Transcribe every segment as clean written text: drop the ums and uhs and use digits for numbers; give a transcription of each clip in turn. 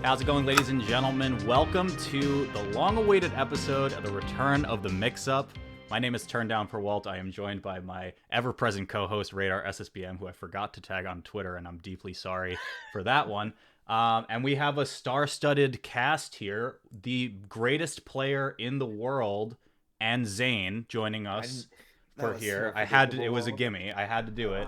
How's it going, ladies and gentlemen? Welcome to the long-awaited episode of the return of the Mixup. My name is Turned Down for Walt. I am joined by my ever-present co-host, Radar SSBM, who I forgot to tag on Twitter, and I'm deeply sorry for that one. And we have a star-studded cast here. The greatest player in the world, and Zain, joining us for here. So it was a gimme. I had to do it.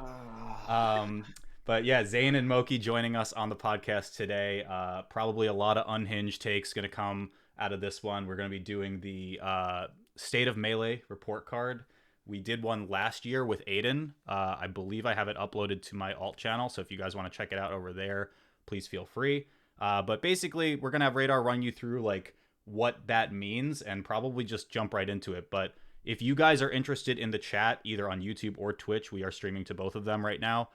But yeah, Zain and Moky joining us on the podcast today. Probably a lot of unhinged takes going to come out of this one. We're going to be doing the State of Melee report card. We did one last year with Aiden. I believe I have it uploaded to my alt channel, so if you guys want to check it out over there, please feel free. But basically, we're going to have Radar run you through like what that means and probably just jump right into it. But if you guys are interested in the chat, either on YouTube or Twitch, we are streaming to both of them right now.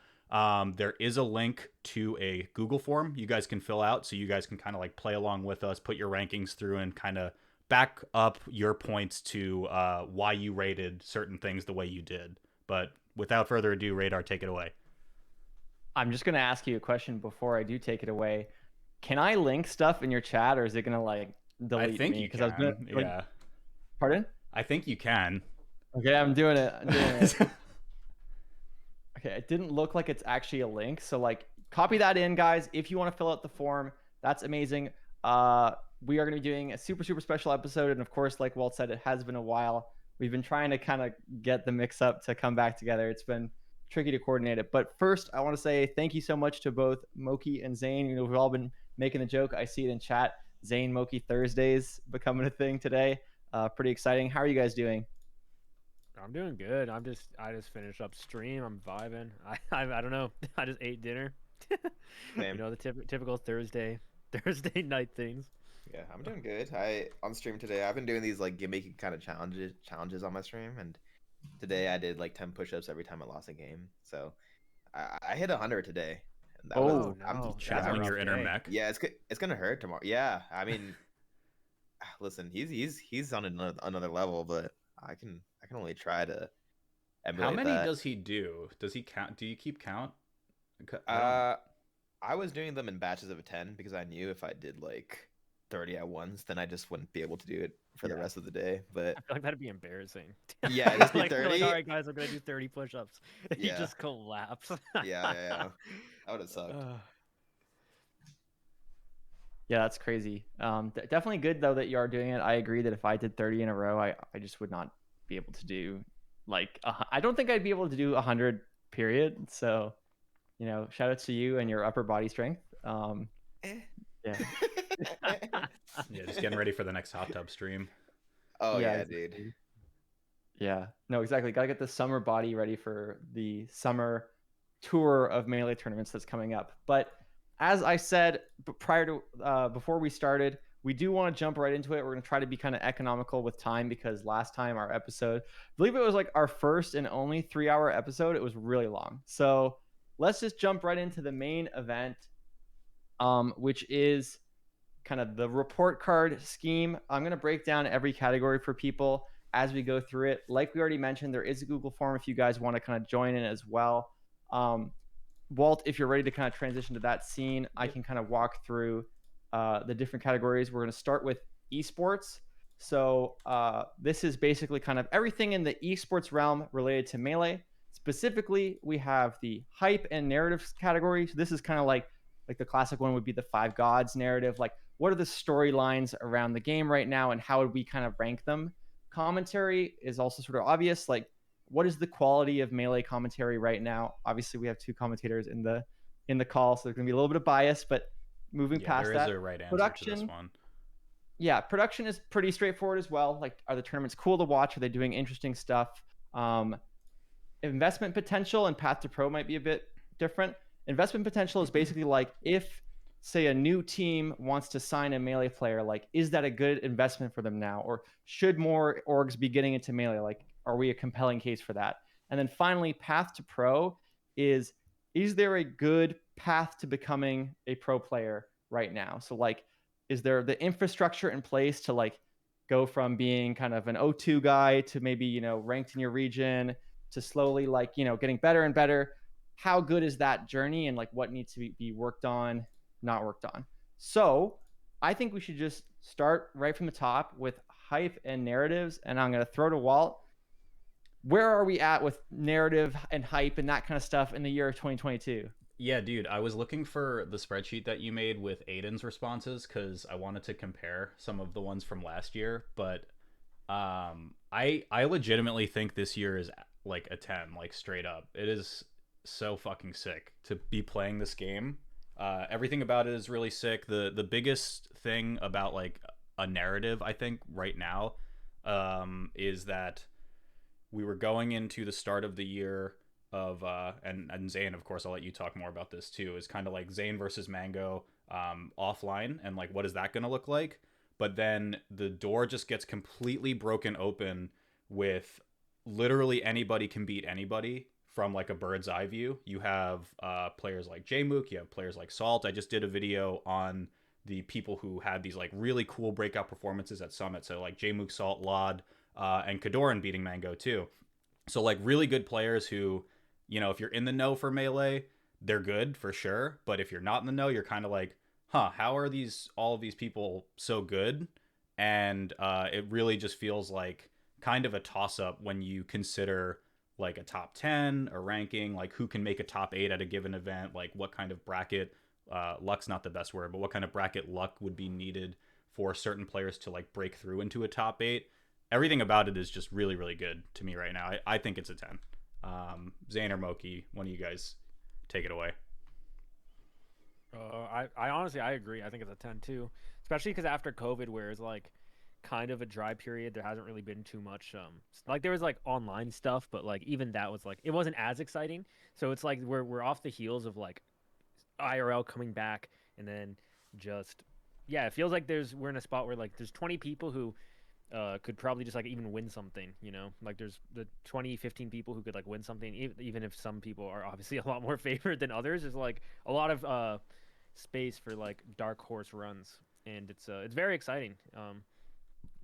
There is a link to a Google form you guys can fill out, so you guys can kind of like play along with us, put your rankings through, and kind of back up your points to why you rated certain things the way you did. But without further ado, Radar, take it away. I'm just going to ask you a question before I do take it away. Can I link stuff in your chat, or is it going to like delete I think me? you can. Yeah. Pardon? I think you can. Okay, I'm doing it. Okay, it didn't look like it's actually a link. So like copy that in, guys. If you want to fill out the form, that's amazing. We are going to be doing a super special episode. And of course, like Walt said, it has been a while. We've been trying to kind of get the mix up to come back together. It's been tricky to coordinate it. But first, I want to say thank you so much to both Moky and Zain. You know, we've all been making the joke. I see it in chat. Zain Moky Thursdays becoming a thing today. Pretty exciting. How are you guys doing? I'm doing good. I just finished up stream. I'm vibing. I don't know. I just ate dinner. You know, the typical Thursday night things. Yeah, I'm doing good. On stream today, I've been doing these like gimmicky kind of challenges on my stream, and today I did like 10 push-ups every time I lost a game. So I hit 100 today. And I'm channeling your inner mech. Yeah, it's gonna hurt tomorrow. Yeah, I mean, listen, he's on another level, but I can only try to emulate How many that. does he do? Does he count? Do you keep count? I was doing them in batches of 10 because I knew if I did like 30 at once, then I just wouldn't be able to do it for the rest of the day. But I feel like that'd be embarrassing. Yeah, just be like, 30. Like, all right, guys, I'm gonna do 30 push-ups. You Yeah. just collapse. yeah, that would have sucked. Yeah, that's crazy. Definitely good though that you are doing it. I agree that if I did 30 in a row, I just would not be able to do like I don't think I'd be able to do 100 period. So, you know, shout out to you and your upper body strength. Yeah. Yeah, just getting ready for the next hot tub stream. Oh yeah, exactly. dude. Yeah, no, exactly. Got to get the summer body ready for the summer tour of Melee tournaments that's coming up. But as I said before we started, we do want to jump right into it. We're going to try to be kind of economical with time because last time our episode, I believe it was like our first and only 3-hour episode. It was really long. So let's just jump right into the main event, which is kind of the report card scheme. I'm going to break down every category for people as we go through it. Like we already mentioned, there is a Google form if you guys want to kind of join in as well. Walt, if you're ready to kind of transition to that scene, I can kind of walk through the different categories. We're going to start with esports. So this is basically kind of everything in the esports realm related to Melee. Specifically, we have the hype and narratives category. So this is kind of like the classic one would be the Five Gods narrative. Like, what are the storylines around the game right now, and how would we kind of rank them? Commentary is also sort of obvious. Like, what is the quality of Melee commentary right now? Obviously, we have two commentators in the call, so there's going to be a little bit of bias, but moving past that. There is a right answer to this one. Yeah, production is pretty straightforward as well. Like, are the tournaments cool to watch? Are they doing interesting stuff? Investment potential and path to pro might be a bit different. Investment potential is basically like if, say, a new team wants to sign a Melee player, like, is that a good investment for them now? Or should more orgs be getting into Melee? Like, are we a compelling case for that? And then finally, path to pro is there a good path to becoming a pro player right now? So like, is there the infrastructure in place to like go from being kind of an O2 guy to maybe, you know, ranked in your region to slowly like, you know, getting better and better? How good is that journey, and like what needs to be worked on, not worked on? So I think we should just start right from the top with hype and narratives. And I'm going to throw to Walt. Where are we at with narrative and hype and that kind of stuff in the year of 2022? Yeah, dude, I was looking for the spreadsheet that you made with Aiden's responses because I wanted to compare some of the ones from last year. But I legitimately think this year is like a 10, like straight up. It is so fucking sick to be playing this game. Everything about it is really sick. The biggest thing about like a narrative, I think, right now, is that we were going into the start of the year of and Zain, of course, I'll let you talk more about this too, is kind of like Zain versus Mango offline, and like what is that going to look like. But then the door just gets completely broken open with literally anybody can beat anybody from like a bird's eye view. You have players like Jmook, you have players like Salt. I just did a video on the people who had these like really cool breakout performances at Summit. So like Jmook, Salt, Lod, and Kadoran beating Mango too. So like really good players who, you know, if you're in the know for Melee, they're good for sure. But if you're not in the know, you're kind of like, huh, how are all of these people so good? And it really just feels like kind of a toss up when you consider like a top 10 or ranking, like who can make a top 8 at a given event, like what kind of bracket, luck's not the best word, but what kind of bracket luck would be needed for certain players to like break through into a top 8. Everything about it is just really, really good to me right now. I think it's a 10. Zain or Moky, one of you guys take it away. I honestly, I agree. I think it's a 10 too, especially because after COVID, where it's like kind of a dry period, there hasn't really been too much. Like there was like online stuff, but like even that was like it wasn't as exciting. So it's like we're off the heels of like IRL coming back, and then just yeah, it feels like we're in a spot where like there's 20 people who could probably just like even win something, you know, like there's the 15 people who could like win something, even if some people are obviously a lot more favored than others. There's like a lot of space for like dark horse runs, and it's very exciting.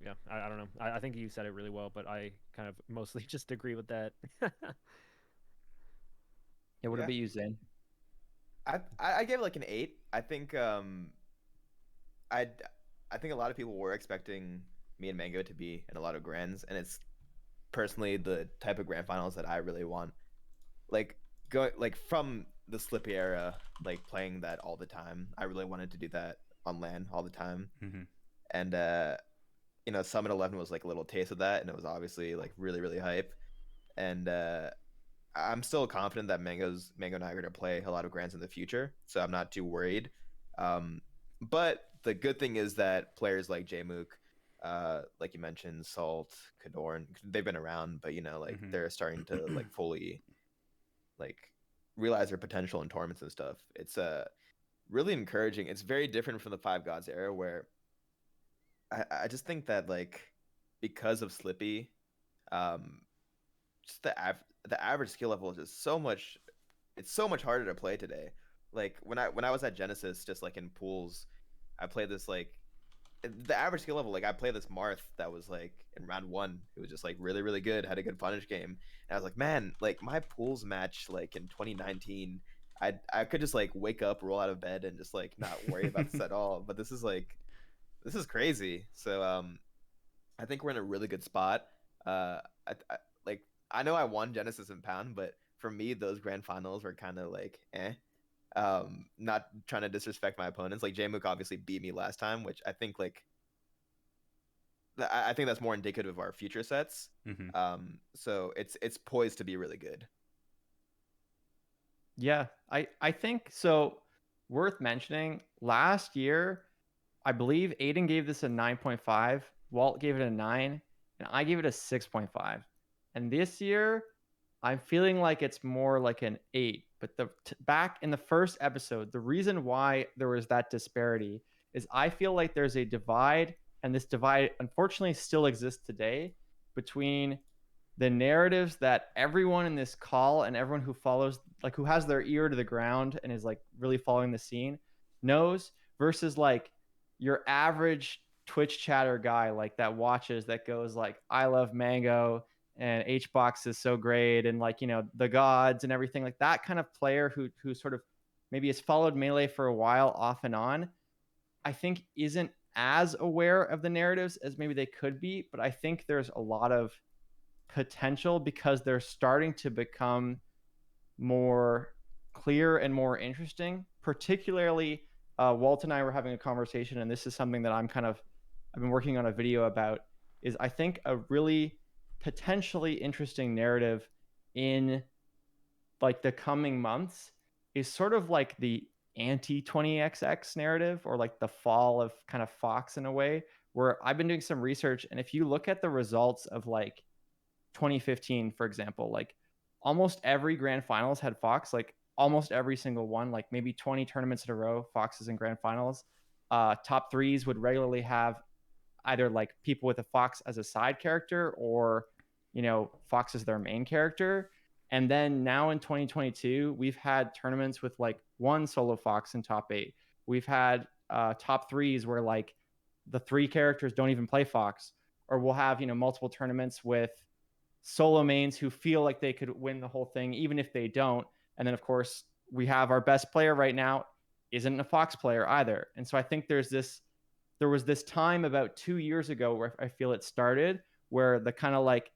Yeah, I don't know. I think you said it really well, but I kind of mostly just agree with that. Yeah, what about you, Zain? I gave it like an 8. I think I think a lot of people were expecting me and Mango to be in a lot of grands, and it's personally the type of grand finals that I really want. Like go like from the Slippy era, like playing that all the time. I really wanted to do that on LAN all the time. Mm-hmm. And you know, Summit 11 was like a little taste of that, and it was obviously like really, really hype. And I'm still confident that Mango and I are gonna play a lot of grands in the future, so I'm not too worried. But the good thing is that players like Jmook, like you mentioned, Salt, Kadorn, they've been around, but you know, like they're starting to like fully like realize their potential in tournaments and stuff. It's really encouraging. It's very different from the Five Gods era, where I just think that like because of Slippy, just the average skill level is just so much. It's so much harder to play today. Like when I was at Genesis, just like in pools, I played this like the average skill level. Like I played this Marth that was like in round 1, it was just like really, really good, had a good punish game, and I was like, man, like my pools match like in 2019, I could just like wake up, roll out of bed, and just like not worry about this at all. But this is crazy. So I think we're in a really good spot. Like I know I won Genesis and Pound, but for me those grand finals were kind of like not trying to disrespect my opponents. Like Jmook obviously beat me last time, which I think like I think that's more indicative of our future sets. So it's poised to be really good. Yeah, I think so. Worth mentioning, last year, I believe Aiden gave this a 9.5, Walt gave it a 9, and I gave it a 6.5. And this year, I'm feeling like it's more like an 8. But back in the first episode, the reason why there was that disparity is I feel like there's a divide, and this divide unfortunately still exists today, between the narratives that everyone in this call and everyone who follows, like who has their ear to the ground and is like really following the scene, knows, versus like your average Twitch chatter guy like that watches, that goes like, I love Mango and HBox is so great, and like, you know, the gods and everything, like that kind of player who sort of maybe has followed Melee for a while off and on. I think isn't as aware of the narratives as maybe they could be, but I think there's a lot of potential because they're starting to become more clear and more interesting. Particularly, Walt and I were having a conversation, and this is something that I've been working on a video about. Is I think a really potentially interesting narrative in like the coming months is sort of like the anti 20XX narrative, or like the fall of kind of Fox in a way, where I've been doing some research, and if you look at the results of like 2015, for example, like almost every grand finals had Fox, like almost every single one, like maybe 20 tournaments in a row, Foxes in grand finals. Top threes would regularly have either like people with a Fox as a side character, or, Fox as their main character. And then now in 2022, we've had tournaments with like one solo Fox in top eight. We've had top threes where like the three characters don't even play Fox, or we'll have, multiple tournaments with solo mains who feel like they could win the whole thing, even if they don't. And then, of course, we have our best player right now isn't a Fox player either. And so I think there was this time about 2 years ago where I feel it started, where the kind of like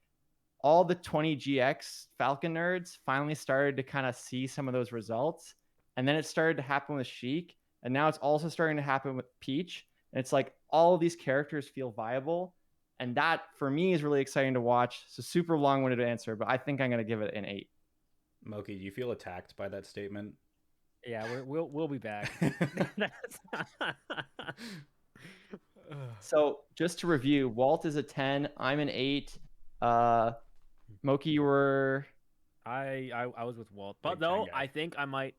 all the 20GX Falcon nerds finally started to kind of see some of those results. And then it started to happen with Sheik. And now it's also starting to happen with Peach. And it's like all of these characters feel viable. And that for me is really exciting to watch. It's a super long-winded answer, but I think I'm going to give it an 8. Moky, do you feel attacked by that statement? Yeah, we'll be back. So just to review, Walt is a 10. I'm an 8. Moky, you were... I was with Walt, but Big though Jenga. I think I might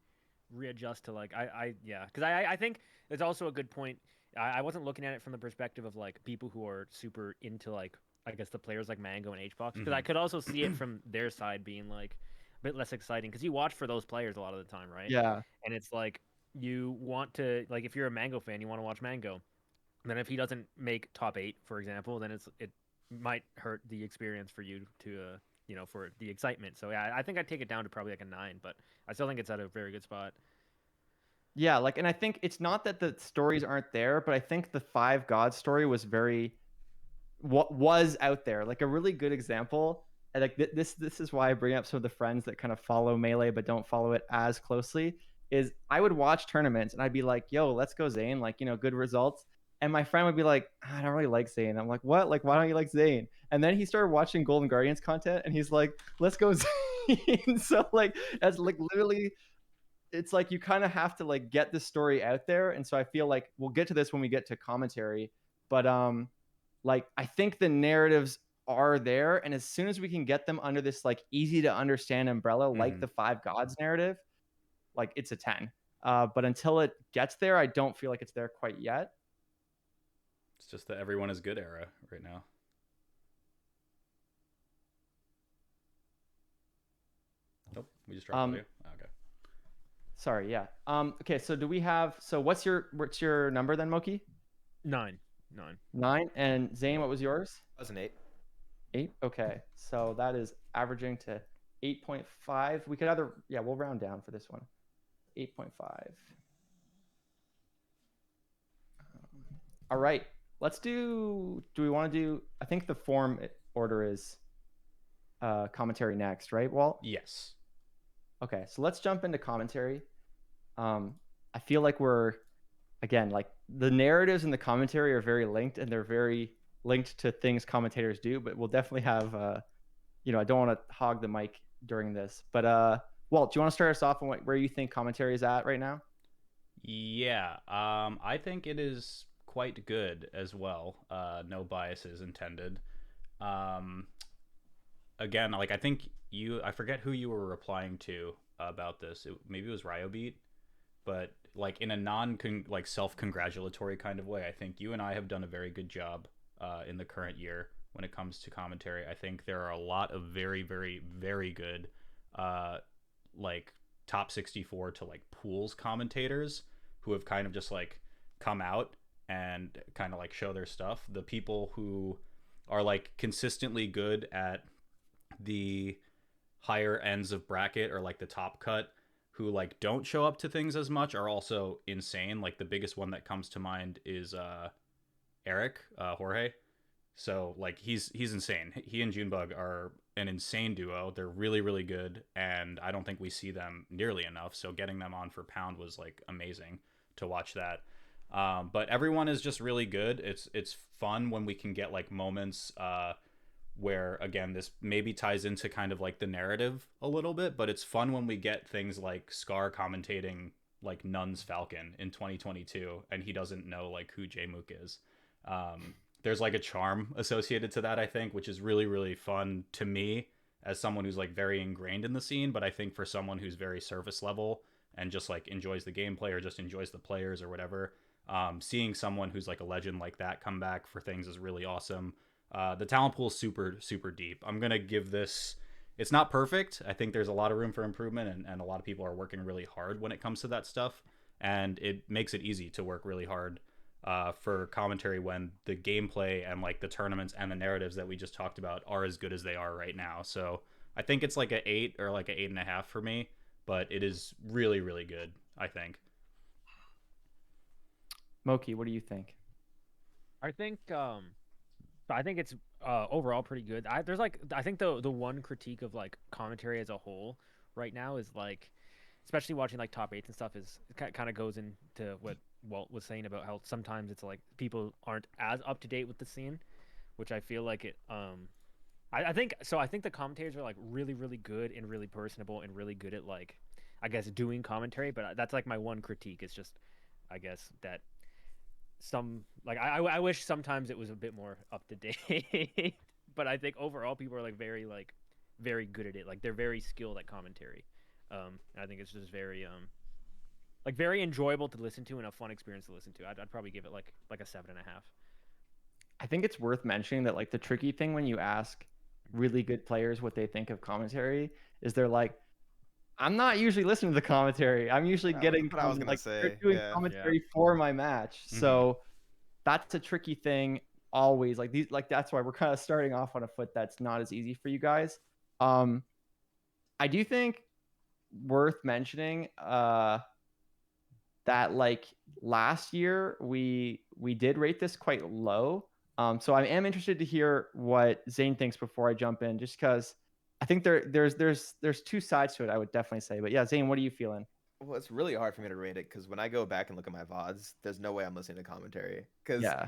readjust to like because I think it's also a good point. I wasn't looking at it from the perspective of like people who are super into like I guess the players like Mango and HBox, because I could also see it from their side being like a bit less exciting because you watch for those players a lot of the time, right? Yeah. And it's like you want to like if you're a Mango fan, you want to watch Mango. And then if he doesn't make top 8, for example, then it might hurt the experience for you to for the excitement. So yeah, I think I'd take it down to probably like a 9, but I still think it's at a very good spot. Yeah, like, and I think it's not that the stories aren't there, but I think the Five Gods story was what was out there. Like a really good example, and like this is why I bring up some of the friends that kind of follow Melee but don't follow it as closely, is I would watch tournaments and I'd be like, yo, let's go Zain, like, good results. And my friend would be like, I don't really like Zain. I'm like, what? Like, why don't you like Zain? And then he started watching Golden Guardians content and he's like, let's go Zain. So like, that's like literally, it's like you kind of have to like get the story out there. And so I feel like we'll get to this when we get to commentary, but like I think the narratives are there, and as soon as we can get them under this like easy to understand umbrella, like the Five Gods narrative, like it's a 10. But until it gets there, I don't feel like it's there quite yet. It's just the everyone is good era right now. Nope, we just dropped audio. Okay. Sorry, yeah. Okay, so what's your number then, Moki? 9. 9. And Zain, what was yours? That was an 8. 8. Okay, so that is averaging to 8.5. We could we'll round down for this one. 8.5. All right, do we want to do, I think the form order is commentary next, right, Walt? Yes. Okay, so let's jump into commentary. I feel like we're, again, like the narratives and the commentary are very linked, and they're very linked to things commentators do, but we'll definitely have, I don't want to hog the mic during this, but Walt, do you want to start us off on where you think commentary is at right now? Yeah, I think it is quite good as well. No biases intended. Again, like I think I forget who you were replying to about this. Maybe it was Ryobeat, but like in a self-congratulatory kind of way, I think you and I have done a very good job in the current year when it comes to commentary. I think there are a lot of very, very, very good like top 64 to like pools commentators who have kind of just like come out and kind of like show their stuff. The people who are like consistently good at the higher ends of bracket or like the top cut, who like don't show up to things as much are also insane. Like the biggest one that comes to mind is Eric Jorge. So like he's insane. He and Junebug are an insane duo. They're really really good, and I don't think we see them nearly enough. So getting them on for Pound was like amazing to watch that. But everyone is just really good. It's fun when we can get like moments where again this maybe ties into kind of like the narrative a little bit, but it's fun when we get things like Scar commentating like Nun's Falcon in 2022 and he doesn't know like who J-Mook is. There's like a charm associated to that, I think, which is really really fun to me as someone who's like very ingrained in the scene, but I think for someone who's very surface level and just like enjoys the gameplay or just enjoys the players or whatever, seeing someone who's like a legend like that come back for things is really awesome. The talent pool is super super deep. I'm gonna give this, it's not perfect. I think there's a lot of room for improvement, and a lot of people are working really hard when it comes to that stuff, and it makes it easy to work really hard for commentary when the gameplay and like the tournaments and the narratives that we just talked about are as good as they are right now. So I think it's like an 8 or like an 8.5 for me, but it is really really good, I think. Moky, what do you think? I think it's overall pretty good. There's like I think the one critique of like commentary as a whole right now is like, especially watching like top eights and stuff, is kind of goes into what Walt was saying about how sometimes it's like people aren't as up to date with the scene, which I feel like it. I think so. I think the commentators are like really really good and really personable and really good at like, I guess, doing commentary. But that's like my one critique. It's just, I guess that some like I wish sometimes it was a bit more up to date. But I think overall people are like very good at it. Like they're very skilled at commentary. I think it's just very like very enjoyable to listen to and a fun experience to listen to. I'd probably give it like a 7.5. I think it's worth mentioning that like the tricky thing when you ask really good players what they think of commentary is they're like, I'm not usually listening to the commentary. I'm usually getting what I was gonna like say. they're doing Yeah. commentary for my match. Mhm. So that's a tricky thing always. Like these, like that's why we're kind of starting off on a foot that's not as easy for you guys. I do think worth mentioning that like last year we did rate this quite low. So I am interested to hear what Zain thinks before I jump in, just because I think there's two sides to it, I would definitely say. But yeah, Zain, what are you feeling? Well, it's really hard for me to rate it because when I go back and look at my VODs, there's no way I'm listening to commentary. Because Yeah.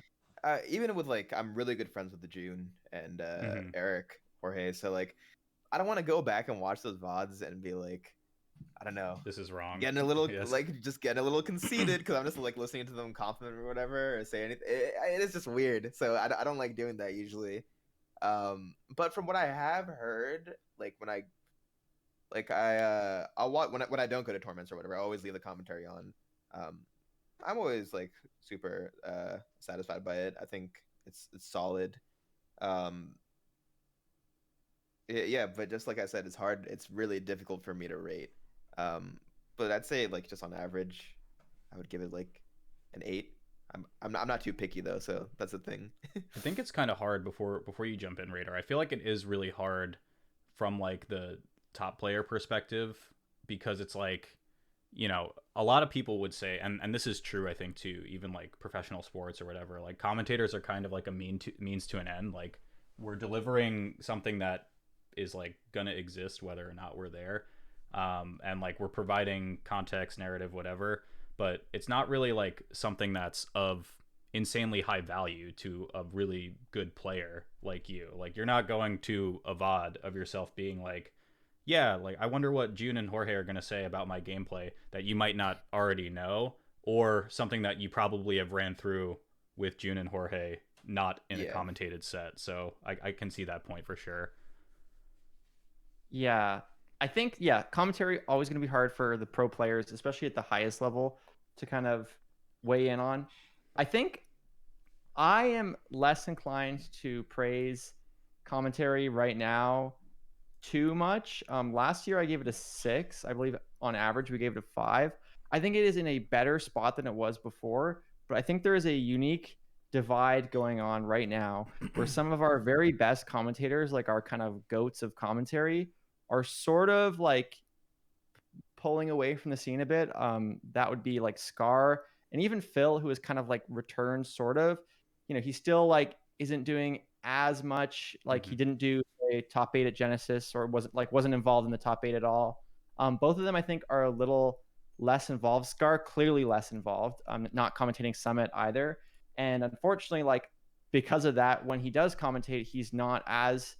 even with like, I'm really good friends with the June and Mhm. Eric Jorge, so like, I don't want to go back and watch those VODs and be like, I don't know, This is wrong. getting a little Yes. like just getting a little conceited because I'm just like listening to them compliment or whatever or say anything. It is just weird, so I don't like doing that usually. But from what I have heard, like when I'll watch when I don't go to tournaments or whatever, I always leave the commentary on. I'm always like super satisfied by it. I think it's solid. Yeah, but just like I said, it's hard. It's really difficult for me to rate. But I'd say like just on average, I would give it like an 8. I'm not too picky though, so that's the thing. I think it's kind of hard before you jump in, Radar. I feel like it is really hard from like the top player perspective, because it's like, you know, a lot of people would say, and this is true, I think too, even like professional sports or whatever, like commentators are kind of like a means to an end. Like we're delivering something that is like gonna exist whether or not we're there, and like we're providing context, narrative, whatever, but it's not really like something that's of insanely high value to a really good player like you. Like you're not going to a VOD of yourself being like, yeah, like I wonder what June and Jorge are going to say about my gameplay that you might not already know, or something that you probably have ran through with June and Jorge, not in a commentated set. So I can see that point for sure. Yeah, I think commentary always going to be hard for the pro players, especially at the highest level, to kind of weigh in on. I think I am less inclined to praise commentary right now too much. Last year I gave it a 6. I believe on average we gave it a 5. I think it is in a better spot than it was before, but I think there is a unique divide going on right now where some of our very best commentators, like our kind of goats of commentary, are sort of like pulling away from the scene a bit. That would be like Scar and even Phil, who is kind of like returned sort of. He still like isn't doing as much. Like he didn't do a top 8 at Genesis, or wasn't involved in the top 8 at all. Both of them I think are a little less involved. Scar clearly less involved. Not commentating Summit either. And unfortunately, like because of that, when he does commentate, he's not as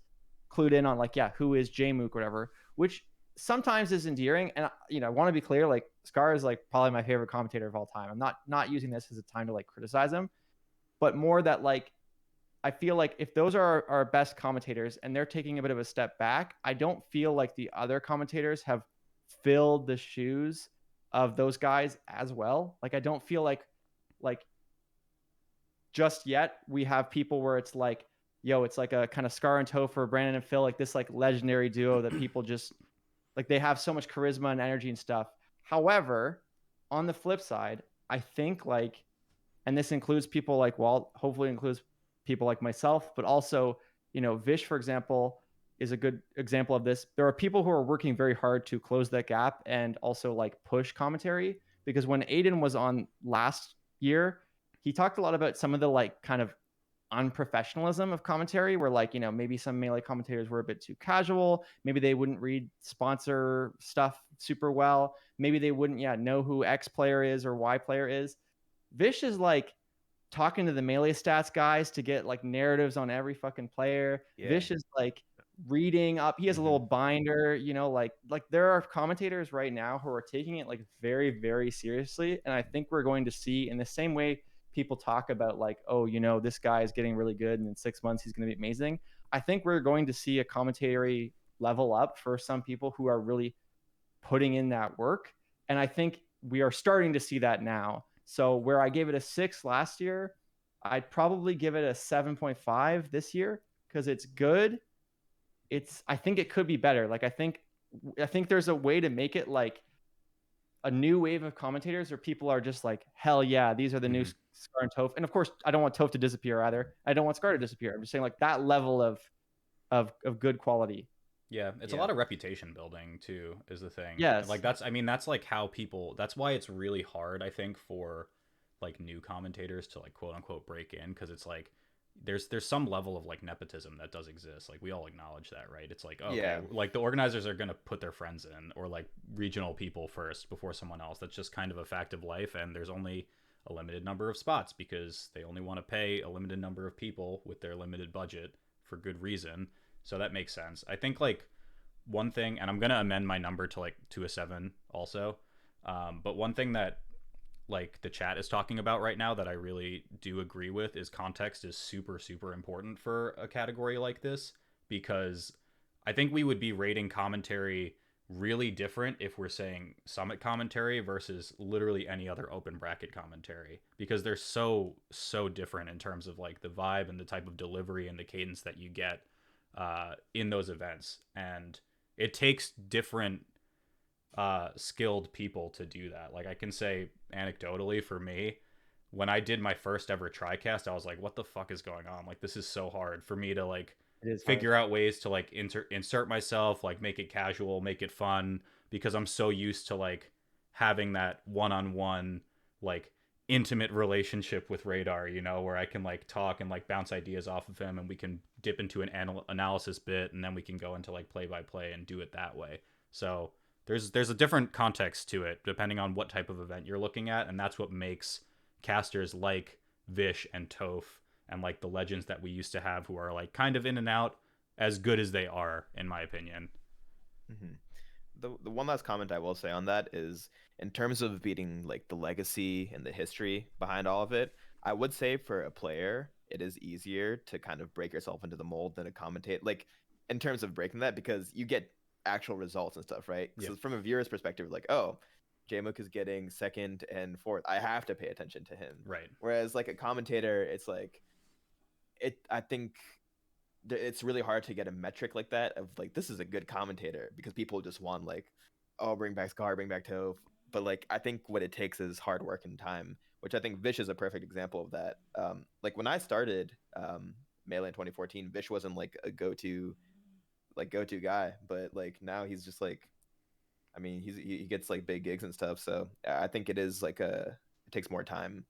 clued in on like, yeah, who is J-Mook or whatever, which sometimes is endearing. And I want to be clear, like Scar is like probably my favorite commentator of all time. I'm not using this as a time to like criticize him, but more that like I feel like if those are our best commentators and they're taking a bit of a step back, I don't feel like the other commentators have filled the shoes of those guys as well. Like I don't feel like just yet we have people where it's like, yo, it's like a kind of Scar and Topher, Brandon and Phil, like this like legendary duo that people just like, they have so much charisma and energy and stuff. However, on the flip side, I think like, and this includes people like Walt, hopefully includes people like myself, but also, Vish, for example, is a good example of this. There are people who are working very hard to close that gap and also like push commentary, because when Aiden was on last year, he talked a lot about some of the like kind of unprofessionalism of commentary, where like maybe some Melee commentators were a bit too casual, maybe they wouldn't read sponsor stuff super well, maybe they wouldn't know who X player is or Y player is. Vish is like talking to the Melee stats guys to get like narratives on every fucking player. Vish is like reading up, he has a little binder, like there are commentators right now who are taking it like very, very seriously. And I think we're going to see, in the same way people talk about like, oh, this guy is getting really good and in 6 months he's going to be amazing, I think we're going to see a commentary level up for some people who are really putting in that work. And I think we are starting to see that now. So where I gave it a 6 last year, I'd probably give it a 7.5 this year, because it's good. I think it could be better. Like I think there's a way to make it like a new wave of commentators where people are just like, hell yeah, these are the new Scar and Toph. And of course, I don't want Toph to disappear either. I don't want Scar to disappear. I'm just saying like that level of good quality. Yeah, it's a lot of reputation building too, is the thing. Yes. Like that's like how people, that's why it's really hard, I think, for like new commentators to like quote unquote break in, because it's like there's some level of like nepotism that does exist. Like we all acknowledge that, right? It's like, okay, like the organizers are gonna put their friends in, or like regional people first before someone else. That's just kind of a fact of life, and there's only a limited number of spots because they only want to pay a limited number of people with their limited budget for good reason. So that makes sense. I think like one thing, and I'm gonna amend my number to a 7 also, but one thing that like the chat is talking about right now that I really do agree with is context is super, super important for a category like this, because I think we would be rating commentary really different if we're saying Summit commentary versus literally any other open bracket commentary, because they're so different in terms of like the vibe and the type of delivery and the cadence that you get in those events. And it takes different skilled people to do that. Like I can say anecdotally, for me, when I did my first ever TriCast, I was like, what the fuck is going on? Like this is so hard for me to like figure out ways to like insert myself, like make it casual, make it fun, because I'm so used to like having that one-on-one like intimate relationship with Radar, where I can like talk and like bounce ideas off of him, and we can dip into an analysis bit, and then we can go into like play-by-play and do it that way. So there's a different context to it depending on what type of event you're looking at, and that's what makes casters like Vish and Toph and like the legends that we used to have, who are like kind of in and out, as good as they are, in my opinion. The one last comment I will say on that is, in terms of beating like the legacy and the history behind all of it, I would say for a player it is easier to kind of break yourself into the mold than a commentate, like in terms of breaking that, because you get actual results and stuff, right? So from a viewer's perspective, like, oh, J-Mook is getting 2nd and 4th, I have to pay attention to him, right? Whereas like a commentator, it's like I think it's really hard to get a metric like that of like, this is a good commentator, because people just want like, oh, bring back Scar, bring back Toph. But like I think what it takes is hard work and time, which I think Vish is a perfect example of that. Like when I started Melee in 2014, Vish wasn't like a go-to guy, but like now he's just like I mean, he gets like big gigs and stuff, so I think it is like it takes more time.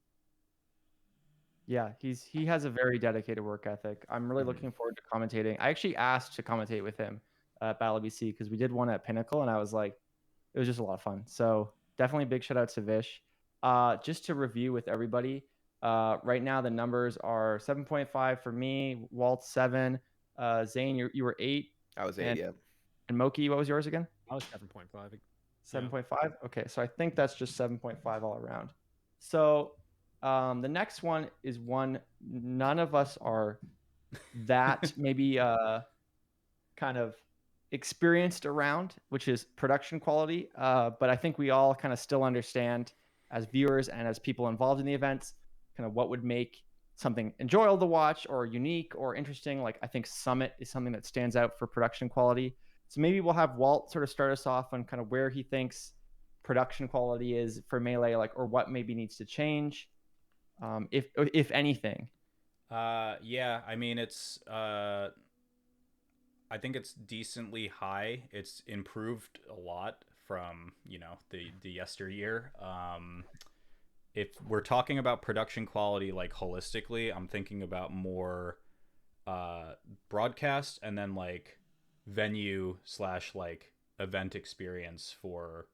Yeah, he has a very dedicated work ethic. I'm really looking forward to commentating. I actually asked to commentate with him at Battle BC because we did one at Pinnacle, and I was like, it was just a lot of fun. So definitely big shout out to Vish. Just to review with everybody, right now the numbers are 7.5 for me, Walt 7, Zane you were 8, I was 8, and yeah. and Moki, what was yours again? I was 7.5. 7.5. Okay, so I think that's just 7.5 all around. So the next one is one none of us are that maybe kind of experienced around, which is production quality. But I think we all kind of still understand as viewers and as people involved in the events, kind of what would make something enjoyable to watch or unique or interesting. Like I think Summit is something that stands out for production quality. So maybe we'll have Walt sort of start us off on kind of where he thinks production quality is for Melee, like, or what maybe needs to change, if anything. Yeah, I mean it's I think it's decently high. It's improved a lot from, you know, the yesteryear. If we're talking about production quality like holistically, I'm thinking about more broadcast and then like venue slash like event experience for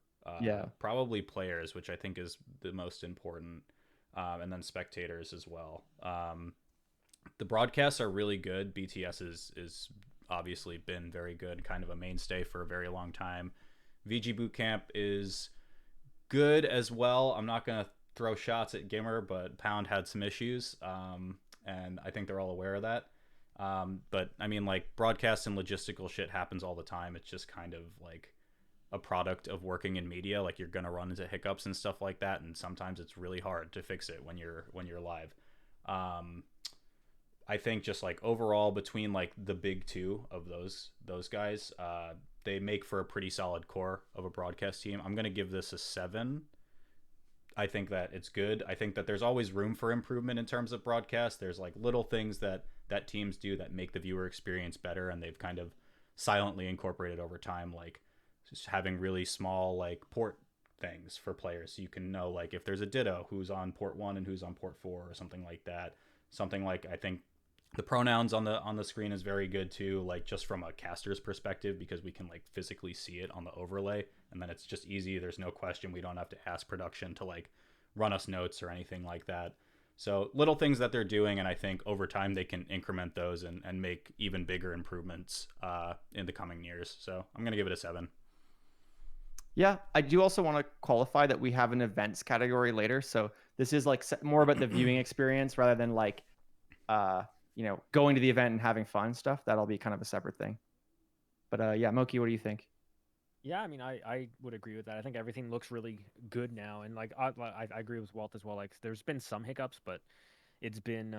probably players, which I think is the most important, and then spectators as well. The broadcasts are really good. BTS is obviously been very good, kind of a mainstay for a very long time. VG Bootcamp is good as well. I'm not gonna throw shots at Gimmer, but Pound had some issues, and I think they're all aware of that. But I mean, like, broadcast and logistical shit happens all the time. It's just kind of like a product of working in media. Like, you're gonna run into hiccups and stuff like that, and sometimes it's really hard to fix it when you're live. I think just like overall between like the big two of those guys, they make for a pretty solid core of a broadcast team. I'm gonna give this a 7. I think that it's good. I think that there's always room for improvement in terms of broadcast. There's like little things that teams do that make the viewer experience better, and they've kind of silently incorporated over time, like just having really small like port things for players, so you can know like if there's a Ditto who's on port 1 and who's on port 4 or something like that. Something like, I think the pronouns on the screen is very good too, like just from a caster's perspective, because we can like physically see it on the overlay, and then it's just easy. There's no question. We don't have to ask production to like run us notes or anything like that. So little things that they're doing, and I think over time they can increment those and make even bigger improvements in the coming years. So I'm going to give it a 7. Yeah, I do also want to qualify that we have an events category later. So this is like more about the viewing experience rather than like, going to the event and having fun stuff. That'll be kind of a separate thing. But yeah, Moki, what do you think? Yeah, I mean, I would agree with that. I think everything looks really good now, and like I agree with Walt as well. Like, there's been some hiccups, but it's been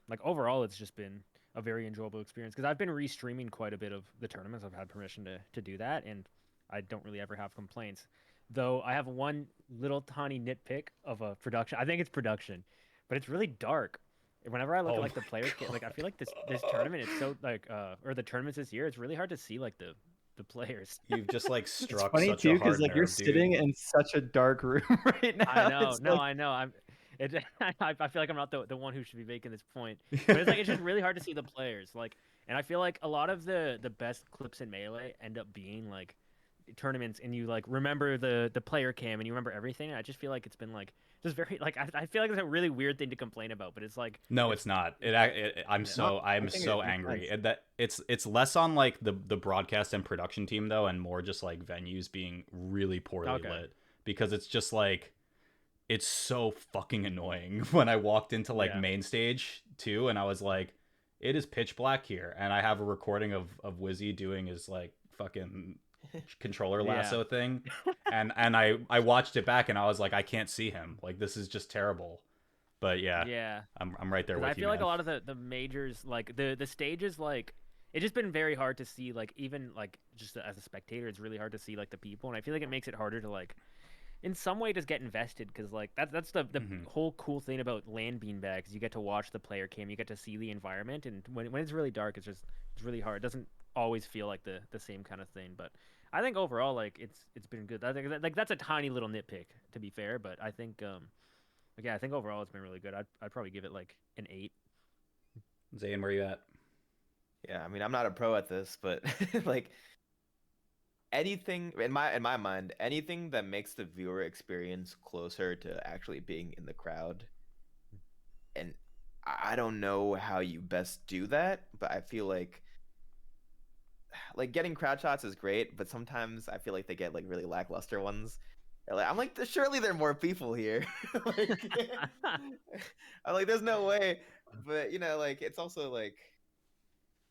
like overall, it's just been a very enjoyable experience because I've been restreaming quite a bit of the tournaments. I've had permission to do that, and I don't really ever have complaints. Though I have one little tiny nitpick of a production. I think it's production, but it's really dark. Whenever I look at like the player kit, like I feel like this tournament is so like or the tournaments this year, it's really hard to see like the players. You've just like struck it's funny such too, a hard like nerve, you're dude. sitting in such a dark room right now. I know, It's no, like... I know. I feel like I'm not the one who should be making this point, but it's like it's just really hard to see the players. Like, and I feel like a lot of the best clips in Melee end up being like tournaments, and you like remember the player cam and you remember everything. And I just feel like it's been like just very like I feel like it's a really weird thing to complain about, but it's like no, it's not. I'm so angry that it's less on like the broadcast and production team though, and more just like venues being really poorly lit, because it's just like it's so fucking annoying. When I walked into like main stage too, and I was like, it is pitch black here, and I have a recording of Wizzy doing his like fucking controller lasso thing, and I watched it back and I was like, I can't see him, like this is just terrible. But I'm right there with you. I feel like a lot of the majors, like the stages, like it's just been very hard to see, like even like just as a spectator, it's really hard to see like the people, and I feel like it makes it harder to like in some way just get invested, because like that's the whole cool thing about LAN beanbags. You get to watch the player cam, you get to see the environment, and when it's really dark, it's really hard. It doesn't always feel like the same kind of thing. But I think overall, like it's been good. I think like that's a tiny little nitpick, to be fair, but I think like, yeah, I think overall it's been really good. I'd probably give it like an 8. Zayn, where you at? Yeah, I mean, I'm not a pro at this, but like anything in my mind, anything that makes the viewer experience closer to actually being in the crowd. And I don't know how you best do that, but I feel like getting crowd shots is great, but sometimes I feel like they get like really lackluster ones. I'm like, surely there are more people here. Like, I'm like, there's no way. But like it's also like,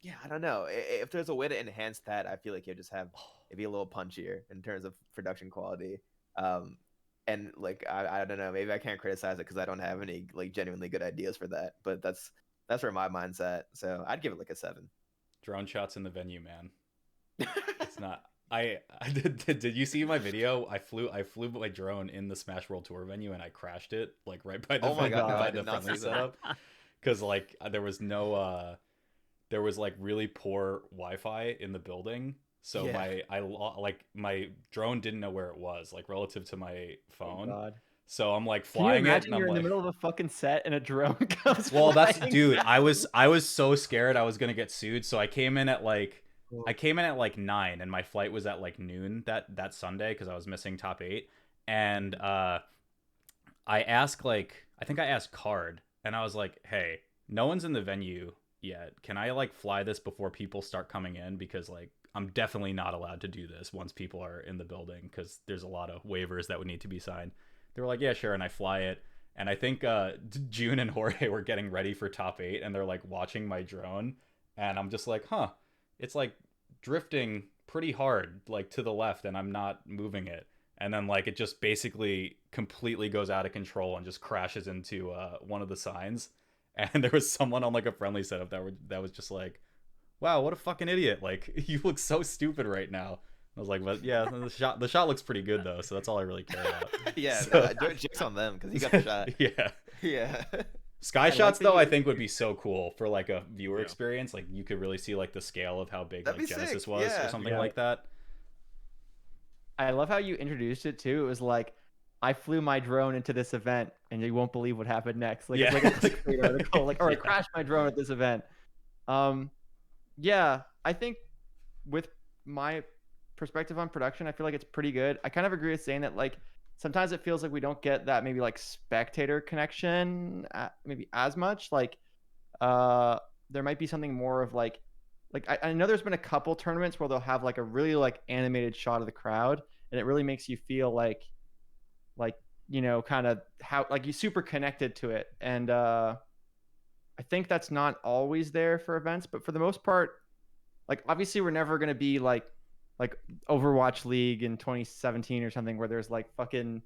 yeah, I don't know. If there's a way to enhance that, I feel like you just have it'd be a little punchier in terms of production quality. Um, and like I don't know, maybe I can't criticize it because I don't have any like genuinely good ideas for that. But that's where my mind's at. So I'd give it like a 7. Drone shots in the venue, man. It's not. I did you see my video? I flew my drone in the Smash World Tour venue and I crashed it like right by the Oh my god, no, I by the did not friendly see that. setup because like there was no there was like really poor Wi-Fi in the building. So Yeah. like my drone didn't know where it was like relative to my Oh phone. God. So I'm like Can you flying it and imagine I'm you're in the like, middle of a fucking set and a drone comes well, that's flying dude. down? I was so scared I was gonna get sued. So I Oh, came in at like 9, and my flight was at like noon that Sunday because I was missing top 8. And I think I asked Card, and I was like, hey, no one's in the venue yet. Can I like fly this before people start coming in? Because like I'm definitely not allowed to do this once people are in the building because there's a lot of waivers that would need to be signed. They were like, yeah, sure, and I fly it. And I think June and Jorge were getting ready for top 8, and they're like watching my drone, and I'm just like, huh, it's like drifting pretty hard, like to the left, and I'm not moving it. And then like it just basically completely goes out of control and just crashes into one of the signs. And there was someone on like a friendly setup that was just like, "Wow, what a fucking idiot! Like you look so stupid right now." I was like, "But yeah, the shot looks pretty good though, so that's all I really care about." Yeah, So jokes on them because he got the shot. yeah, Yeah. sky I like shots that though you I think would be so cool for like a viewer Yeah. experience. Like you could really see like the scale of how big That'd like be Genesis sick. was or Yeah. something Yeah. like that. I love how you introduced it too. It was like, I flew my drone into this event, and you won't believe what happened next. Like Yeah. it's like a clickbait article, like, or I Yeah. crashed my drone at this event. Um, yeah, I think with my perspective on production, I feel like it's pretty good. I kind of agree with saying that like sometimes it feels like we don't get that maybe like spectator connection maybe as much. Like there might be something more of like I know there's been a couple tournaments where they'll have like a really like animated shot of the crowd, and it really makes you feel like kind of how like you super connected to it. And I think that's not always there for events, but for the most part, like obviously we're never going to be like Overwatch League in 2017 or something where there's like fucking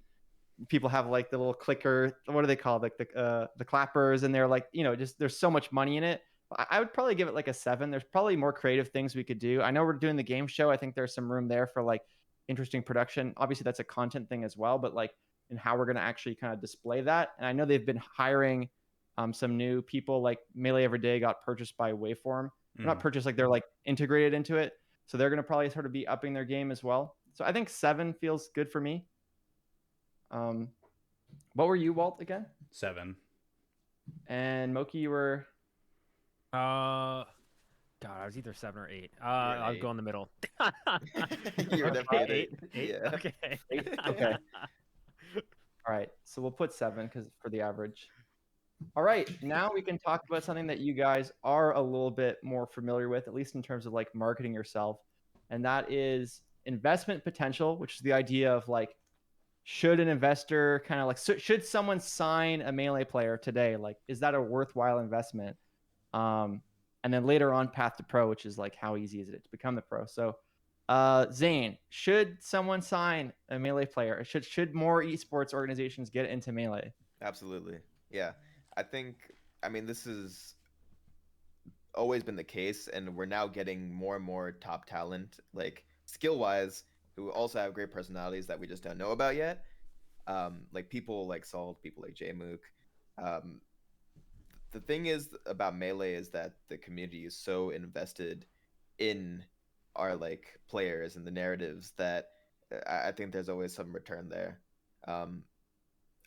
people have like the little clicker, what do they call it? Like the clappers, and they're like, just there's so much money in it. I would probably give it like a 7. There's probably more creative things we could do. I know we're doing the game show. I think there's some room there for like interesting production. Obviously that's a content thing as well, but like in how we're going to actually kind of display that. And I know they've been hiring some new people, like Melee Everyday got purchased by Waveform. They're not purchased, like they're like integrated into it. So they're going to probably sort of be upping their game as well. So I think 7 feels good for me. What were you, Walt, again? 7. And Moki, you were God, I was either 7 or 8. an I'll 8. go in the middle. You were definitely an 8. 8. Yeah. Okay. 8? Okay. All right. So we'll put 7 because for the average. All right. Now we can talk about something that you guys are a little bit more familiar with, at least in terms of like marketing yourself. And that is investment potential, which is the idea of like, should an investor kind of like, should someone sign a Melee player today? Like, is that a worthwhile investment? And then later on, path to pro, which is like, how easy is it to become the pro? So, Zain, should someone sign a Melee player? Should more esports organizations get into Melee? Absolutely. Yeah. I mean, this has always been the case, and we're now getting more and more top talent, like skill-wise, who also have great personalities that we just don't know about yet. Like people like Salt, people like Jmook. The thing is about Melee is that the community is so invested in our like players and the narratives that I think there's always some return there. Um,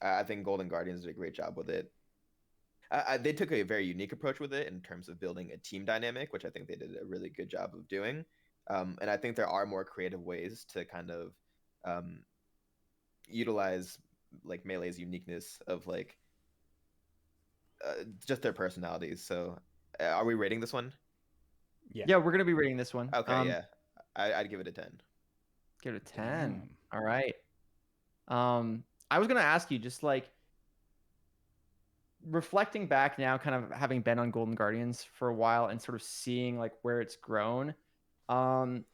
I think Golden Guardians did a great job with it. They took a very unique approach with it in terms of building a team dynamic, which I think they did a really good job of doing. And I think there are more creative ways to kind of um, utilize like Melee's uniqueness of like just their personalities. So, are we rating this one? Yeah, we're gonna be rating this one. Okay, yeah, I'd give it a 10. Give it a 10. Damn. All right. I was gonna ask you, just like reflecting back now, kind of having been on Golden Guardians for a while and sort of seeing like where it's grown. I'm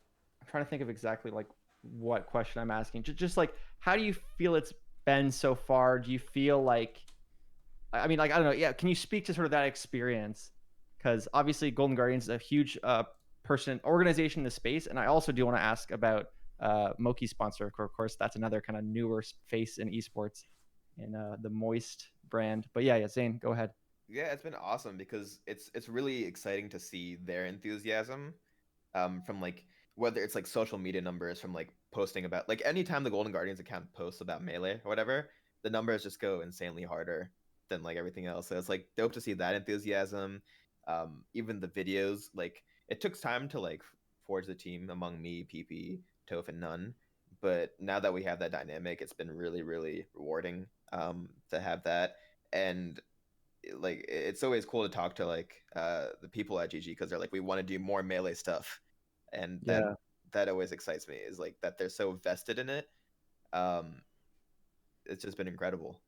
trying to think of exactly like what question I'm asking. Just like, how do you feel it's been so far? Do you feel like, I mean, like, I don't know. Yeah. Can you speak to sort of that experience? Because obviously Golden Guardians is a huge organization in the space. And I also do want to ask about Moky sponsor. Of course, that's another kind of newer face in esports in the Moist brand. But yeah, Zane, go ahead. Yeah, it's been awesome because it's really exciting to see their enthusiasm from like whether it's like social media numbers from like posting about like anytime the Golden Guardians account posts about Melee or whatever, the numbers just go insanely harder than like everything else. So it's like dope to see that enthusiasm. Even the videos, like it took time to like forge the team among me, PP, Toph, and None. But now that we have that dynamic, it's been really, really rewarding to have that. And like it's always cool to talk to like the people at GG because they're like we want to do more Melee stuff, and that always excites me is like that they're so vested in it. Um, it's just been incredible.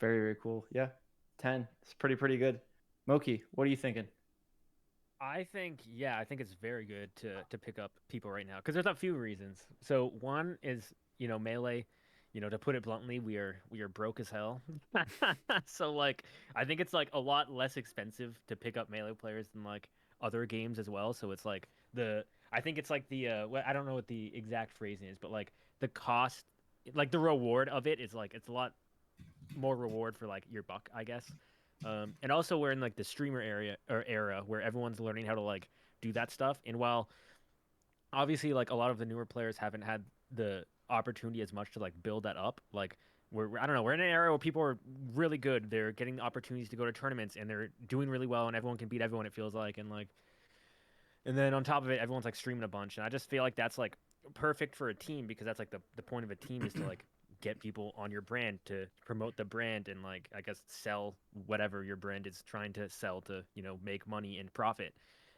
Very, very cool. Yeah, 10. It's pretty good. Moky, what are you thinking? I think it's very good to pick up people right now because there's a few reasons. So one is Melee, to put it bluntly, we are broke as hell. So like I think it's like a lot less expensive to pick up Melee players than like other games as well. So it's like I think it's like the I don't know what the exact phrasing is, but like the cost, like the reward of it is like it's a lot more reward for like your buck, I guess. And also we're in like the streamer era where everyone's learning how to like do that stuff. And while obviously like a lot of the newer players haven't had the opportunity as much to like build that up, like I don't know, we're in an era where people are really good. They're getting opportunities to go to tournaments and they're doing really well, and everyone can beat everyone. It feels like, and like, and then on top of it, everyone's like streaming a bunch, and I just feel like that's like perfect for a team because that's like the point of a team is to like get people on your brand, to promote the brand, and like I guess sell whatever your brand is trying to sell to make money and profit.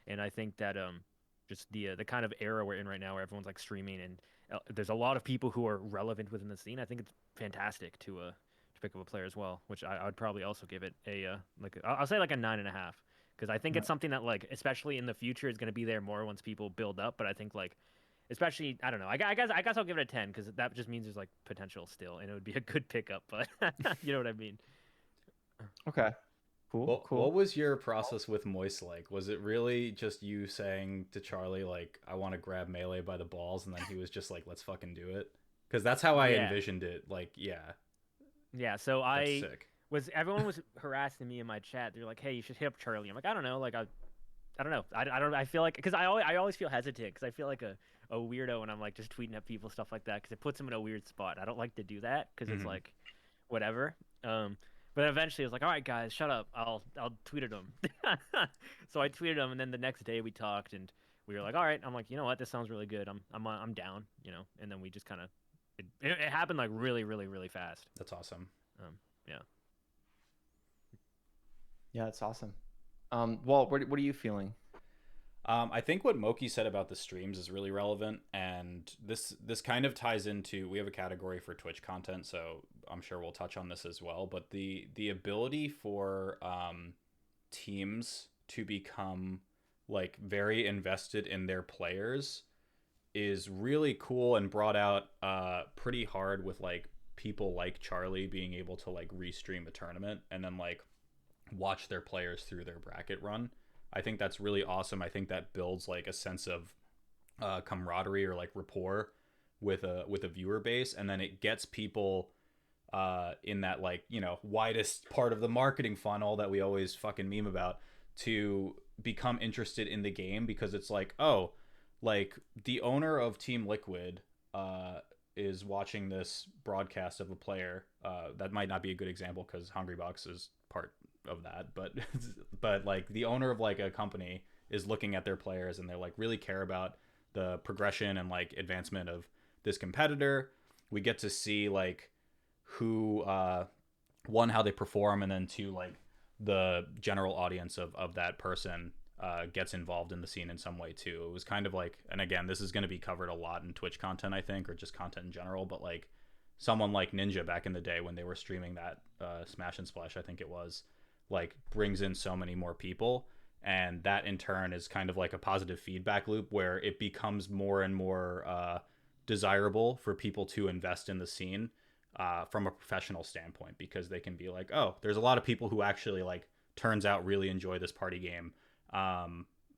And I think that just the kind of era we're in right now where everyone's like streaming and there's a lot of people who are relevant within the scene. I think it's fantastic to pick up a player as well, which I would probably also give it a like I'll say like a 9.5, because I think it's something that like especially in the future is going to be there more once people build up. But I think like especially, I don't know. I guess I'll give it a 10 because that just means there's like potential still, and it would be a good pickup. But you know what I mean. Okay. Cool. What was your process with Moist like? Was it really just you saying to Charlie like, I want to grab Melee by the balls, and then he was just like, let's fucking do it? Because that's how I envisioned it. Like, yeah. So that's sick. Everyone was harassing me in my chat. They're like, hey, you should hit up Charlie. I'm like, I don't know. Like I don't know. I don't. I feel like because I always feel hesitant because I feel like a weirdo when I'm like just tweeting at people, stuff like that, because it puts them in a weird spot. I don't like to do that because it's like whatever. But eventually I was like, all right guys, shut up. I'll tweet at him. So I tweeted him, and then the next day we talked and we were like, all right. I'm like, you know what, this sounds really good. I'm down. And then we just kind of it happened like really really really fast. That's awesome. Yeah. Yeah, it's awesome. Walt, what are you feeling? I think what Moky said about the streams is really relevant, and this kind of ties into, we have a category for Twitch content, so I'm sure we'll touch on this as well. But the ability for teams to become like very invested in their players is really cool and brought out pretty hard with like people like Charlie being able to like restream a tournament and then like watch their players through their bracket run. I think that's really awesome. I think that builds like a sense of camaraderie or like rapport with a viewer base, and then it gets people in that like widest part of the marketing funnel that we always fucking meme about to become interested in the game because it's like, oh, like the owner of Team Liquid is watching this broadcast of a player. That might not be a good example because Hungrybox is part of that, but like the owner of like a company is looking at their players and they like really care about the progression and like advancement of this competitor. We get to see like who one, how they perform, and then two, like the general audience of that person gets involved in the scene in some way too. It was kind of like, and again, this is going to be covered a lot in Twitch content, I think, or just content in general, but like someone like Ninja back in the day when they were streaming that Smash and Splash, I think it was, like brings in so many more people. And that in turn is kind of like a positive feedback loop where it becomes more and more desirable for people to invest in the scene from a professional standpoint, because they can be like, oh, there's a lot of people who actually like turns out really enjoy this party game,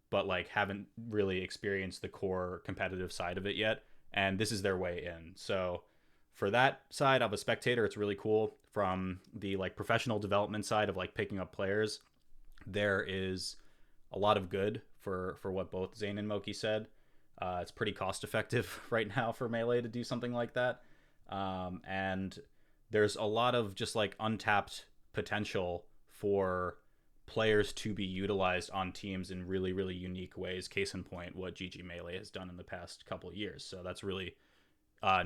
but like haven't really experienced the core competitive side of it yet, and this is their way in. So for that side of a spectator, it's really cool. From the like professional development side of like picking up players, there is a lot of good for what both Zain and Moky said. It's pretty cost effective right now for Melee to do something like that. And there's a lot of just like untapped potential for players to be utilized on teams in really, really unique ways. Case in point, what GG Melee has done in the past couple of years. So that's really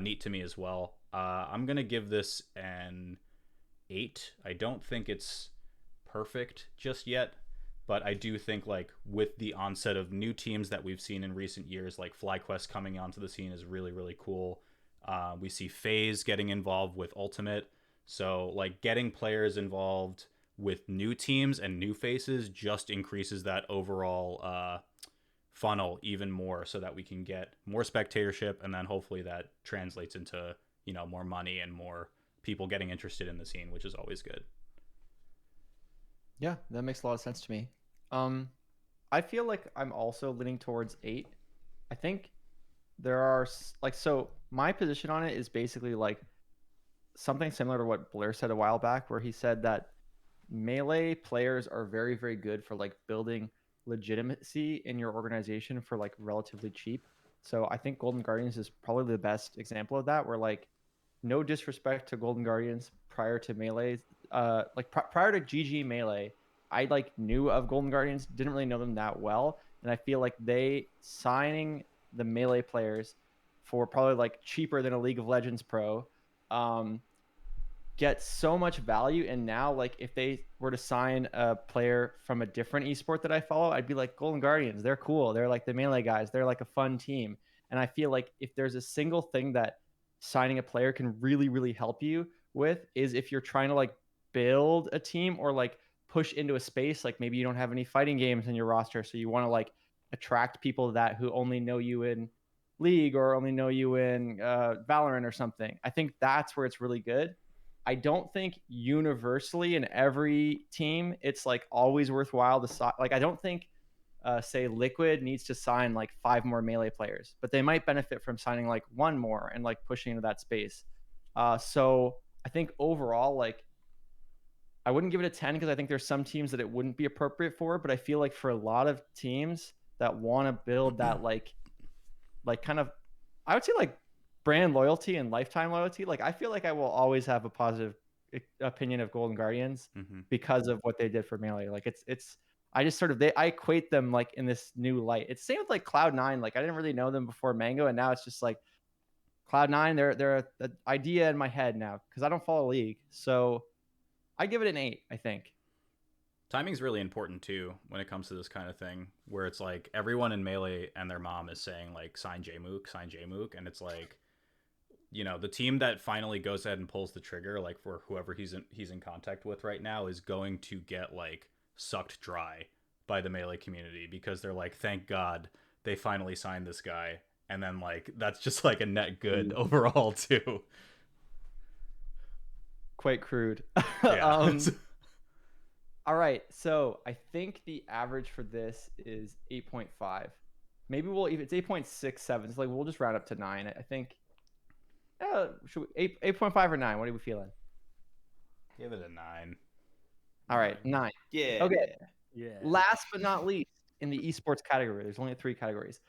neat to me as well. I'm going to give this an 8. I don't think it's perfect just yet, but I do think like with the onset of new teams that we've seen in recent years, like FlyQuest coming onto the scene is really, really cool. We see FaZe getting involved with Ultimate. So like getting players involved with new teams and new faces just increases that overall funnel even more, so that we can get more spectatorship, and then hopefully that translates into, you know, more money and more people getting interested in the scene, which is always good. Yeah, that makes a lot of sense to me. I feel like I'm also leaning towards 8. I think there are like, so my position on it is basically like something similar to what Blair said a while back, where he said that Melee players are very, very good for like building legitimacy in your organization for like relatively cheap. So I think Golden Guardians is probably the best example of that, where like, no disrespect to Golden Guardians prior to Melee, prior to GG Melee, I like knew of Golden Guardians, didn't really know them that well, and I feel like they signing the Melee players for probably like cheaper than a League of Legends pro, get so much value. And now like if they were to sign a player from a different esport that I follow, I'd be like, Golden Guardians, they're cool, they're like the Melee guys, they're like a fun team. And I feel like if there's a single thing that signing a player can really, really help you with, is if you're trying to like build a team or like push into a space, like maybe you don't have any fighting games in your roster, so you want to like attract people that who only know you in League or only know you in Valorant or something. I think that's where it's really good. I don't think universally in every team it's like always worthwhile to like, I don't think say Liquid needs to sign like 5 more Melee players, but they might benefit from signing like 1 more and like pushing into that space. So I think overall, like, I wouldn't give it a 10 because I think there's some teams that it wouldn't be appropriate for, but I feel like for a lot of teams that want to build that like kind of, I would say like brand loyalty and lifetime loyalty, like I feel like I will always have a positive opinion of Golden Guardians because of what they did for Melee. Like it's I just sort of I equate them like in this new light. It's the same with like Cloud9. Like I didn't really know them before Mango, and now it's just like Cloud9. They're an idea in my head now because I don't follow League. So I give it an 8, I think. Timing's really important too when it comes to this kind of thing, where it's like everyone in Melee and their mom is saying like sign Jmook, and it's like, you know, the team that finally goes ahead and pulls the trigger, like for whoever he's in contact with right now, is going to get like sucked dry by the Melee community, because they're like, thank God they finally signed this guy, and then like that's just like a net good overall too. Quite crude. Yeah. All right, so I think the average for this is 8.5. Maybe if it's 8.67, it's like we'll just round up to 9. I think. Should we 8.5 or 9? What are we feeling? Give it a 9. All right, 9. Yeah. Okay. Yeah. Last but not least, in the esports category. There's only 3 categories.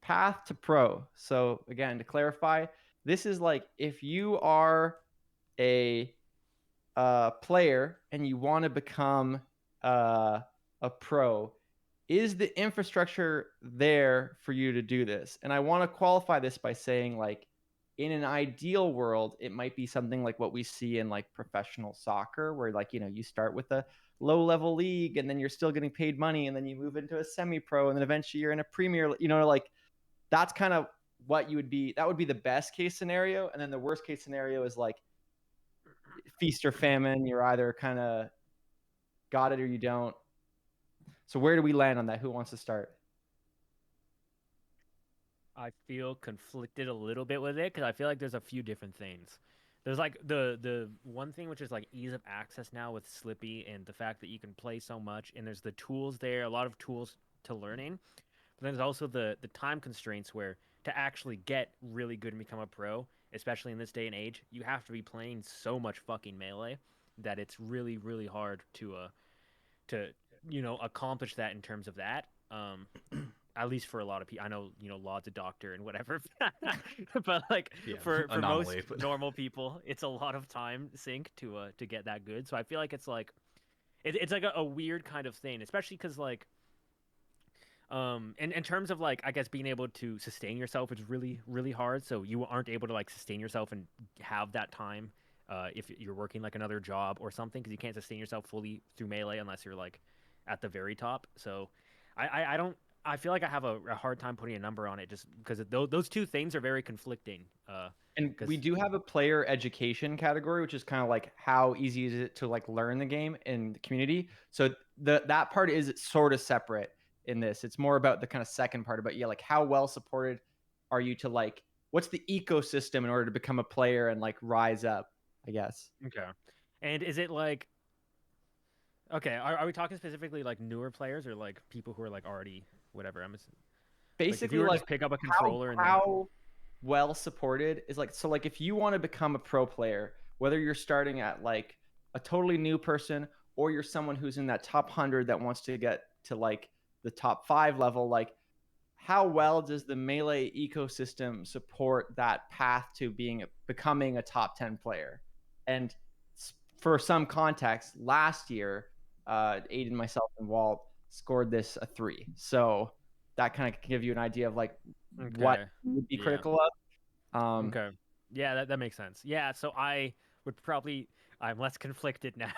Path to pro. So again, to clarify, this is like if you are a player and you want to become a pro, is the infrastructure there for you to do this? And I want to qualify this by saying, like, in an ideal world, it might be something like what we see in like professional soccer, where like, you know, you start with a low level league and then you're still getting paid money, and then you move into a semi pro, and then eventually you're in a premier, you know, like that's kind of what you would be. That would be the best case scenario. And then the worst case scenario is like feast or famine. You're either kind of got it or you don't. So where do we land on that? Who wants to start? I feel conflicted a little bit with it because I feel like there's a few different things. There's like the one thing which is like ease of access now with Slippy and the fact that you can play so much, and there's the tools there, a lot of tools to learning. But then there's also the time constraints where to actually get really good and become a pro, especially in this day and age, you have to be playing so much fucking melee that it's really really hard to accomplish that in terms of that. At least for a lot of people. I know, Laud's a doctor and whatever, but like for anomaly, most normal people, it's a lot of time sink to get that good. So I feel like it's like it's like a weird kind of thing, especially because like in terms of like I guess being able to sustain yourself is really really hard. So you aren't able to like sustain yourself and have that time if you're working like another job or something, because you can't sustain yourself fully through melee unless you're like at the very top. So I don't. I feel like I have a hard time putting a number on it just because those two things are very conflicting. And we do have a player education category, which is kind of like how easy is it to like learn the game in the community. So that part is sort of separate in this. It's more about the kind of second part about, yeah, like how well supported are you to like, what's the ecosystem in order to become a player and like rise up, I guess. Okay. And is it like, okay, are we talking specifically like newer players or like people who are like already whatever? Basically, like, if you like just pick up a controller and how well supported is like, so like if you want to become a pro player, whether you're starting at like a totally new person or you're someone who's in that top 100 that wants to get to like the top 5 level, like how well does the melee ecosystem support that path to becoming a top 10 player? And for some context, last year, Aiden, myself, and Walt scored this a 3. So that kind of can give you an idea of like what would be critical of. Okay. Yeah, that makes sense. Yeah, so I'm less conflicted now.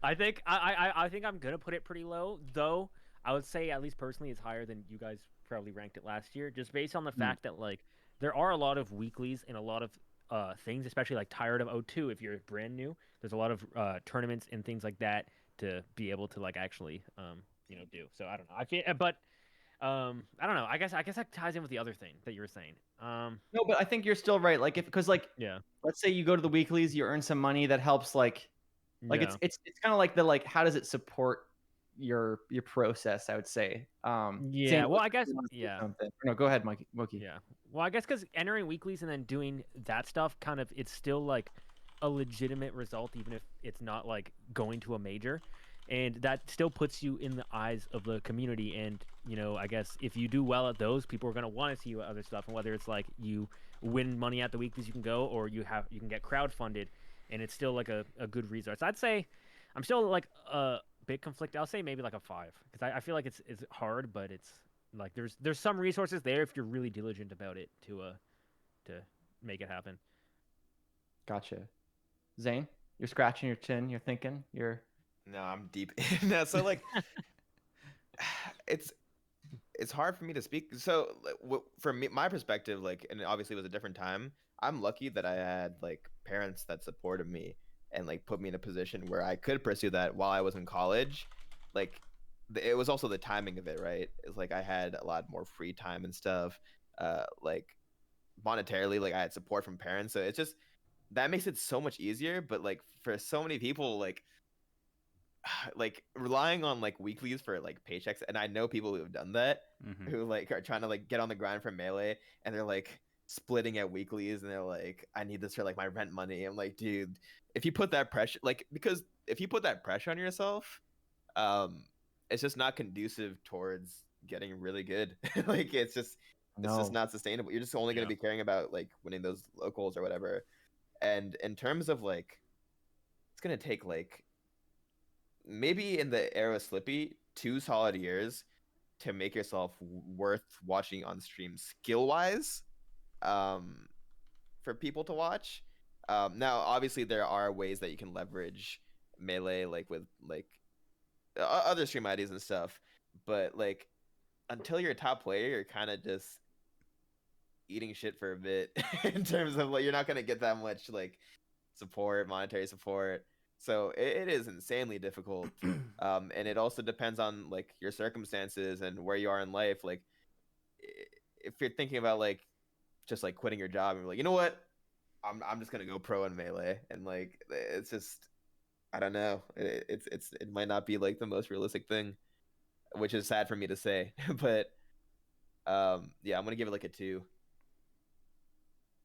I think I think I'm gonna put it pretty low, though. I would say, at least personally, it's higher than you guys probably ranked it last year, just based on the fact that like there are a lot of weeklies and a lot of things, especially like Tired of O2. If you're brand new, there's a lot of tournaments and things like that to be able to like actually do. So I don't know. I feel, but I don't know. I guess that ties in with the other thing that you were saying. No, but I think you're still right. Like because like let's say you go to the weeklies, you earn some money that helps like it's kind of like the like how does it support your process, I would say. Well, I guess No, go ahead, Moky. Yeah. Well, I guess because entering weeklies and then doing that stuff, kind of, it's still like a legitimate result, even if it's not like going to a major, and that still puts you in the eyes of the community. And I guess if you do well at those, people are gonna want to see you at other stuff, and whether it's like you win money at the weeklies, you can go, or you can get crowdfunded, and it's still like a good resource. I'd say I'm still like a bit conflicted. I'll say maybe like a 5, because I feel like it's hard, but it's like there's some resources there if you're really diligent about it to make it happen. Gotcha. Zane, you're scratching your chin. You're thinking. No, I'm deep in that. So like, it's hard for me to speak. So from my perspective, like, and obviously it was a different time. I'm lucky that I had like parents that supported me and like put me in a position where I could pursue that while I was in college. Like, it was also the timing of it, right? It's like I had a lot more free time and stuff. Like monetarily, like I had support from parents, so it's just that makes it so much easier. But like for so many people, like relying on like weeklies for like paychecks, and I know people who have done that, who like are trying to like get on the grind for melee, and they're like splitting at weeklies, and they're like, I need this for like my rent money. I'm like, dude, if you put that pressure, like, because if you put that pressure on yourself, it's just not conducive towards getting really good. Like it's just No. not sustainable. You're just only going to be caring about like winning those locals or whatever. And in terms of like, it's going to take like maybe in the era of Slippy 2 solid years to make yourself worth watching on stream skill wise, for people to watch. Now obviously there are ways that you can leverage Melee, like with like other stream IDs and stuff, but like until you're a top player, you're kind of just eating shit for a bit in terms of like you're not gonna get that much like support, monetary support. So it is insanely difficult, and it also depends on like your circumstances and where you are in life. Like if you're thinking about like just like quitting your job and be like, you know what, I'm just gonna go pro in Melee, and like it's just I don't know, it might not be like the most realistic thing, which is sad for me to say, but yeah, I'm gonna give it like a 2.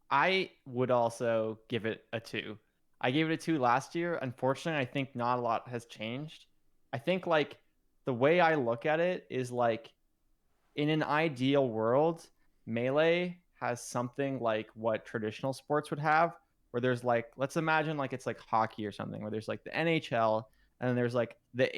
I would also give it a 2. I gave it a 2 last year. Unfortunately, I think not a lot has changed. I think like the way I look at it is like in an ideal world, Melee has something like what traditional sports would have, where there's like, let's imagine like it's like hockey or something, where there's like the NHL and then there's like the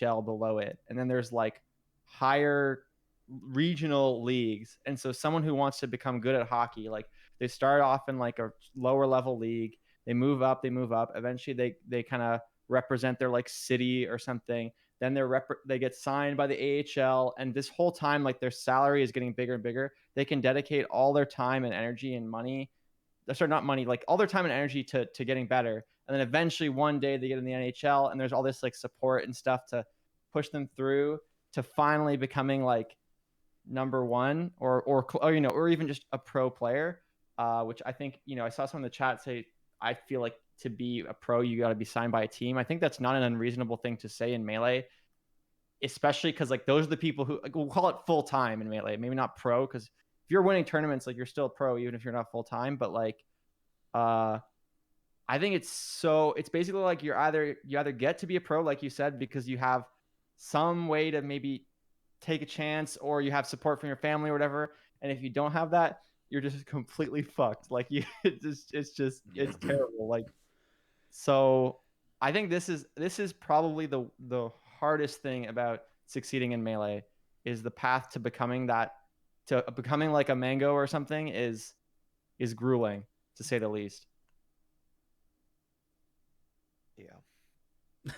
AHL below it. And then there's like higher regional leagues. And so someone who wants to become good at hockey, like they start off in like a lower level league, they move up, eventually they kind of represent their like city or something. Then they get signed by the AHL, and this whole time like their salary is getting bigger and bigger. They can dedicate all their time and energy and money, sorry, not money, like all their time and energy to getting better. And then eventually one day they get in the NHL, and there's all this like support and stuff to push them through to finally becoming like number one or you know, or even just a pro player, which I think, you know, I saw some in the chat say, I feel like to be a pro, you got to be signed by a team. I think that's not an unreasonable thing to say in Melee, especially because like those are the people who, like, we'll call it full time in Melee, maybe not pro, because if you're winning tournaments, like you're still pro even if you're not full time. But like, I think it's basically like you either get to be a pro, like you said, because you have some way to maybe take a chance, or you have support from your family or whatever. And if you don't have that, you're just completely fucked. Like you, it's terrible. Like, so I think this is probably the hardest thing about succeeding in Melee is the path to becoming like a Mango or something is grueling, to say the least. Yeah.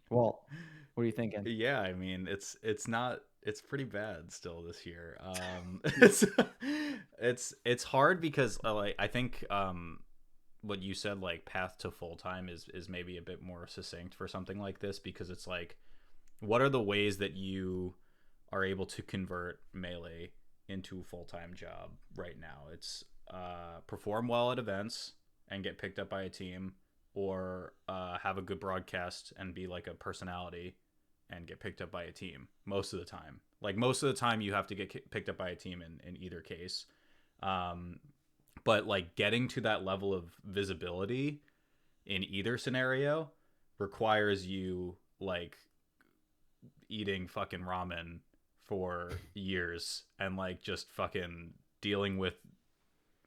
Well, what are you thinking? Yeah, I mean, it's pretty bad still this year. It's hard because like I think what you said, like path to full time is maybe a bit more succinct for something like this, because it's like, what are the ways that you are able to convert Melee into a full-time job right now? It's perform well at events and get picked up by a team, or have a good broadcast and be like a personality and get picked up by a team. Most of the time, you have to get picked up by a team in either case. But like getting to that level of visibility in either scenario requires you like eating fucking ramen for years and like just fucking dealing with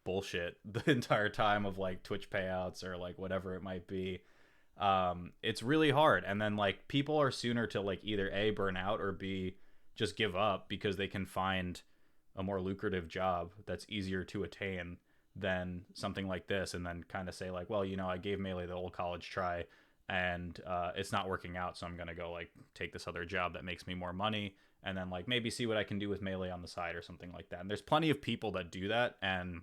bullshit the entire time of like Twitch payouts or like whatever it might be. It's really hard. And then like people are sooner to like either A, burn out, or B, just give up because they can find a more lucrative job that's easier to attain than something like this, and then kind of say like, well, you know, I gave Melee the old college try and it's not working out, so I'm gonna go like take this other job that makes me more money, and then like maybe see what I can do with Melee on the side or something like that. And there's plenty of people that do that and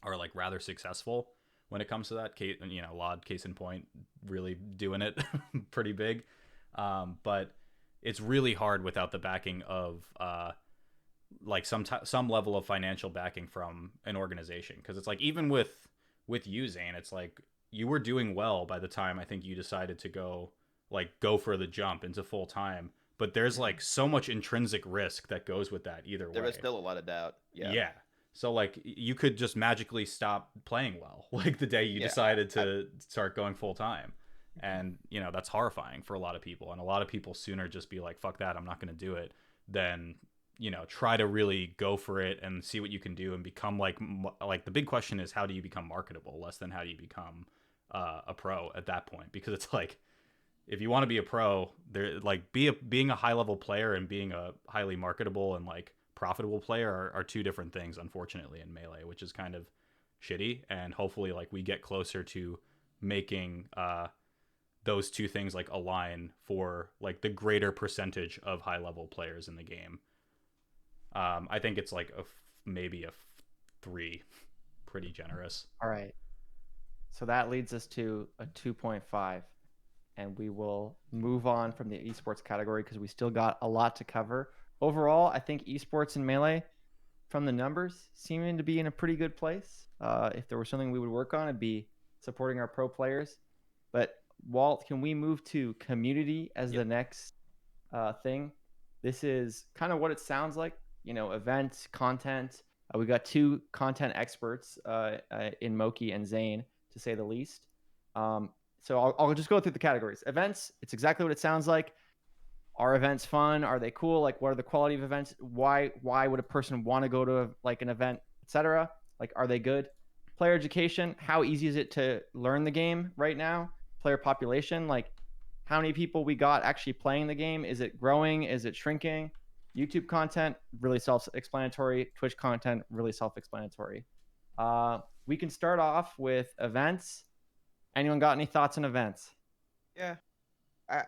are like rather successful when it comes to that. Case, you know, Lod, case in point, really doing it pretty big. But it's really hard without the backing of like some level of financial backing from an organization, because it's like even with you, Zain, it's like you were doing well by the time I think you decided to go for the jump into full time, but there's like so much intrinsic risk that goes with that either way. There was still a lot of doubt. Yeah. So like you could just magically stop playing well like the day you decided to start going full time. And that's horrifying for a lot of people, and a lot of people sooner just be like, fuck that, I'm not going to do it, than try to really go for it and see what you can do and become like the big question is, how do you become marketable, less than how do you become a pro at that point. Because it's like, if you want to be a pro, there like being a high level player and being a highly marketable and like profitable player are two different things, unfortunately, in Melee, which is kind of shitty. And hopefully like we get closer to making those two things like align for like the greater percentage of high level players in the game. I think it's like maybe a 3, pretty generous. All right. So that leads us to a 2.5. And we will move on from the esports category because we still got a lot to cover. Overall, I think esports and Melee, from the numbers, seeming to be in a pretty good place. If there was something we would work on, it'd be supporting our pro players. But Walt, can we move to community as the next thing? This is kind of what it sounds like. Events, content. We got 2 content experts in Moky and Zain, to say the least. So I'll just go through the categories. Events, it's exactly what it sounds like. Are events fun? Are they cool? Like, what are the quality of events? Why would a person want to go to an event, etc.? Like, are they good? Player education, how easy is it to learn the game right now? Player population, like how many people we got actually playing the game? Is it growing? Is it shrinking? YouTube content, really self-explanatory. Twitch content, really self-explanatory. We can start off with events. Anyone got any thoughts on events? Yeah.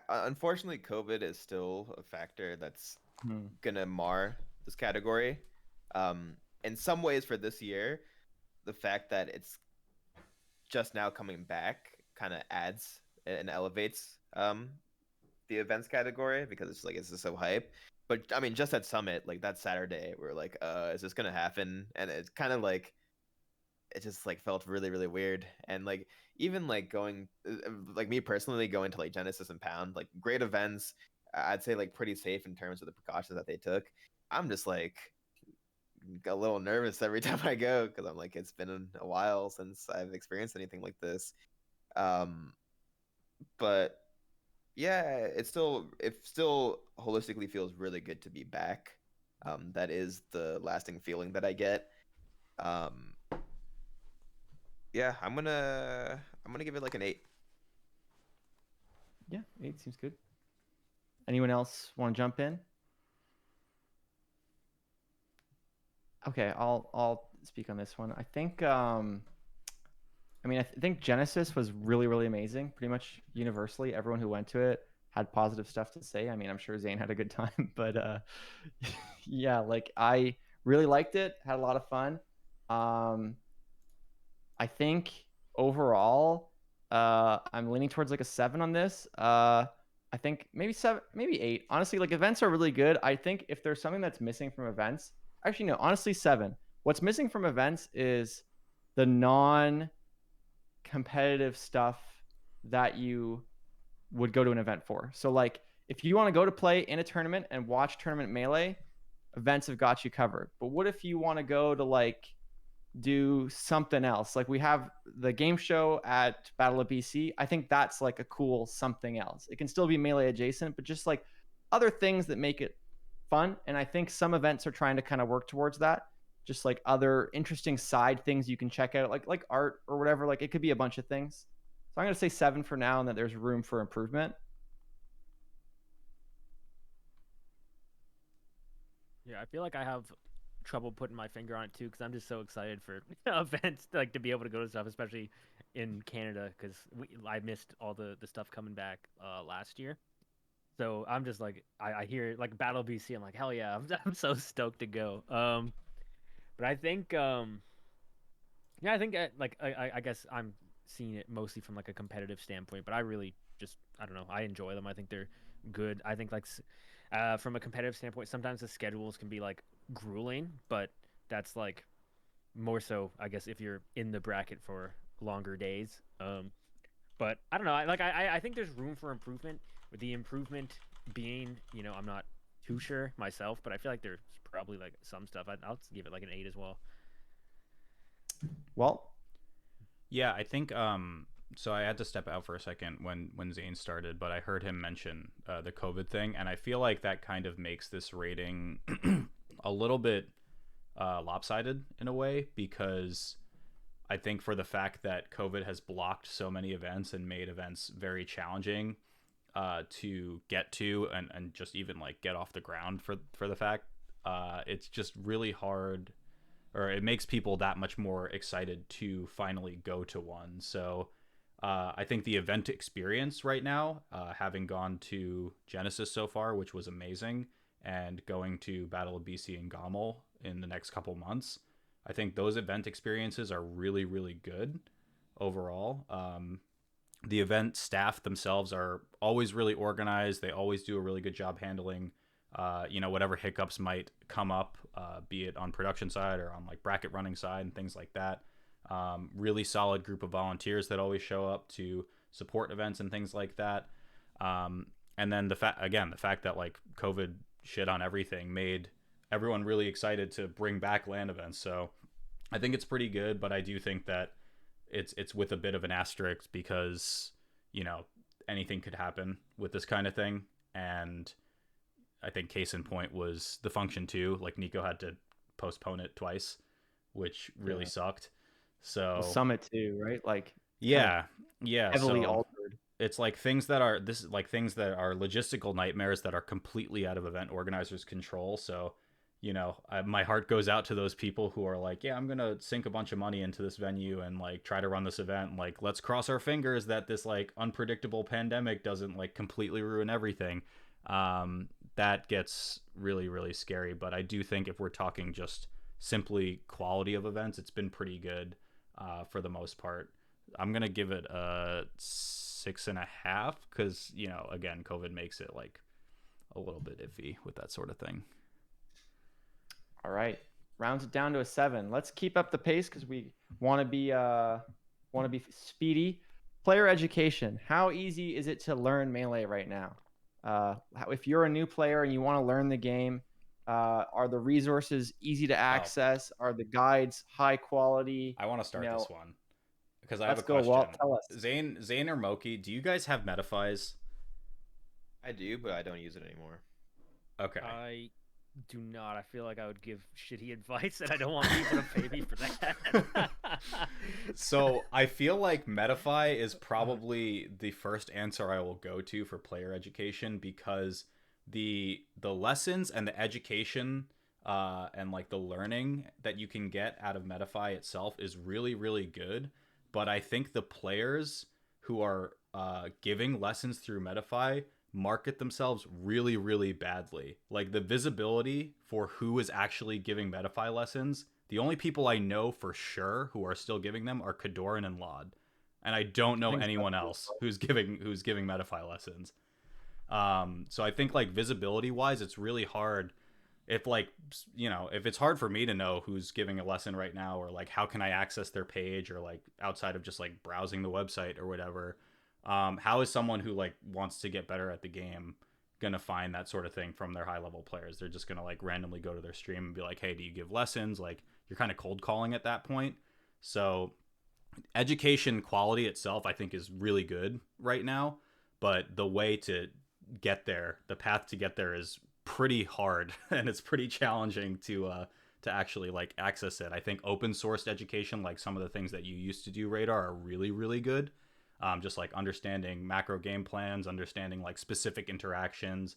Unfortunately, COVID is still a factor that's gonna mar this category. In some ways, for this year, the fact that it's just now coming back kind of adds and elevates the events category, because it's just so hype. But I mean, just at Summit, like that Saturday, we were like, is this gonna happen? And it's kind of like, it just like felt really, really weird. And like, even like going, like me personally going to like Genesis and Pound, like great events, I'd say like pretty safe in terms of the precautions that they took. I'm just like a little nervous every time I go, because I'm like, it's been a while since I've experienced anything like this. But yeah, it still holistically feels really good to be back. That is the lasting feeling that I get. Yeah, I'm gonna give it like an 8. Yeah, 8 seems good. Anyone else want to jump in? Okay, I'll speak on this one. I think I think Genesis was really, really amazing. Pretty much universally, everyone who went to it had positive stuff to say. I mean, I'm sure Zain had a good time, but yeah, like I really liked it. Had a lot of fun. I think overall, I'm leaning towards like a 7 on this. I think maybe 7, maybe 8. Honestly, like events are really good. I think if there's something that's missing from events, actually no, honestly 7. What's missing from events is the non-competitive stuff that you would go to an event for. So like if you want to go to play in a tournament and watch tournament Melee, events have got you covered. But what if you want to go to like do something else? Like we have the game show at Battle of BC. I think that's like a cool something else. It can still be Melee adjacent, but just like other things that make it fun. And I think some events are trying to kind of work towards that. Just like other interesting side things you can check out, like art or whatever. Like it could be a bunch of things. So I'm going to say 7 for now, and that there's room for improvement. Yeah, I feel like I have trouble putting my finger on it too, because I'm just so excited for events, like to be able to go to stuff, especially in Canada, because I missed all the stuff coming back last year. So I'm just like, I hear like Battle BC, I'm like, hell yeah, I'm so stoked to go. But I think yeah, I think like I guess I'm seeing it mostly from like a competitive standpoint, but I really just, I don't know, I enjoy them. I think they're good. I think like from a competitive standpoint, sometimes the schedules can be like grueling, but that's like more so, I guess, if you're in the bracket for longer days. But I don't know. I think there's room for improvement. With the improvement being, I'm not too sure myself, but I feel like there's probably like some stuff. I'll give it like an 8 as well. Well, yeah, I think So I had to step out for a second when Zane started, but I heard him mention the COVID thing, and I feel like that kind of makes this rating a little bit lopsided in a way, because I think for the fact that COVID has blocked so many events and made events very challenging to get to and just even like get off the ground for the fact it's just really hard, or it makes people that much more excited to finally go to one. So I think the event experience right now, having gone to Genesis so far, which was amazing, and going to Battle of BC and Gommel in the next couple months, I think those event experiences are really, really good overall. The event staff themselves are always really organized. They always do a really good job handling, whatever hiccups might come up, be it on production side or on like bracket running side and things like that. Really solid group of volunteers that always show up to support events and things like that. And then the fact that like COVID shit on everything made everyone really excited to bring back LAN events. So I think it's pretty good, but I do think that it's with a bit of an asterisk because, anything could happen with this kind of thing. And I think case in point was the Function 2. Like Nico had to postpone it twice, which really sucked. So the Summit too, right? Like yeah, heavily so altered. it's like things that are logistical nightmares that are completely out of event organizers' control. So my heart goes out to those people who are like, yeah, I'm gonna sink a bunch of money into this venue and like try to run this event. Like, let's cross our fingers that this like unpredictable pandemic doesn't like completely ruin everything. That gets really, really scary. But I do think if we're talking just simply quality of events, it's been pretty good for the most part. I'm gonna give it a 6.5 because again, COVID makes it like a little bit iffy with that sort of thing. All right, rounds it down to a 7. Let's keep up the pace because we want to be speedy. Player education. How easy is it to learn Melee right now? If you're a new player and you want to learn the game, are the resources easy to access? Are the guides high quality? I want to start this one because I have a go, question. Walt, tell us. Zain or Moky, do you guys have Metaphys? I do, but I don't use it anymore. Okay. I do not. I feel like I would give shitty advice, and I don't want people to pay me for that. So I feel like Metaphy is probably the first answer I will go to for player education, because the lessons and the education and like the learning that you can get out of Metaphy itself is really, really good. But I think the players who are giving lessons through Metaphy market themselves really, really badly. Like the visibility for who is actually giving Metaphy lessons, the only people I know for sure who are still giving them are Kadoran and Lod, and I don't know anyone else who's giving Metaphy lessons. So I think like visibility wise, it's really hard. If if it's hard for me to know who's giving a lesson right now, or like how can I access their page, or like outside of just like browsing the website or whatever, how is someone who like wants to get better at the game gonna find that sort of thing from their high level players? They're just gonna like randomly go to their stream and be like, hey, do you give lessons? Like you're kind of cold calling at that point. So education quality itself I think is really good right now, but the way to get there, the path to get there is pretty hard and it's pretty challenging to actually like access it. I think open sourced education, like some of the things that you used to do, Radar, are really, really good. Just like understanding macro game plans, understanding like specific interactions.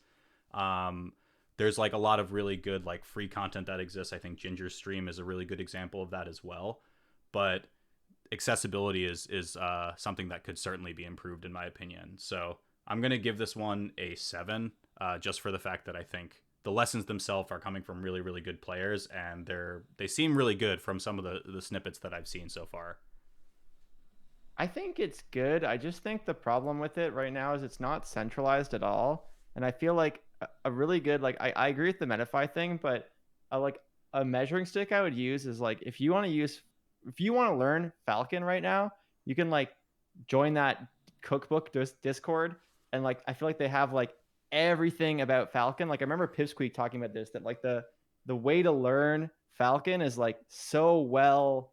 There's like a lot of really good like free content that exists. I think Ginger's stream is a really good example of that as well. But accessibility is something that could certainly be improved in my opinion. So I'm going to give this one a 7, just for the fact that I think the lessons themselves are coming from really, really good players, and they seem really good from some of the snippets that I've seen so far. I think it's good. I just think the problem with it right now is it's not centralized at all. And I feel like a really good, like, I agree with the Metafy thing, but like a measuring stick I would use is like, if you want to learn Falcon right now, you can like join that cookbook Discord. And like, I feel like they have like everything about Falcon. Like I remember Pipsqueak talking about this, that like the way to learn Falcon is like so well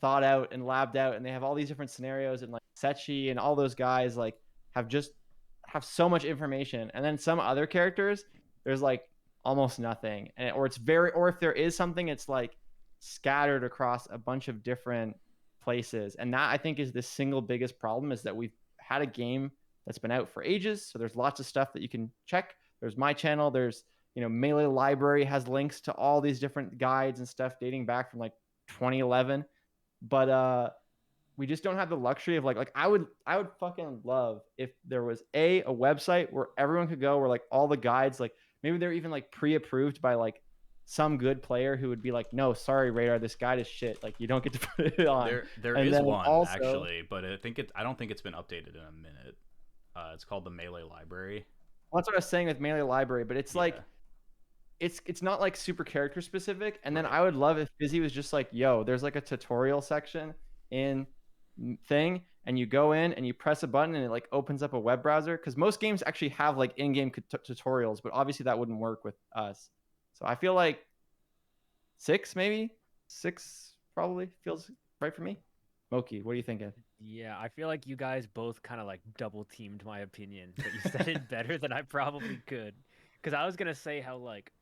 thought out and labbed out, and they have all these different scenarios, and like Sechi and all those guys like have so much information. And then some other characters, there's like almost nothing, or if there is something, it's like scattered across a bunch of different places. And that, I think, is the single biggest problem, is that we've had a game that's been out for ages, so there's lots of stuff that you can check. There's my channel, there's Melee Library has links to all these different guides and stuff dating back from like 2011, but we just don't have the luxury of like I would fucking love if there was a website where everyone could go, where like all the guides, like maybe they're even like pre-approved by like some good player who would be like, no, sorry, Radar, this guide is shit, like you don't get to put it on. There And is then one also, actually, but I don't think it's been updated in a minute. It's called the Melee Library. that's what I was saying with Melee Library, but it's like Yeah. it's not like super character specific. And then Right. I would love if Fizzy was just like, yo, there's like a tutorial section in thing, and you go in and you press a button and it like opens up a web browser, because most games actually have like in-game tutorials, but obviously that wouldn't work with us. So I feel like 6 probably feels right for me. Moky, what are you thinking? Yeah, I feel like you guys both kind of like double teamed my opinion, but you said it better than I probably could. Because I was gonna say how like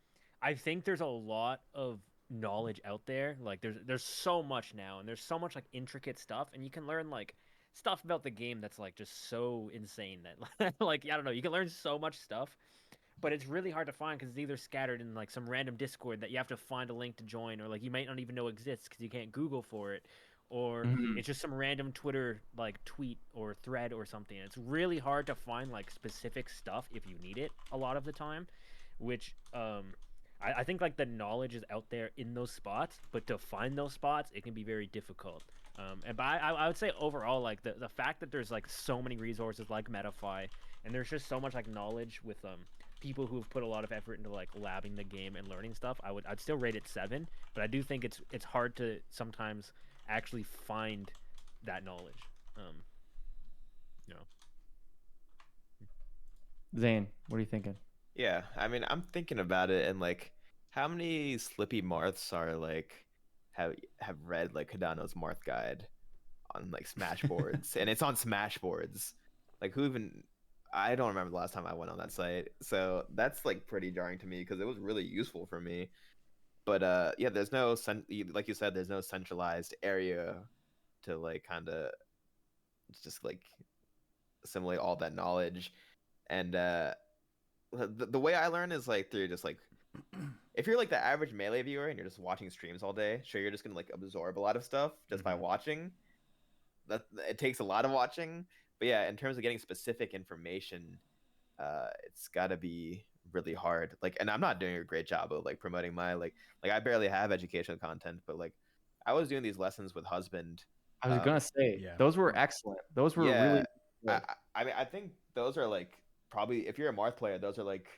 I think there's a lot of knowledge out there. Like there's so much now, and there's so much like intricate stuff, and you can learn like stuff about the game that's like just so insane that like I don't know, you can learn so much stuff, but it's really hard to find because it's either scattered in like some random Discord that you have to find a link to join, or like you might not even know exists because you can't Google for it, or it's just some random Twitter like tweet or thread or something. It's really hard to find like specific stuff if you need it a lot of the time, which I think like the knowledge is out there in those spots, but to find those spots it can be very difficult. But I would say overall, like the fact that there's like so many resources like Metafy, and there's just so much like knowledge with people who have put a lot of effort into like labbing the game and learning stuff, I'd still rate it 7, but I do think it's hard to sometimes actually find that knowledge. You know. Zane, what are you thinking? Yeah, I mean, I'm thinking about it, and like, how many Slippy Marths are like have read like Kadano's Marth guide on like Smashboards, and it's on Smashboards. Like, who even? I don't remember the last time I went on that site, so that's like pretty jarring to me because it was really useful for me. But yeah, there's no like you said, there's no centralized area to like kind of just like assimilate all that knowledge, and the way I learn is like through just like, if you're like the average Melee viewer and you're just watching streams all day, sure, you're just gonna like absorb a lot of stuff just by watching. That it takes a lot of watching, but yeah, in terms of getting specific information, it's got to be really hard. Like, and I'm not doing a great job of like promoting my like I barely have educational content, but like I was doing these lessons with Husband. I was gonna say, yeah. those were excellent. Those were Yeah, really good. I mean, I think those are like probably, if you're a Marth player, those are like,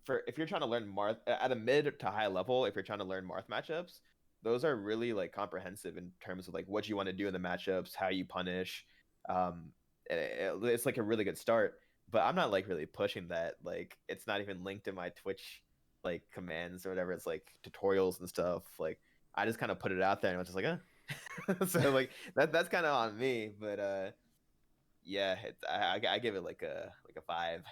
for if you're trying to learn Marth at a mid to high level, if you're trying to learn Marth matchups, those are really like comprehensive in terms of like what you want to do in the matchups, how you punish. It's like a really good start, but I'm not like really pushing that. Like, it's not even linked in my Twitch like commands or whatever. It's like tutorials and stuff. Like, I just kind of put it out there and I was just like, so like that's kind of on me. But yeah, I give it like a 5.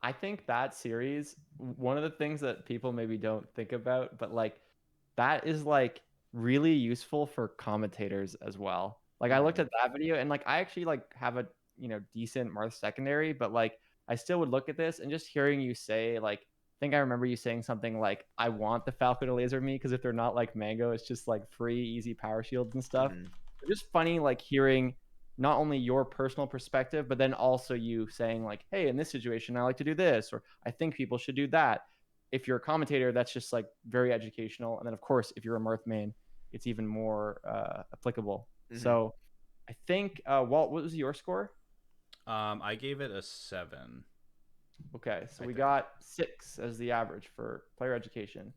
I think that series, one of the things that people maybe don't think about, but like that is like really useful for commentators as well. Like I looked at that video, and like I actually like have a decent Marth secondary, but like I still would look at this and just hearing you say, like, I think I remember you saying something like, I want the Falco to laser me because if they're not like Mango, it's just like free easy power shields and stuff. It's just funny like hearing not only your personal perspective, but then also you saying like, hey, in this situation, I like to do this, or I think people should do that. If you're a commentator, that's just like very educational. And then of course, if you're a Marth main, it's even more applicable. So I think, Walt, what was your score? I gave it a 7. Okay, so we got 6 as the average for player education.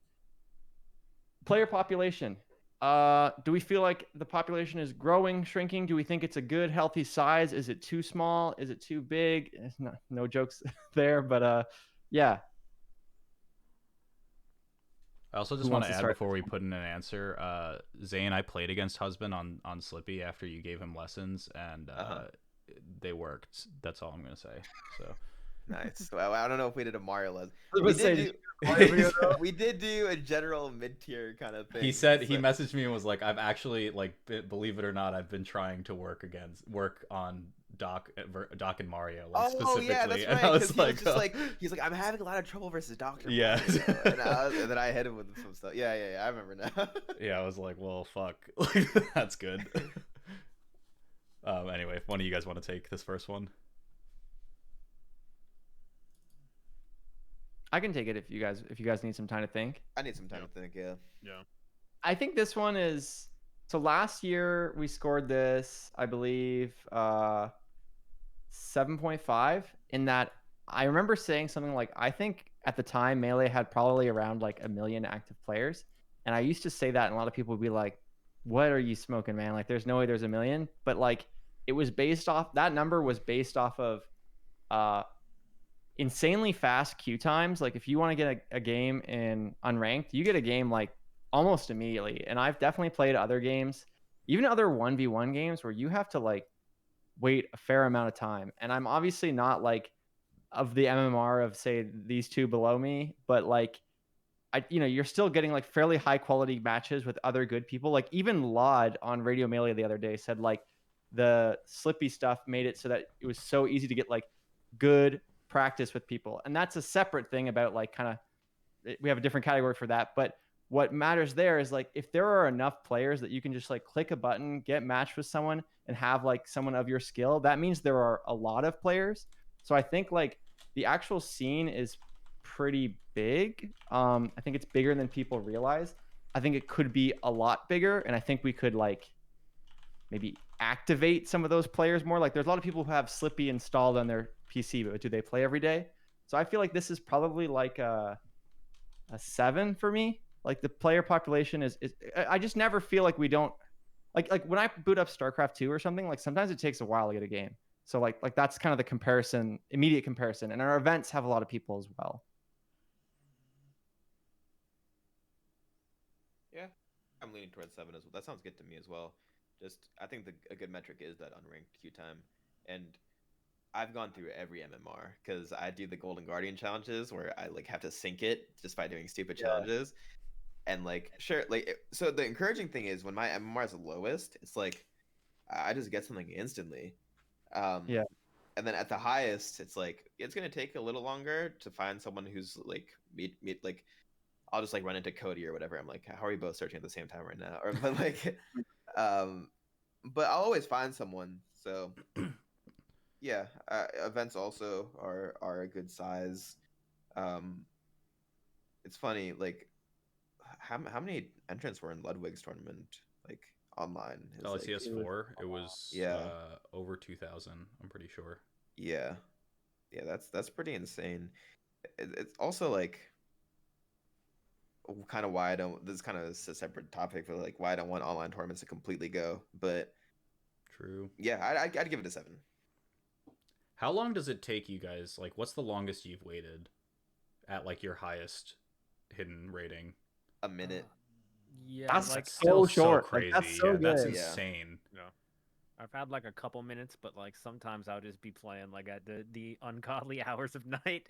Player population. Do we feel like the population is growing, shrinking? Do we think it's a good, healthy size? Is it too small? Is it too big? No jokes there, but yeah. I also just Who want wants to to add start? before we put in an answer. Zane, I played against Husband on Slippy after you gave him lessons, and they worked. That's all I'm gonna say. So Nice. Well, I don't know if we did a Mario lesson. I was We gonna say, did did do. you do a Mario video though? We did do a general mid-tier kind of thing. he said he so- messaged me and was like, "I've actually like, believe it or not, I've been trying to work on Doc and Mario like Oh specifically." yeah, that's And right. I Because was he was like, just like, he's like, I'm having a lot of trouble versus Doctor. Yeah. And then I hit him with some stuff. Yeah. I remember now. yeah, I was like, "Well, fuck, that's good." Anyway, if one of you guys want to take this first one. I can take it if you guys need some time to think. I need some time to think. Yeah. Yeah. I think this one is so last year we scored this, I believe, 7.5 in that I remember saying something like I think at the time Melee had probably around like 1 million active players. And I used to say that and a lot of people would be like, what are you smoking, man? Like there's no way there's 1 million. But like it was based off that number was based off of insanely fast queue times. Like if you want to get a game in unranked, you get a game like almost immediately. And I've definitely played other games, even other 1v1 games where you have to like wait a fair amount of time. And I'm obviously not like of the MMR of say these two below me, but like you're still getting like fairly high quality matches with other good people. Like even Laud on Radio Melee the other day said like the Slippy stuff made it so that it was so easy to get like good practice with people. And that's a separate thing about like kind of we have a different category for that. But what matters there is like if there are enough players that you can just like click a button, get matched with someone and have like someone of your skill, that means there are a lot of players. So I think like the actual scene is pretty big. I think it's bigger than people realize. I think it could be a lot bigger, and I think we could like maybe activate some of those players more. Like there's a lot of people who have Slippy installed on their PC, but do they play every day? So I feel like this is probably like a 7 for me. Like the player population is I just never feel like we don't like when I boot up StarCraft 2 or something, like sometimes it takes a while to get a game. So like that's kind of the comparison, immediate comparison. And our events have a lot of people as well. Yeah. I'm leaning towards 7 as well. That sounds good to me as well. Just I think a good metric is that unranked queue time, and I've gone through every MMR because I do the Golden Guardian challenges where I like have to sync it just by doing stupid challenges, and like sure like so the encouraging thing is when my MMR is the lowest, it's like I just get something instantly, Yeah. and then at the highest, it's like it's gonna take a little longer to find someone who's like meet like I'll just like run into Cody or whatever. I'm like, how are we both searching at the same time right now? Or but like, but I'll always find someone. So yeah, events also are a good size. It's funny, like how many entrants were in Ludwig's tournament, like online? It's like, LCS4, it was Yeah. over 2,000. I'm pretty sure. yeah, that's pretty insane. It's also like kind of why I don't. This is kind of a separate topic for like why I don't want online tournaments to completely go. But True. yeah, I'd give it a 7. How long does it take you guys? Like, what's the longest you've waited at like your highest hidden rating? A minute. Yeah, That's like so Still short. Like, crazy. that's so yeah, that's good. Yeah. insane. I've had like a couple minutes, but like sometimes I'll just be playing like at the ungodly hours of night.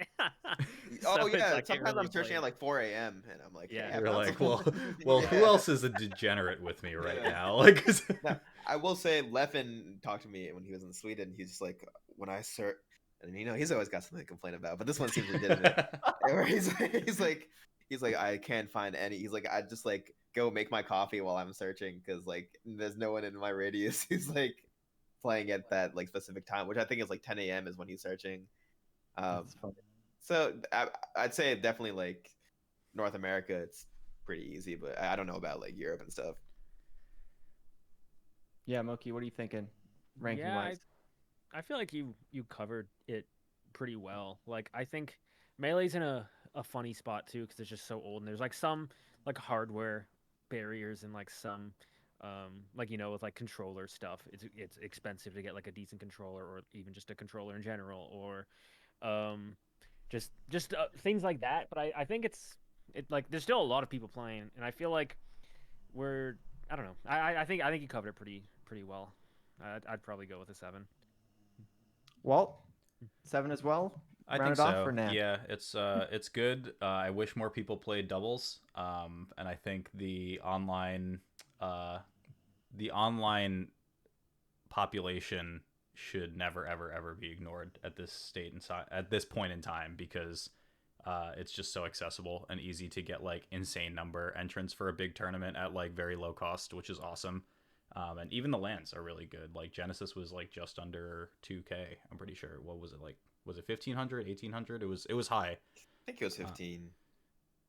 Oh So it's, yeah, I can't sometimes really I'm searching play at it. like 4 a.m. and I'm like, Yeah. hey, I You're found like, someone. well, Yeah. who else is a degenerate with me right Yeah. now? Like, Now, I will say, Leffen talked to me when he was in Sweden. He's just like, when I search, and he's always got something to complain about, but this one seems legitimate. Where he's like, I can't find any. He's like, I just like go make my coffee while I'm searching because like there's no one in my radius who's like playing at that like specific time, which I think is like 10 a.m. is when he's searching. That's funny. So I'd say definitely like North America, it's pretty easy, but I don't know about like Europe and stuff. Yeah, Moki, what are you thinking? Ranking Yeah, wise. I feel like you covered it pretty well. Like I think Melee's in a funny spot too because it's just so old and there's like some like hardware barriers and like some like with like controller stuff. It's expensive to get like a decent controller or even just a controller in general or just things like that. But I think it's it like there's still a lot of people playing, and I feel like I don't know. I think you covered it pretty well. I'd probably go with a 7. Walt, 7 as well. I Round think it off so. for now. Yeah, it's good. I wish more people played doubles. And I think uh, the online population should never ever ever be ignored at this at this point in time, because it's just so accessible and easy to get like insane number entrants for a big tournament at like very low cost, which is awesome. And even the lands are really good. Like Genesis was like just under 2K. I'm pretty sure. What was it like? Was it 1500, 1800? It was high. I think it was 15.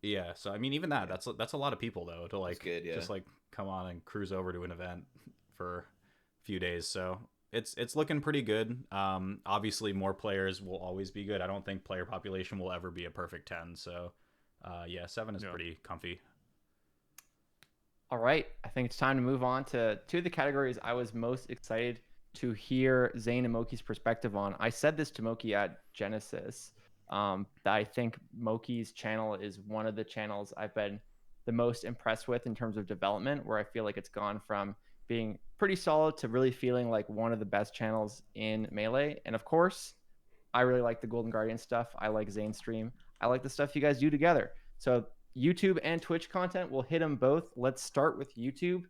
Yeah. So I mean, even that's a lot of people though to That's like good, yeah. just like come on and cruise over to an event for a few days. So it's looking pretty good. Obviously more players will always be good. I don't think player population will ever be a perfect 10. So yeah, 7 is pretty comfy. All right, I think it's time to move on to two of the categories I was most excited to hear Zain and Moky's perspective on. I said this to Moky at Genesis, that I think Moky's channel is one of the channels I've been the most impressed with in terms of development, where I feel like it's gone from being pretty solid to really feeling like one of the best channels in Melee. And of course, I really like the Golden Guardian stuff. I like Zane's stream. I like the stuff you guys do together. So YouTube and Twitch content, we'll hit them both. Let's start with YouTube.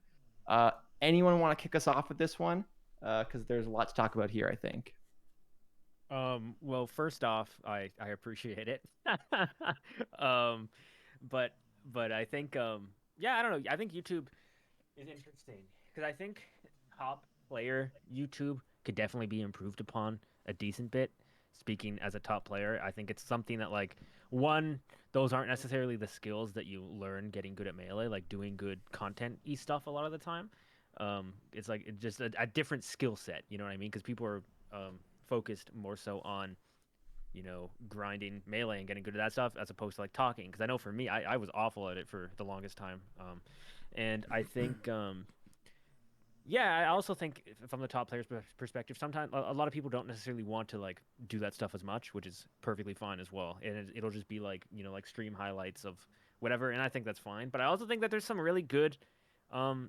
Anyone want to kick us off with this one? Because there's a lot to talk about here, I think. Well, first off, I appreciate it. But I think yeah, I don't know. I think YouTube is interesting because I think top player YouTube could definitely be improved upon a decent bit. Speaking as a top player, I think it's something that like one, those aren't necessarily the skills that you learn getting good at Melee, like doing good content-y stuff a lot of the time. It's like just a different skill set, you know what I mean? Because people are focused more so on grinding Melee and getting good at that stuff as opposed to like talking. Because I know for me, I was awful at it for the longest time, and I think yeah, I also think from the top player's perspective, sometimes a lot of people don't necessarily want to like do that stuff as much, which is perfectly fine as well. And it'll just be like like stream highlights of whatever, and I think that's fine. But I also think that there's some really good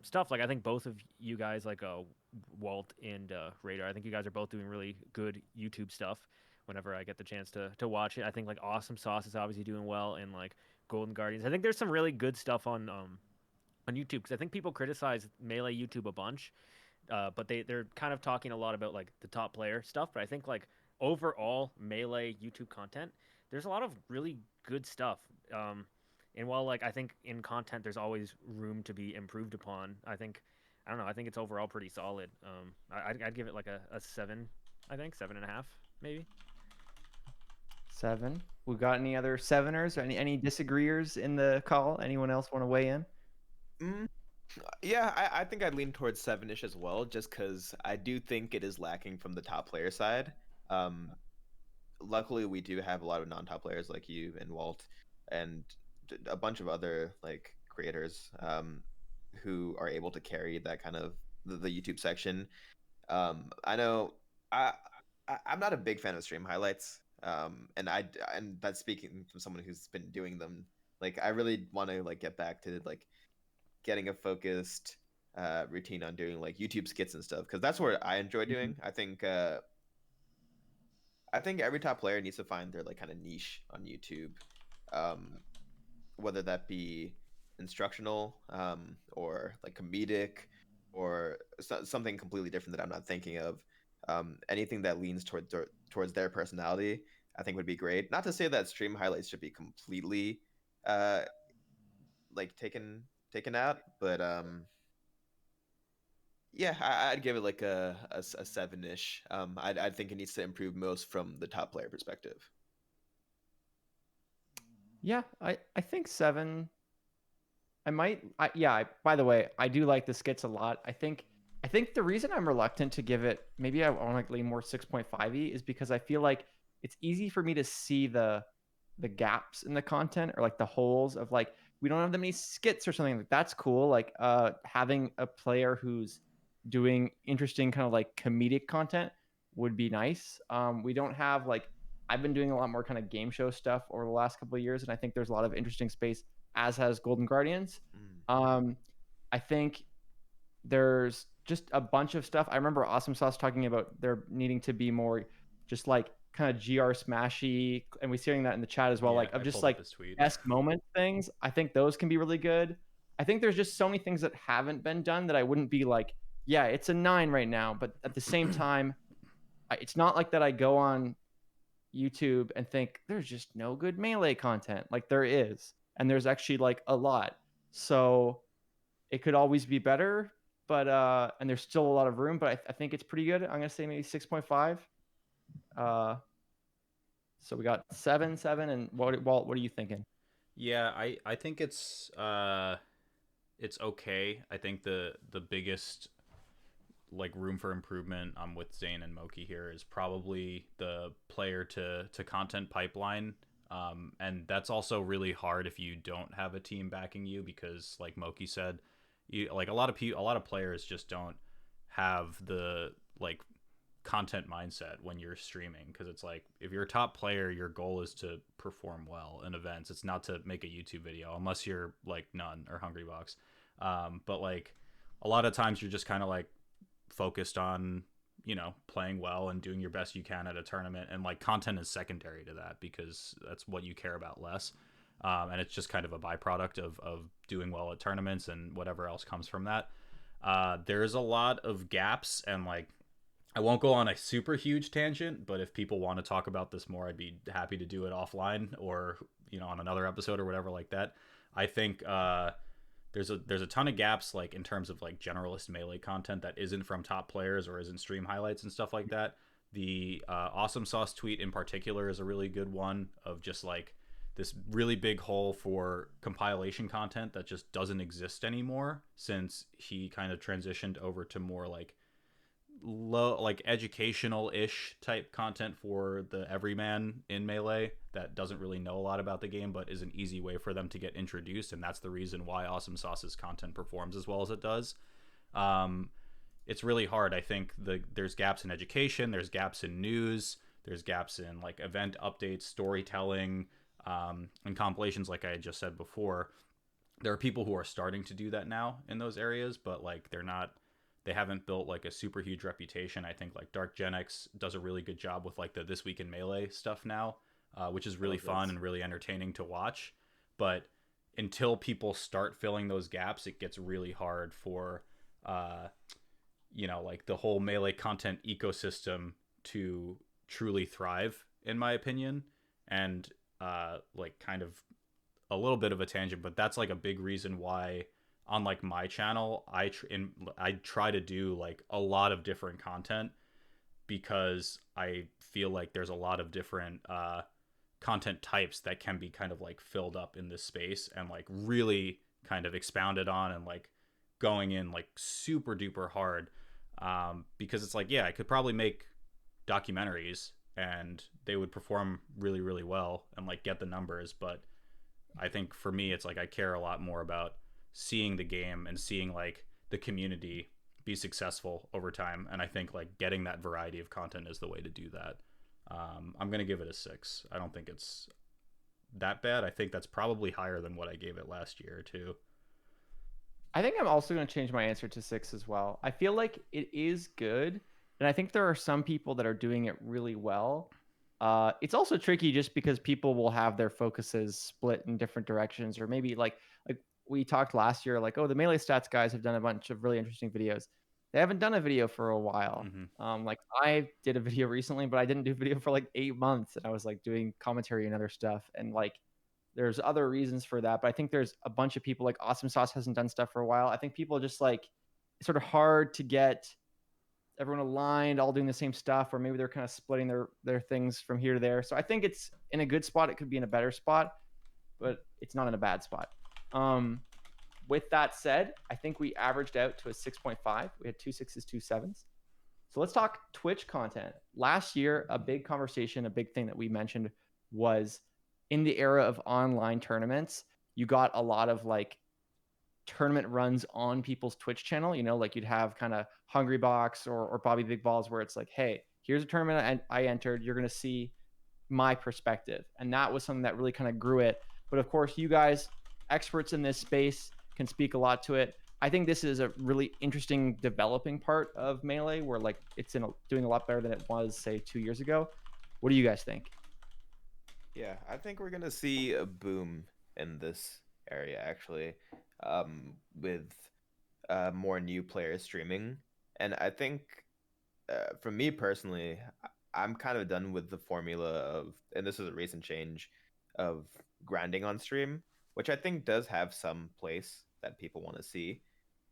stuff. Like I think both of you guys, like Walt and Radar, I think you guys are both doing really good YouTube stuff. Whenever I get the chance to watch it, I think like Awesome Sauce is obviously doing well, and like Golden Guardians. I think there's some really good stuff on YouTube, because I think people criticize Melee YouTube a bunch, but they're kind of talking a lot about like the top player stuff. But I think like overall Melee YouTube content, there's a lot of really good stuff. And while like I think in content there's always room to be improved upon, I don't know. I think it's overall pretty solid. I'd give it like a 7. I think 7.5 maybe. 7. We got any other seveners or any disagreeers in the call? Anyone else want to weigh in? Yeah, I think I'd lean towards 7-ish as well, just because I do think it is lacking from the top player side. Luckily, we do have a lot of non-top players like you and Walt, and a bunch of other like creators who are able to carry that kind of the YouTube section. I know I'm not a big fan of stream highlights, and that's speaking from someone who's been doing them. Like, I really want to like get back to like getting a focused routine on doing like YouTube skits and stuff, because that's what I enjoy doing. I think every top player needs to find their like kind of niche on YouTube, whether that be instructional or like comedic or something completely different that I'm not thinking of. Anything that leans towards their personality, I think would be great. Not to say that stream highlights should be completely like taken out, but yeah, I'd give it like a 7-ish. I think it needs to improve most from the top player perspective. Yeah, I think 7. By the way, I do like the skits a lot. I think the reason I'm reluctant to give it, maybe I want to lean more 6.5e, is because I feel like it's easy for me to see the gaps in the content, or like the holes of like, we don't have that many skits or something. Like, that's cool. Like having a player who's doing interesting kind of like comedic content would be nice. We don't have like I've been doing a lot more kind of game show stuff over the last couple of years, and I think there's a lot of interesting space, as has Golden Guardians. I think there's just a bunch of stuff. I remember Awesome Sauce talking about there needing to be more just like kind of GR smashy, and we're seeing that in the chat as well, Yeah, like of I just pulled like up his tweet. best moment things. I think those can be really good. I think there's just so many things that haven't been done that I wouldn't be like, yeah, it's a 9 right now. But at the same time, it's not like that I go on YouTube and think there's just no good Melee content. Like there is, and there's actually like a lot. So it could always be better, but and there's still a lot of room. But I think it's pretty good. I'm gonna say maybe 6.5. So we got 7, 7, and Walt, what are you thinking? Yeah, I think it's okay. I think the biggest like room for improvement with Zain and Moky here is probably the player to content pipeline. And that's also really hard if you don't have a team backing you, because like Moky said, you like a lot of players just don't have the like content mindset when you're streaming, because it's like if you're a top player, your goal is to perform well in events. It's not to make a YouTube video, unless you're like None or Hungrybox. But like a lot of times you're just kind of like focused on playing well and doing your best you can at a tournament, and like content is secondary to that because that's what you care about less. And it's just kind of a byproduct of doing well at tournaments and whatever else comes from that. There's a lot of gaps, and like I won't go on a super huge tangent, but if people want to talk about this more, I'd be happy to do it offline or on another episode or whatever like that. I think there's a ton of gaps like in terms of like generalist Melee content that isn't from top players or isn't stream highlights and stuff like that. The Awesome Sauce tweet in particular is a really good one of just like this really big hole for compilation content that just doesn't exist anymore, since he kind of transitioned over to more like low, like educational-ish type content for the everyman in Melee that doesn't really know a lot about the game, but is an easy way for them to get introduced. And that's the reason why Awesome Sauce's content performs as well as it does. It's really hard. I think there's gaps in education, there's gaps in news, there's gaps in like event updates, storytelling, and compilations. Like I just said before, there are people who are starting to do that now in those areas, but like they haven't built like a super huge reputation. I think like Dark Genix does a really good job with like the This Week in Melee stuff now, which is really fun and really entertaining to watch. But until people start filling those gaps, it gets really hard for like the whole Melee content ecosystem to truly thrive, in my opinion. And like kind of a little bit of a tangent, but that's like a big reason why on like my channel I try to do like a lot of different content, because I feel like there's a lot of different content types that can be kind of like filled up in this space and like really kind of expounded on and like going in like super duper hard, because it's like, yeah, I could probably make documentaries and they would perform really really well and like get the numbers, but I think for me it's like I care a lot more about seeing the game and seeing like the community be successful over time, and I think like getting that variety of content is the way to do that. I'm gonna give it a 6. I don't think it's that bad. I think that's probably higher than what I gave it last year too. I think I'm also going to change my answer to 6 as well. I feel like it is good, and I think there are some people that are doing it really well. It's also tricky just because people will have their focuses split in different directions, or maybe like we talked last year, like, oh, the Melee Stats guys have done a bunch of really interesting videos. They haven't done a video for a while. Like I did a video recently, but I didn't do a video for like 8 months, and I was like doing commentary and other stuff, and like there's other reasons for that. But I think there's a bunch of people, like Awesome Sauce hasn't done stuff for a while. I think people just like, it's sort of hard to get everyone aligned, all doing the same stuff, or maybe they're kind of splitting their things from here to there. So I think it's in a good spot. It could be in a better spot, but it's not in a bad spot. With that said, I think we averaged out to a 6.5. We had 2 6s, 2 7s. So let's talk Twitch content. Last year, a big conversation, a big thing that we mentioned was in the era of online tournaments, you got a lot of like tournament runs on people's Twitch channel. Like you'd have kind of Hungrybox or Bobby Big Balls, where it's like, hey, here's a tournament I entered. You're going to see my perspective. And that was something that really kind of grew it. But of course, you guys, experts in this space, can speak a lot to it. I think this is a really interesting developing part of Melee where like it's doing a lot better than it was, say, 2 years ago. What do you guys think? Yeah, I think we're gonna see a boom in this area actually, with more new players streaming, and I think for me personally, I'm kind of done with the formula of, and this is a recent change, of grinding on stream, which I think does have some place that people want to see.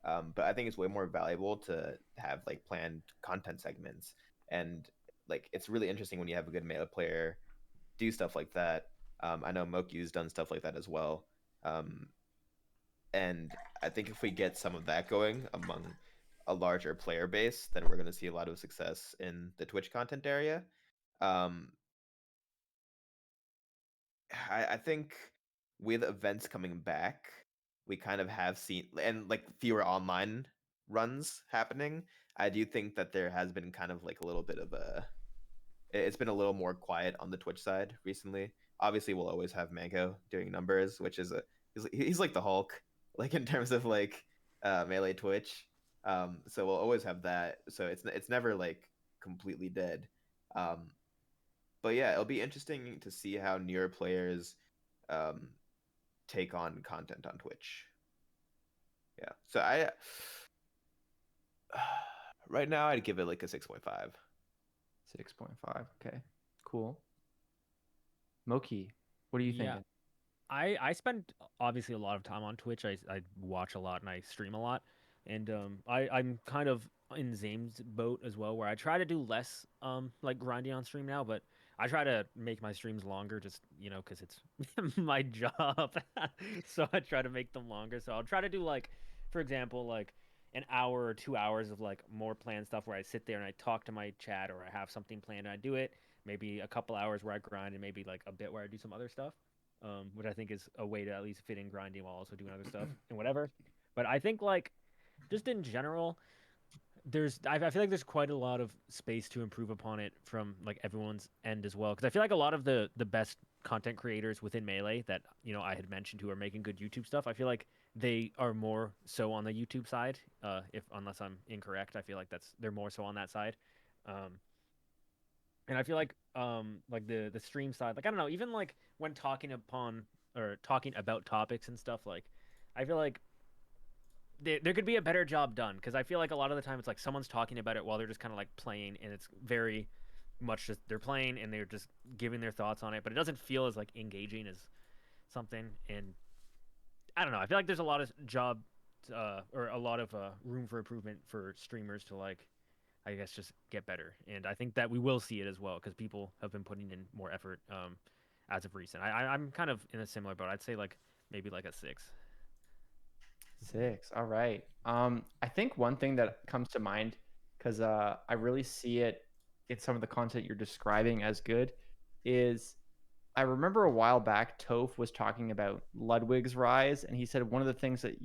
But I think it's way more valuable to have like planned content segments, and like it's really interesting when you have a good meta player do stuff like that. I know Mokyu's done stuff like that as well. Um, and I think if we get some of that going among a larger player base, then we're going to see a lot of success in the Twitch content area. Um, I think with events coming back, we kind of have seen, and like fewer online runs happening. I do think that there has been kind of like a little bit of it's been a little more quiet on the Twitch side recently. Obviously, we'll always have Mango doing numbers, which is he's like the Hulk, like in terms of like melee Twitch. So we'll always have that. So it's never like completely dead. Um, but yeah, it'll be interesting to see how newer players um, take on content on Twitch. Yeah. So I right now I'd give it like a 6.5. 6.5. Okay, cool. Moki, what are you Yeah. thinking? I spend obviously a lot of time on Twitch. I watch a lot and I stream a lot, and I'm kind of in Zane's boat as well, where I try to do less like grinding on stream now, but I try to make my streams longer, just because it's my job. So I try to make them longer. So I'll try to do like, for example, like an hour or 2 hours of like more planned stuff where I sit there and I talk to my chat or I have something planned and I do it. Maybe a couple hours where I grind and maybe like a bit where I do some other stuff, which I think is a way to at least fit in grinding while also doing other stuff and whatever. But I think like just in general, I feel like there's quite a lot of space to improve upon it from like everyone's end as well. Because I feel like a lot of the best content creators within Melee that I had mentioned who are making good YouTube stuff, I feel like they are more so on the YouTube side. If unless I'm incorrect, I feel like they're more so on that side. And I feel like the stream side, like I don't know, even like when talking upon or talking about topics and stuff, like I feel like there could be a better job done because I feel like a lot of the time it's like someone's talking about it while they're just kind of like playing, and it's very much just they're playing and they're just giving their thoughts on it, but it doesn't feel as like engaging as something. And I don't know, I feel like there's a lot of job or a lot of room for improvement for streamers to like, I guess, just get better. And I think that we will see it as well because people have been putting in more effort as of recent. I'm kind of in a similar boat. I'd say like maybe like a 6. 6. All right. I think one thing that comes to mind, because I really see it in some of the content you're describing as good, is I remember a while back Toph was talking about Ludwig's rise, and he said one of the things that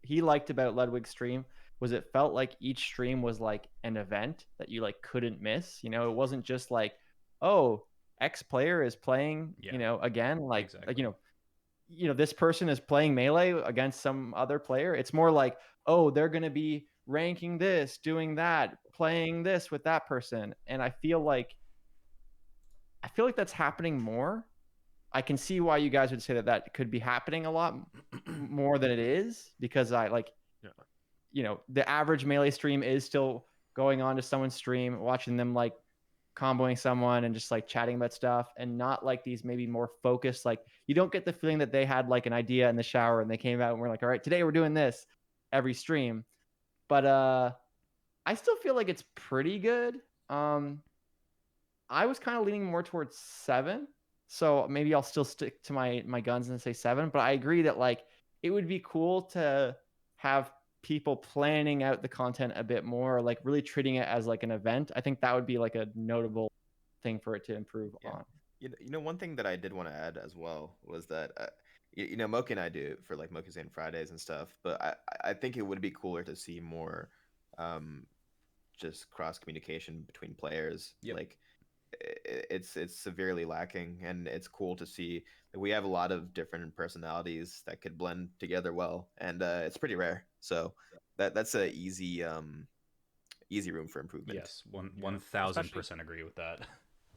he liked about Ludwig's stream was it felt like each stream was like an event that you like couldn't miss. It wasn't just like, oh, X player is playing, Yeah. again, like Exactly. this person is playing Melee against some other player. It's more like, oh, they're going to be ranking this, doing that, playing this with that person. And I feel like that's happening more. I can see why you guys would say that could be happening a lot more than it is, because I like, Yeah. the average Melee stream is still going on to someone's stream, watching them like comboing someone and just like chatting about stuff, and not like these maybe more focused, like you don't get the feeling that they had like an idea in the shower and they came out and we're like, all right, today we're doing this every stream. But I still feel like it's pretty good. I was kind of leaning more towards 7, so maybe I'll still stick to my guns and say 7. But I agree that like it would be cool to have people planning out the content a bit more, like really treating it as like an event. I think that would be like a notable thing for it to improve Yeah. on. One thing that I did want to add as well was that Moki and I do it for like Moki's and Fridays and stuff, but I think it would be cooler to see more just cross communication between players. Yep. Like it's severely lacking, and it's cool to see that we have a lot of different personalities that could blend together well, and it's pretty rare. So that's a easy room for improvement. Yes, one Yeah. one thousand Especially percent agree with that.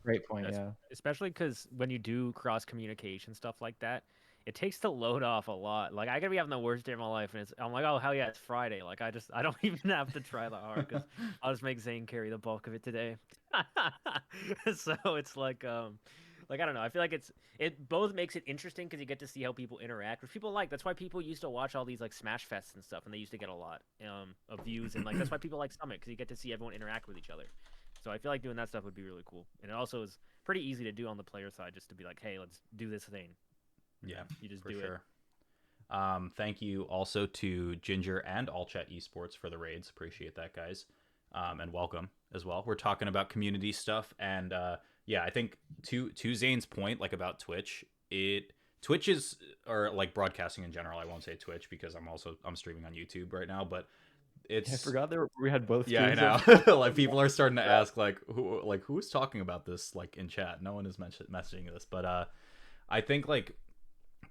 Great point. Es- Yeah. especially because when you do cross communication stuff like that, it takes the load off a lot. Like I could be having the worst day of my life, and I'm like, oh hell yeah, it's Friday. Like I don't even have to try that hard because I'll just make Zane carry the bulk of it today. So it's like I don't know. I feel like it both makes it interesting because you get to see how people interact, which people like. That's why people used to watch all these like Smash Fests and stuff, and they used to get a lot of views, and like that's why people like Summit because you get to see everyone interact with each other. So I feel like doing that stuff would be really cool, and it also is pretty easy to do on the player side, just to be like, hey, let's do this thing. Yeah, You just for do sure. Thank you also to Ginger and All Chat Esports for the raids. Appreciate that, guys. And welcome as well. We're talking about community stuff, and yeah, I think to Zane's point, like about Twitch, Twitch is, or like broadcasting in general. I won't say Twitch because I'm streaming on YouTube right now, but I it's forgot we had both. yeah, I streams know. up. Like people are starting to ask who's talking about this like in chat. No one is messaging this, but I think like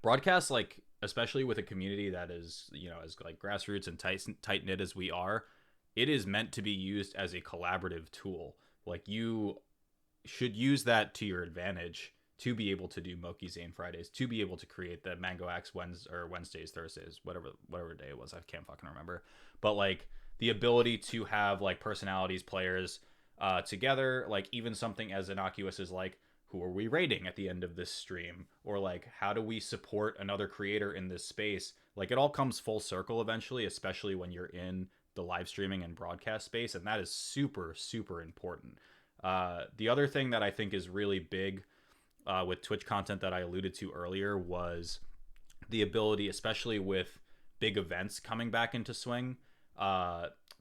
broadcasts, like especially with a community that is, you know, as like grassroots and tight knit as we are, it is meant to be used as a collaborative tool. Like you should use that to your advantage to be able to do Moki Zane Fridays, to be able to create the Mango Axe Wednesdays, Thursdays, whatever day it was. I can't fucking remember. But like the ability to have like personalities, players together, like even something as innocuous as like who are we rating at the end of this stream, or like how do we support another creator in this space. Like it all comes full circle eventually, especially when you're in the live streaming and broadcast space, and that is super important. The other thing that I think is really big with Twitch content that I alluded to earlier was the ability, especially with big events coming back into swing,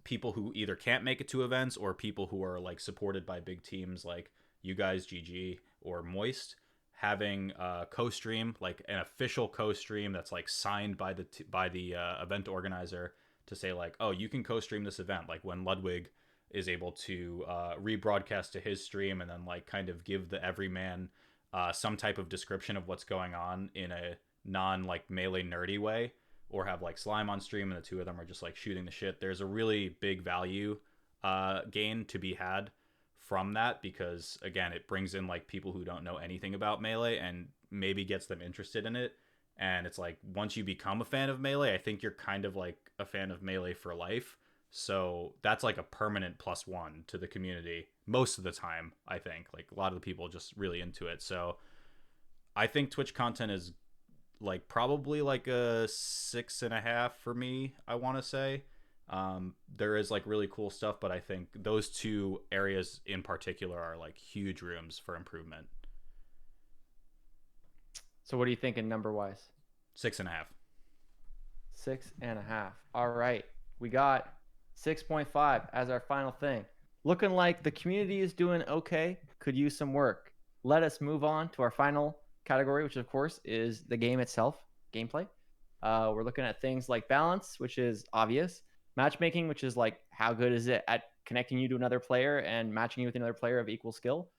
people who either can't make it to events or people who are like supported by big teams like you guys, GG, or Moist, having a co-stream, like an official co-stream that's like signed by the event organizer to say like, oh, you can co-stream this event. Like when Ludwig is able to rebroadcast to his stream and then like kind of give the everyman some type of description of what's going on in a non like melee nerdy way, or have like Slime on stream and the two of them are just like shooting the shit. There's a really big value gain to be had from that, because again, it brings in like people who don't know anything about melee and maybe gets them interested in it. And it's like once you become a fan of melee, I think you're kind of like a fan of melee for life. So that's like a permanent +1 to the community most of the time. I think like a lot of the people just really into it. So I think Twitch content is like probably like a 6.5 for me, I want to say. There is like really cool stuff, but I think those two areas in particular are like huge rooms for improvement. So what are you thinking number wise? 6.5. 6.5. All right. We got 6.5 as our final thing. Looking like the community is doing okay. Could use some work. Let us move on to our final category, which of course is the game itself, gameplay. We're looking at things like balance, which is obvious. Matchmaking, which is like how good is it at connecting you to another player and matching you with another player of equal skill.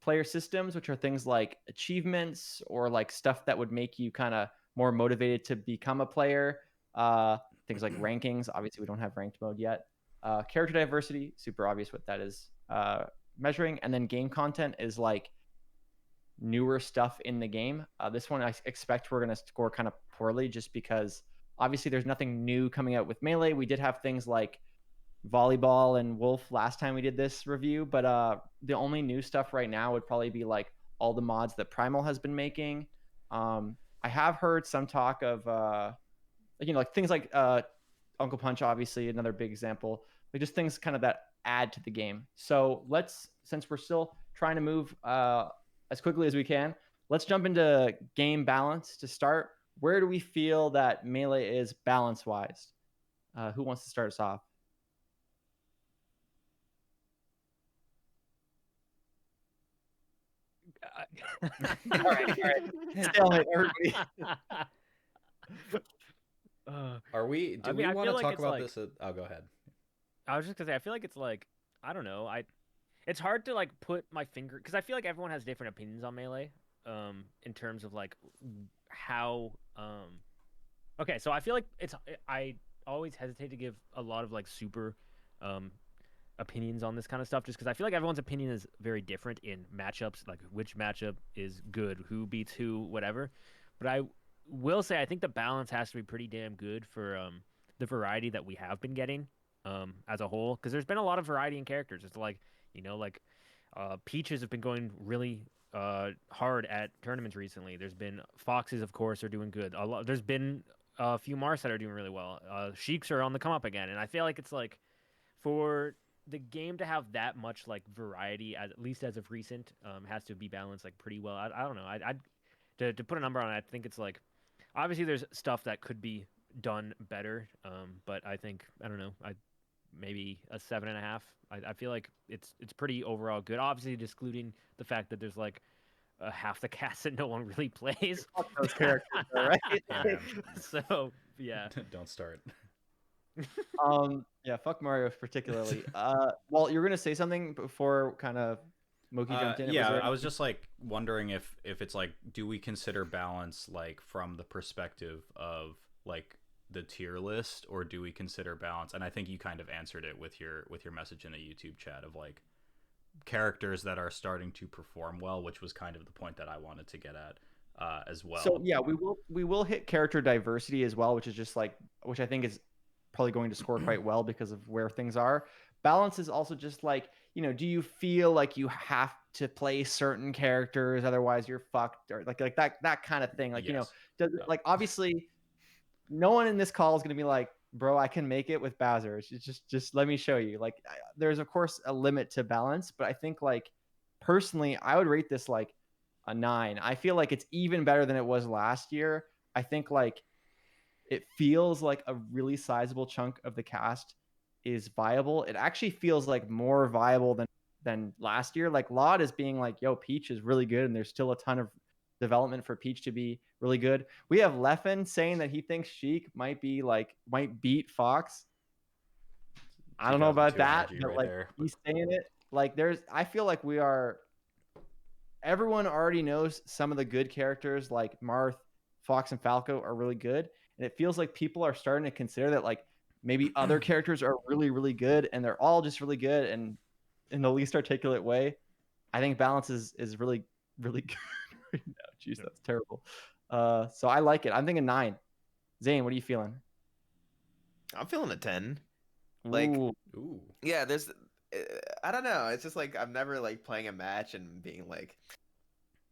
Player systems, which are things like achievements or like stuff that would make you kind of more motivated to become a player. Things like rankings. Obviously, we don't have ranked mode yet. Character diversity, super obvious what that is measuring. And then game content is like newer stuff in the game. This one I expect we're going to score kind of poorly just because obviously there's nothing new coming out with Melee. We did have things like volleyball and Wolf last time we did this review, but the only new stuff right now would probably be like all the mods that Primal has been making. I have heard some talk of like things like Uncle Punch, obviously another big example, like just things kind of that add to the game. So since we're still trying to move as quickly as we can, let's jump into game balance to start. Where do we feel that Melee is balance wise? Who wants to start us off? All right. Stalemate, everybody. Are we? Do we want to talk about this? Oh, go ahead. I was just gonna say, I feel like it's like, I don't know. it's hard to like put my finger because I feel like everyone has different opinions on Melee, in terms of like how Okay, so I feel like I always hesitate to give a lot of like super um opinions on this kind of stuff just because I feel like everyone's opinion is very different in matchups, like which matchup is good, who beats who, whatever. But I will say I think the balance has to be pretty damn good for the variety that we have been getting as a whole because there's been a lot of variety in characters. It's like, like Peaches have been going really hard at tournaments recently. There's been Foxes, of course, are doing good. There's been a few Mars that are doing really well. Sheiks are on the come up again, and I feel like it's like for the game to have that much like variety, at least as of recent, has to be balanced like pretty well. I don't know. To put a number on it, I think it's like obviously there's stuff that could be done better, but I think I don't know. Maybe a 7.5. I feel like it's pretty overall good. Obviously, excluding the fact that there's like half the cast that no one really plays. Fuck those characters, though, right? Yeah. So yeah. Don't start. Yeah, fuck Mario particularly. Well, you were gonna say something before kind of Moki jumped in. Yeah, I was just like wondering if it's like, do we consider balance like from the perspective of like the tier list, or do we consider balance? And I think you kind of answered it with your message in the YouTube chat of like characters that are starting to perform well, which was kind of the point that I wanted to get at as well. So yeah, we will hit character diversity as well, which is just like which I think is probably going to score quite well because of where things are. Balance is also just like, do you feel like you have to play certain characters otherwise you're fucked, or like that kind of thing, like Yes. does it, like obviously no one in this call is going to be like, bro, I can make it with Bowser. It's just let me show you. Like there's of course a limit to balance, but I think like personally I would rate this like a 9. I feel like it's even better than it was last year. I think like it feels like a really sizable chunk of the cast is viable. It actually feels like more viable than last year. Like Laud is being like, yo, Peach is really good, and there's still a ton of development for Peach to be really good. We have Leffen saying that he thinks Sheik might beat Fox. I don't know about that, but like he's saying it. Like I feel like everyone already knows some of the good characters like Marth, Fox, and Falco are really good. And it feels like people are starting to consider that like maybe other characters are really, really good, and they're all just really good and in the least articulate way. I think balance is really, really good right now. Jeez, that's terrible. So I like it. I'm thinking 9. Zane, what are you feeling? I'm feeling a 10. Like, Ooh. Yeah, there's, I don't know. It's just like I'm never like playing a match and being like,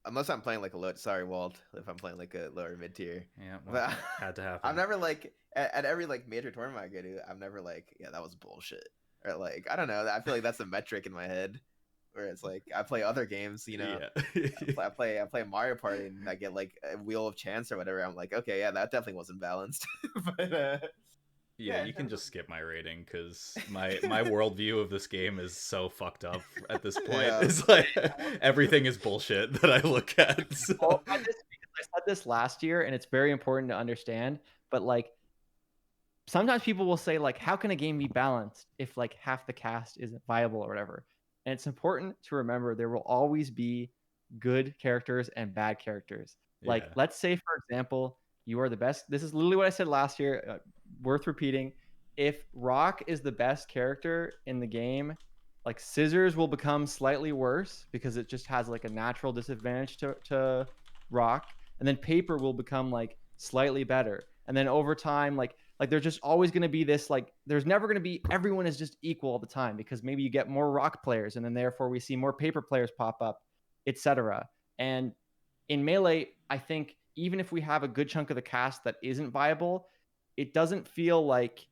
unless I'm playing like a low. Sorry, Walt. If I'm playing like a lower mid tier. Yeah, well, had to happen. I'm never like at every like major tournament I go to. I'm never like, yeah, that was bullshit, or like I don't know. I feel like that's a metric in my head, where it's like I play other games. Yeah. I play Mario Party and I get like a Wheel of Chance or whatever. I'm like, okay, yeah, that definitely wasn't balanced. But yeah, you can just skip my rating because my worldview of this game is so fucked up at this point. Yeah. It's like everything is bullshit that I look at. So. Well, I said this last year, and it's very important to understand. But like, sometimes people will say like, "How can a game be balanced if like half the cast isn't viable or whatever?" And it's important to remember there will always be good characters and bad characters. Like, let's say for example, you are the best. This is literally what I said last year. Worth repeating. If Rock is the best character in the game, like Scissors will become slightly worse because it just has like a natural disadvantage to Rock, and then Paper will become like slightly better, and then over time, like there's just always going to be this like there's never going to be everyone is just equal all the time because maybe you get more Rock players, and then therefore we see more Paper players pop up, etc. And in Melee, I think even if we have a good chunk of the cast that isn't viable, it doesn't feel like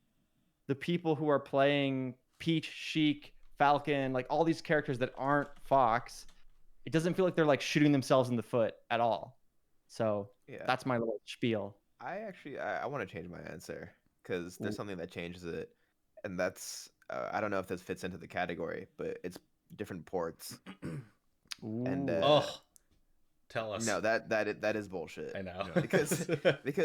the people who are playing Peach, Sheik, Falcon, like all these characters that aren't Fox, it doesn't feel like they're like shooting themselves in the foot at all. So that's my little spiel. I want to change my answer because there's something that changes it, and that's I don't know if this fits into the category, but it's different ports. And tell us. No, that is bullshit. I know. because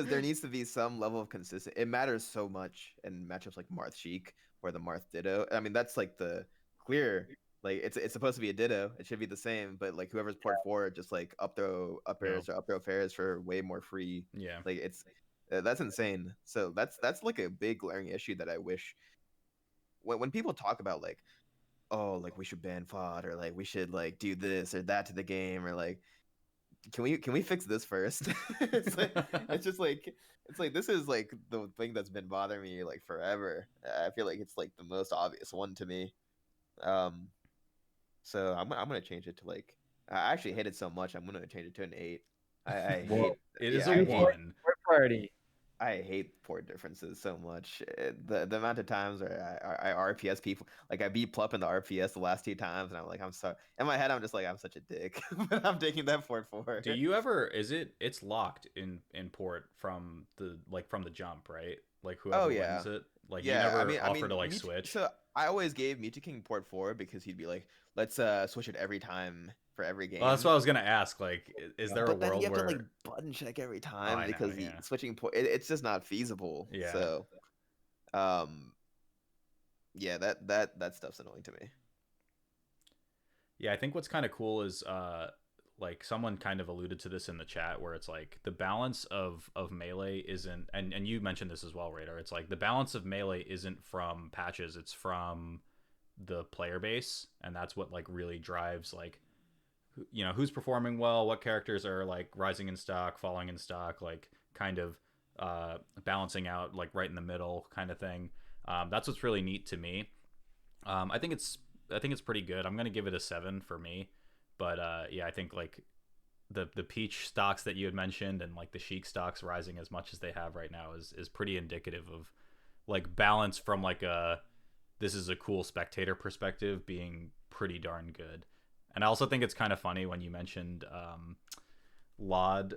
there needs to be some level of consistency. It matters so much in matchups like Marth Sheik or the Marth Ditto. I mean, that's like the clear Like it's supposed to be a ditto. It should be the same, but like whoever's port 4 just like up throw up airs or up throw fairs for way more free. Yeah. Like it's that's insane. So that's like a big glaring issue that I wish when people talk about like, oh, like we should ban FOD or like we should like do this or that to the game or like can we fix this first? It's like it's like this is like the thing that's been bothering me like forever. I feel like it's like the most obvious one to me. So I'm gonna change it to like I actually hate it so much I'm gonna change it to an 8. I hate it is yeah, a I 1. Priority. I hate port differences so much. The amount of times where I RPS people, like I beat Plup in the RPS the last 2 times, and I'm like, I'm sorry. In my head, I'm just like, I'm such a dick, but I'm taking that port 4. Do you ever? It's locked in port from the jump, right? Like whoever Oh yeah, wins it. Like yeah. you never offer to like switch. So I always gave Mewtwo King port 4 because he'd be like, let's switch it every time for every game. Well, that's what I was gonna ask. Like, is there a But then world you have where to like button check every time I know, because the yeah. switching port it's just not feasible. Yeah. So, yeah, that stuff's annoying to me. Yeah, I think what's kind of cool is like someone kind of alluded to this in the chat where it's like the balance of melee isn't and you mentioned this as well, Radar. It's like the balance of melee isn't from patches, it's from the player base, and that's what like really drives like who's performing well, what characters are like rising in stock, falling in stock, like kind of balancing out like right in the middle kind of thing. That's what's really neat to me. I think it's pretty good. I'm gonna give it a 7 for me, but yeah, I think like the peach stocks that you had mentioned and like the Sheik stocks rising as much as they have right now is pretty indicative of like balance from like this is a cool spectator perspective being pretty darn good. And I also think it's kind of funny when you mentioned LOD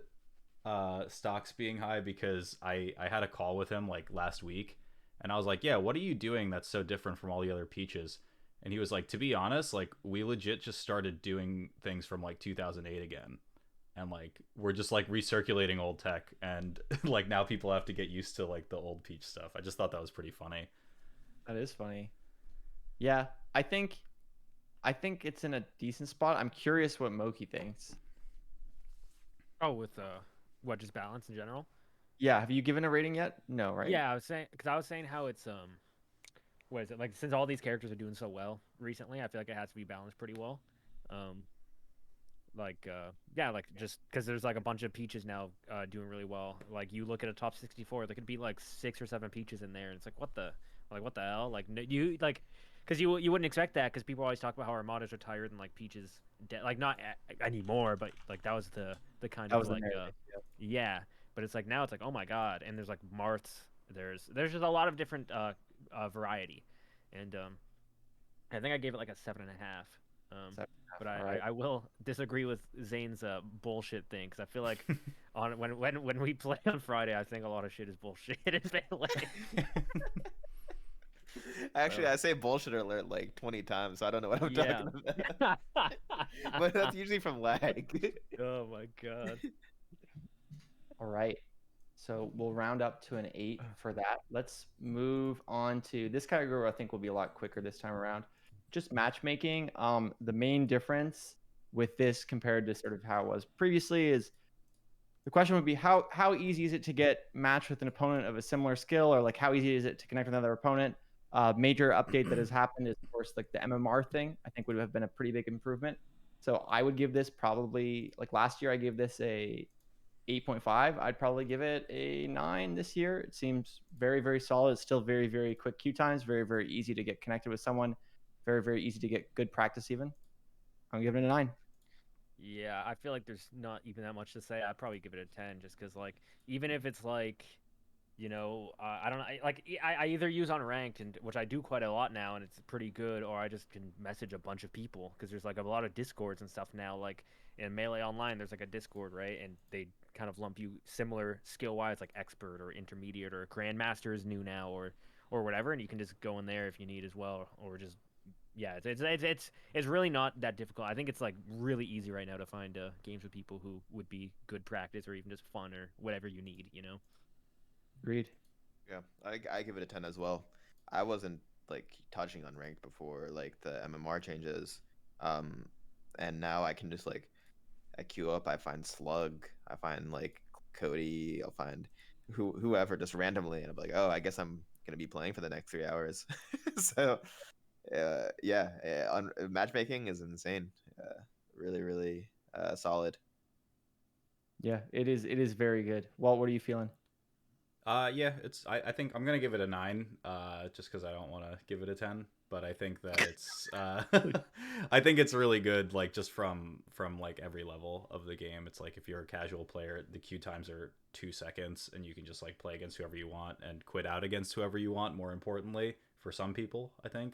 stocks being high because I had a call with him like last week and I was like, yeah, what are you doing that's so different from all the other peaches? And he was like, to be honest, like we legit just started doing things from like 2008 again. And like we're just like recirculating old tech and like now people have to get used to like the old peach stuff. I just thought that was pretty funny. That is funny. Yeah, I think it's in a decent spot. I'm curious what Moky thinks. Oh, with what, just balance in general? Yeah, have you given a rating yet? No, right? Yeah, I was saying how it's what is it, like, since all these characters are doing so well recently, I feel like it has to be balanced pretty well. Yeah, like just because there's like a bunch of peaches now doing really well. Like you look at a top 64, there could be like 6 or 7 peaches in there, and it's like what the hell? Like you like, because you wouldn't expect that because people always talk about how Armadas are tired and like peaches, like not anymore, but like that was the kind That of was the like narrative, yeah. But it's like now it's like, oh my god, and there's like Marths, there's just a lot of different variety, and I think I gave it like a 7.5. But I will disagree with Zane's bullshit thing because I feel like on when we play on Friday, I think a lot of shit is bullshit in Melee. Actually, I say bullshit alert like 20 times, so I don't know what I'm talking about. But that's usually from lag. Oh my god. All right. So we'll round up to an 8 for that. Let's move on to this category. I think will be a lot quicker this time around. Just matchmaking. The main difference with this compared to sort of how it was previously is the question would be how easy is it to get matched with an opponent of a similar skill, or like how easy is it to connect with another opponent? Major update that has happened is of course like the MMR thing. I think would have been a pretty big improvement. So I would give this probably, like last year I gave this a 8.5. I'd probably give it a 9 this year. It seems very, very solid. It's still very, very quick queue times, very, very easy to get connected with someone, very, very easy to get good practice even. I'm giving it a 9. Yeah, I feel like there's not even that much to say. I'd probably give it a 10 just because, like, even if it's like, I don't know, I either use on ranked, and which I do quite a lot now, and it's pretty good, or I just can message a bunch of people because there's like a lot of discords and stuff now. Like in Melee Online, there's like a Discord, right? And they kind of lump you similar skill wise, like expert or intermediate or grandmaster is new now, or whatever, and you can just go in there if you need as well, or just. Yeah, it's really not that difficult. I think it's like really easy right now to find games with people who would be good practice or even just fun or whatever you need, Agreed. Yeah, I give it a 10 as well. I wasn't like touching on ranked before like the MMR changes. And now I can just like I queue up, I find Slug, I find like Cody, I'll find whoever just randomly, and I'm like, oh, I guess I'm gonna be playing for the next 3 hours. So yeah, matchmaking is insane. Really, really solid. Yeah, it is. It is very good. Walt, what are you feeling? Yeah, it's. I think I'm gonna give it a 9. Just because I don't want to give it a 10, but I think that it's. I think it's really good. Like just from like every level of the game, it's like if you're a casual player, the queue times are 2 seconds, and you can just like play against whoever you want and quit out against whoever you want. More importantly, for some people, I think.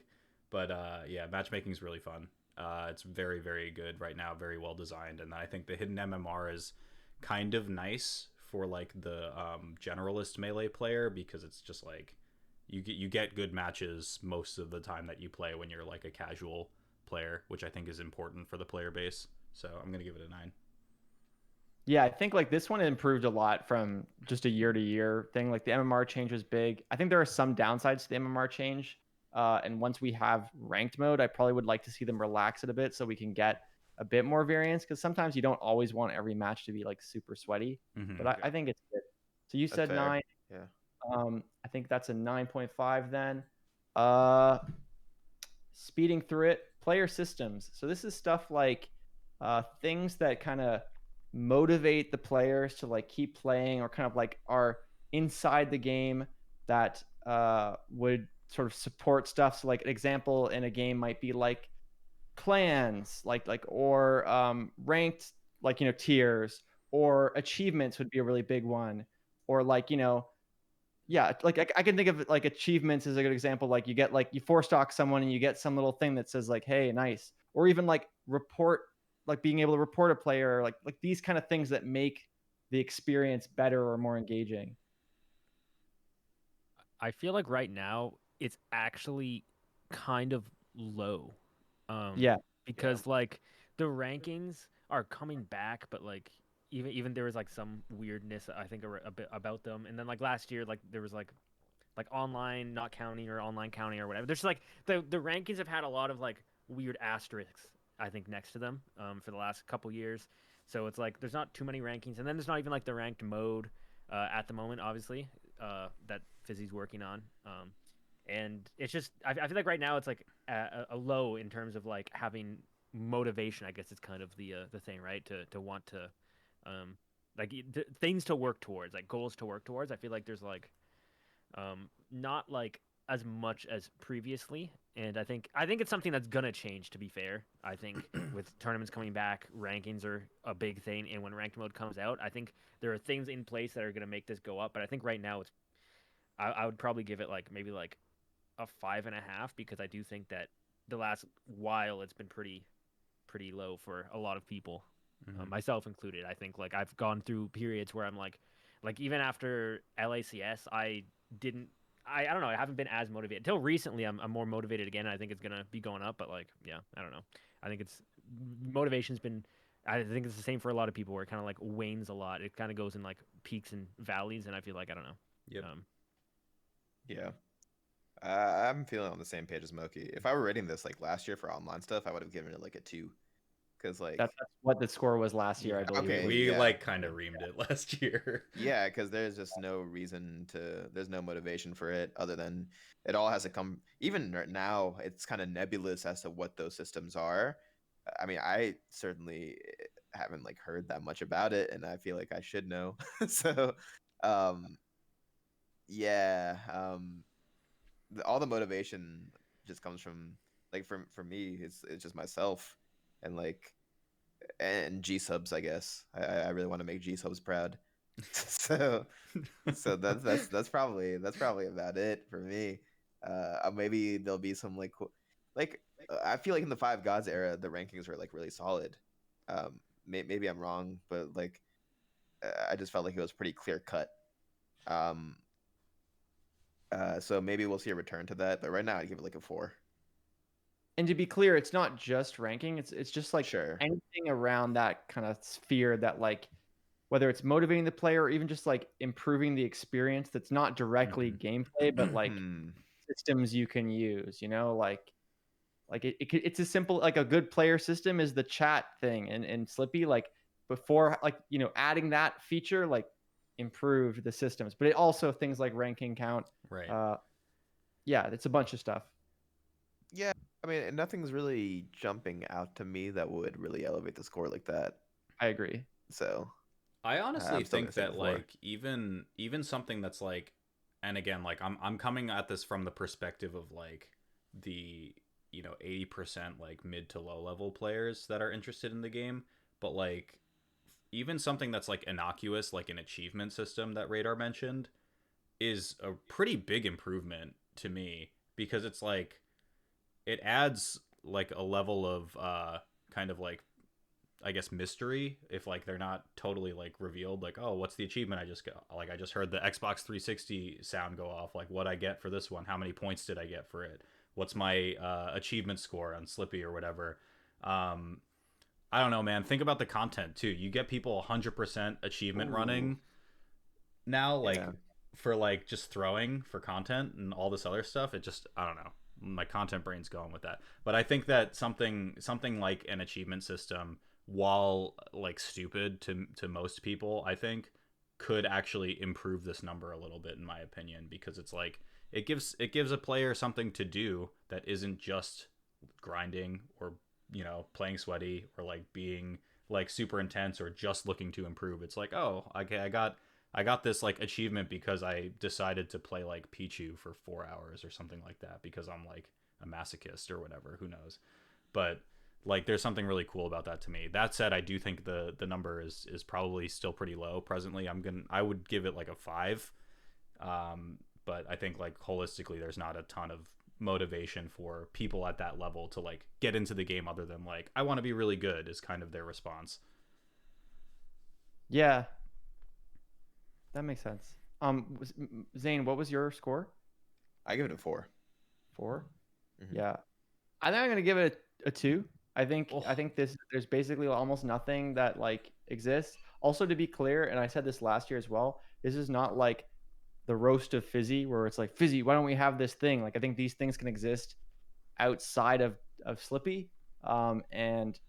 But yeah, matchmaking is really fun. It's very very good right now, very well designed, and I think the hidden MMR is kind of nice for like the generalist melee player because it's just like you get good matches most of the time that you play when you're like a casual player, which I think is important for the player base. So I'm gonna give it a 9. Yeah, I think like this one improved a lot from just a year to year thing. Like the MMR change was big. I think there are some downsides to the MMR change. And once we have ranked mode, I probably would like to see them relax it a bit so we can get a bit more variance because sometimes you don't always want every match to be like super sweaty. But I think it's good. So you That's said fair. 9. Yeah. I think that's a 9.5 then. Uh, speeding through it, player systems. So this is stuff like things that kind of motivate the players to like keep playing or kind of like are inside the game that would sort of support stuff. So like an example in a game might be like clans, like or ranked like tiers, or achievements would be a really big one, or like yeah, like I can think of like achievements as a good example. Like you get like you four stock someone and you get some little thing that says like, hey, nice. Or even like report, like being able to report a player, like these kind of things that make the experience better or more engaging. I feel like right now it's actually kind of low. Um, Yeah. because like the rankings are coming back, but like even there was like some weirdness I think a bit about them. And then like last year, like there was like online not counting or online counting or whatever. There's like the rankings have had a lot of like weird asterisks I think next to them for the last couple years. So it's like there's not too many rankings, and then there's not even like the ranked mode at the moment, obviously that Fizzy's working on. And it's just I feel like right now it's like a low in terms of like having motivation. I guess it's kind of the thing, right? To want to um, like things to work towards, like goals to work towards. I feel like there's like not like as much as previously, and I think it's something that's gonna change. To be fair, I think with tournaments coming back, rankings are a big thing, and when ranked mode comes out, I think there are things in place that are gonna make this go up. But I think right now I would probably give it like maybe like a 5.5 because I do think that the last while it's been pretty low for a lot of people, myself included. I think like I've gone through periods where I'm like even after LACS, didn't I don't know. I haven't been as motivated until recently. I'm more motivated again. And I think it's gonna be going up, but like yeah, I don't know. I think it's motivation's been. I think it's the same for a lot of people where it kind of like wanes a lot. It kind of goes in like peaks and valleys, and I feel like I don't know. Yep. Yeah. I'm feeling on the same page as Moki. If I were rating this like last year for online stuff, I would have given it like a 2. Because like That's what the score was last year, I believe. Okay, we yeah. like kind of reamed it last year. Yeah, because there's just no reason to. There's no motivation for it other than it all has to come. Even now, it's kind of nebulous as to what those systems are. I mean, I certainly haven't like heard that much about it, and I feel like I should know. So, um, yeah, all the motivation just comes from like for me, it's just myself, and like and G subs, I guess. I really want to make G subs proud. so that's probably about it for me. Maybe there'll be some like I feel like in the Five Gods era the rankings were like really solid. Maybe I'm wrong, but like I just felt like it was pretty clear cut. So maybe we'll see a return to that, but right now I'd give it like a 4. And to be clear, it's not just ranking. It's just like Sure. anything around that kind of sphere that like whether it's motivating the player or even just like improving the experience that's not directly gameplay, but like systems you can use, like it's as simple, like a good player system is the chat thing in Slippy, like before, like, adding that feature, like, improved the systems, but it also things like ranking count. Right. Yeah, it's a bunch of stuff. Yeah, I mean, nothing's really jumping out to me that would really elevate the score like that. I agree. So I honestly I'm still think gonna say that the 4. like even something that's like, and again, like I'm coming at this from the perspective of like the 80% like mid to low level players that are interested in the game, but like even something that's like innocuous, like an achievement system that Radar mentioned, is a pretty big improvement to me, because it's like it adds like a level of kind of like, I guess, mystery, if like they're not totally like revealed, like, oh, what's the achievement I just got, like I just heard the Xbox 360 sound go off, like what I get for this one, how many points did I get for it, what's my achievement score on Slippy or whatever. I don't know, man. Think about the content too. You get people 100% achievement running now, like Yeah. for like just throwing for content and all this other stuff. It just, I don't know, my content brain's going with that. But I think that something like an achievement system, while like stupid to most people, I think could actually improve this number a little bit, in my opinion, because it's like it gives a player something to do that isn't just grinding or playing sweaty or like being like super intense or just looking to improve. It's like, oh, okay, I got this like achievement because I decided to play like Pichu for 4 hours or something like that, because I'm like a masochist or whatever, who knows. But like there's something really cool about that to me. That said, I do think the number is probably still pretty low presently. I would give it like a 5. But I think like holistically there's not a ton of motivation for people at that level to like get into the game, other than like, I want to be really good, is kind of their response. Yeah, that makes sense. Zane, what was your score? I give it a 4. 4? Mhm. Yeah, I think I'm gonna give it a 2. I think Oh. there's basically almost nothing that like exists. Also, to be clear, and I said this last year as well, this is not like the roast of Fizzy, where it's like, Fizzy, why don't we have this thing? Like, I think these things can exist outside of Slippy. And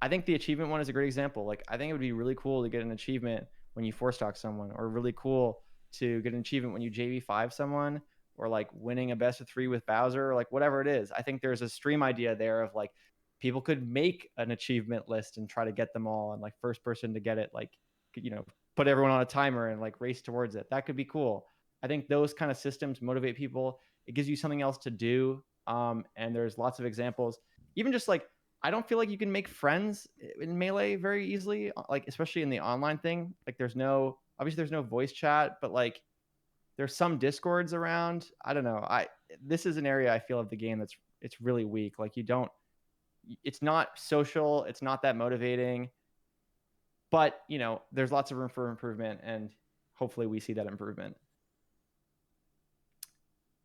I think the achievement one is a great example. Like, I think it would be really cool to get an achievement when you 4-stock someone, or really cool to get an achievement when you JV5 someone, or like winning a best of 3 with Bowser, or like whatever it is. I think there's a stream idea there of like people could make an achievement list and try to get them all, and like first person to get it, like, put everyone on a timer and like race towards it. That could be cool. I think those kind of systems motivate people. It gives you something else to do. And there's lots of examples. Even just like, I don't feel like you can make friends in Melee very easily, like especially in the online thing. Like there's no voice chat, but like there's some discords around. I don't know. This is an area I feel of the game it's really weak. Like it's not social, it's not that motivating. But there's lots of room for improvement, and hopefully we see that improvement.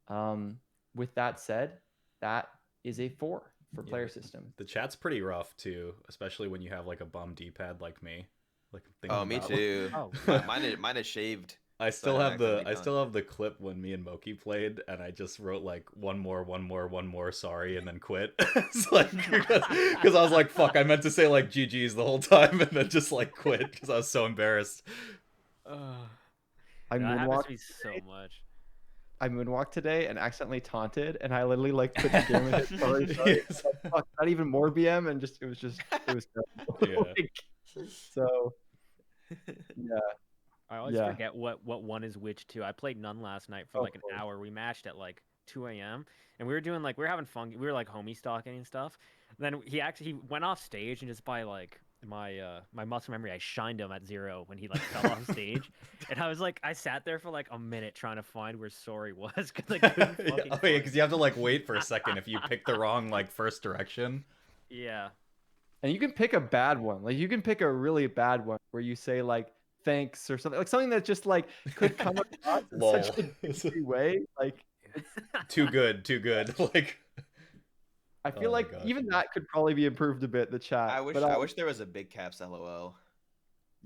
With that said, that is a 4 for player system. The chat's pretty rough too, especially when you have like a bum D-pad like me. Like Me too. Oh, Mine is shaved. I So still I have accidentally I still have the clip when me and Moky played, and I just wrote like one more, sorry, and then quit. It's like, because I was like, fuck, I meant to say like GG's the whole time, and then just like quit because I was so embarrassed. I that happens to moonwalked. me so much. I moonwalked today and accidentally taunted, and I literally like quit the game and hit sorry. Yes. Like, fuck, not even more BM, and it was terrible. Yeah. So yeah. I always Yeah. forget what one is which too. I played None last night for Oh, like an cool. hour. We matched at like 2 a.m. and we were doing like, we were having fun. We were like homie stalking and stuff. And then he went off stage, and just by like my muscle memory, I shined him at 0 when he like fell off stage. And I was like, I sat there for like a minute trying to find where sorry was, because I couldn't fucking Oh yeah, find because you have to like wait for a second if you pick the wrong like first direction. Yeah. And you can pick a bad one. Like you can pick a really bad one where you say like thanks or something, like something that just like could come across in such a goofy way. Like Too good. Like, I feel Oh my like gosh. even that could probably be improved a bit. The chat. I wish But I wish there was a big caps LOL.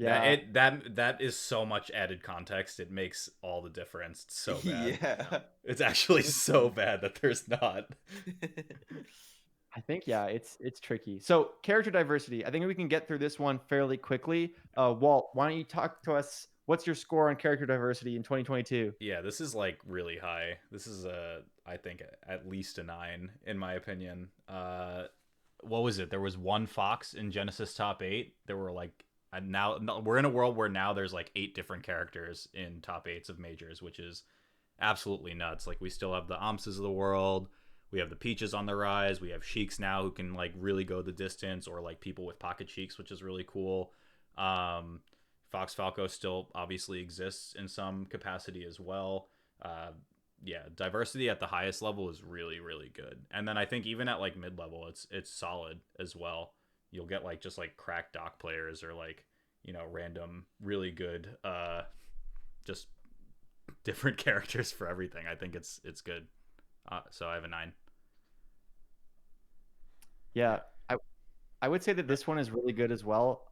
Yeah. That is so much added context. It makes all the difference. It's so bad. Yeah. It's actually so bad that there's not. I think it's tricky. So character diversity. I think we can get through this one fairly quickly. Walt, why don't you talk to us? What's your score on character diversity in 2022? Yeah, this is like really high. This is I think at least a 9 in my opinion. What was it? There was one Fox in Genesis top 8. There were like, and now we're in a world where now there's like 8 different characters in top 8s of majors, which is absolutely nuts. Like we still have the Amsas of the world. We have the Peaches on the rise. We have Sheiks now who can like really go the distance, or like people with pocket Sheiks, which is really cool. Fox Falco still obviously exists in some capacity as well. Yeah, diversity at the highest level is really, really good. And then I think even at like mid level, it's solid as well. You'll get like just like cracked dock players, or like, you know, random really good just different characters for everything. I think it's good. So I have a 9. Yeah, I would say that this one is really good as well.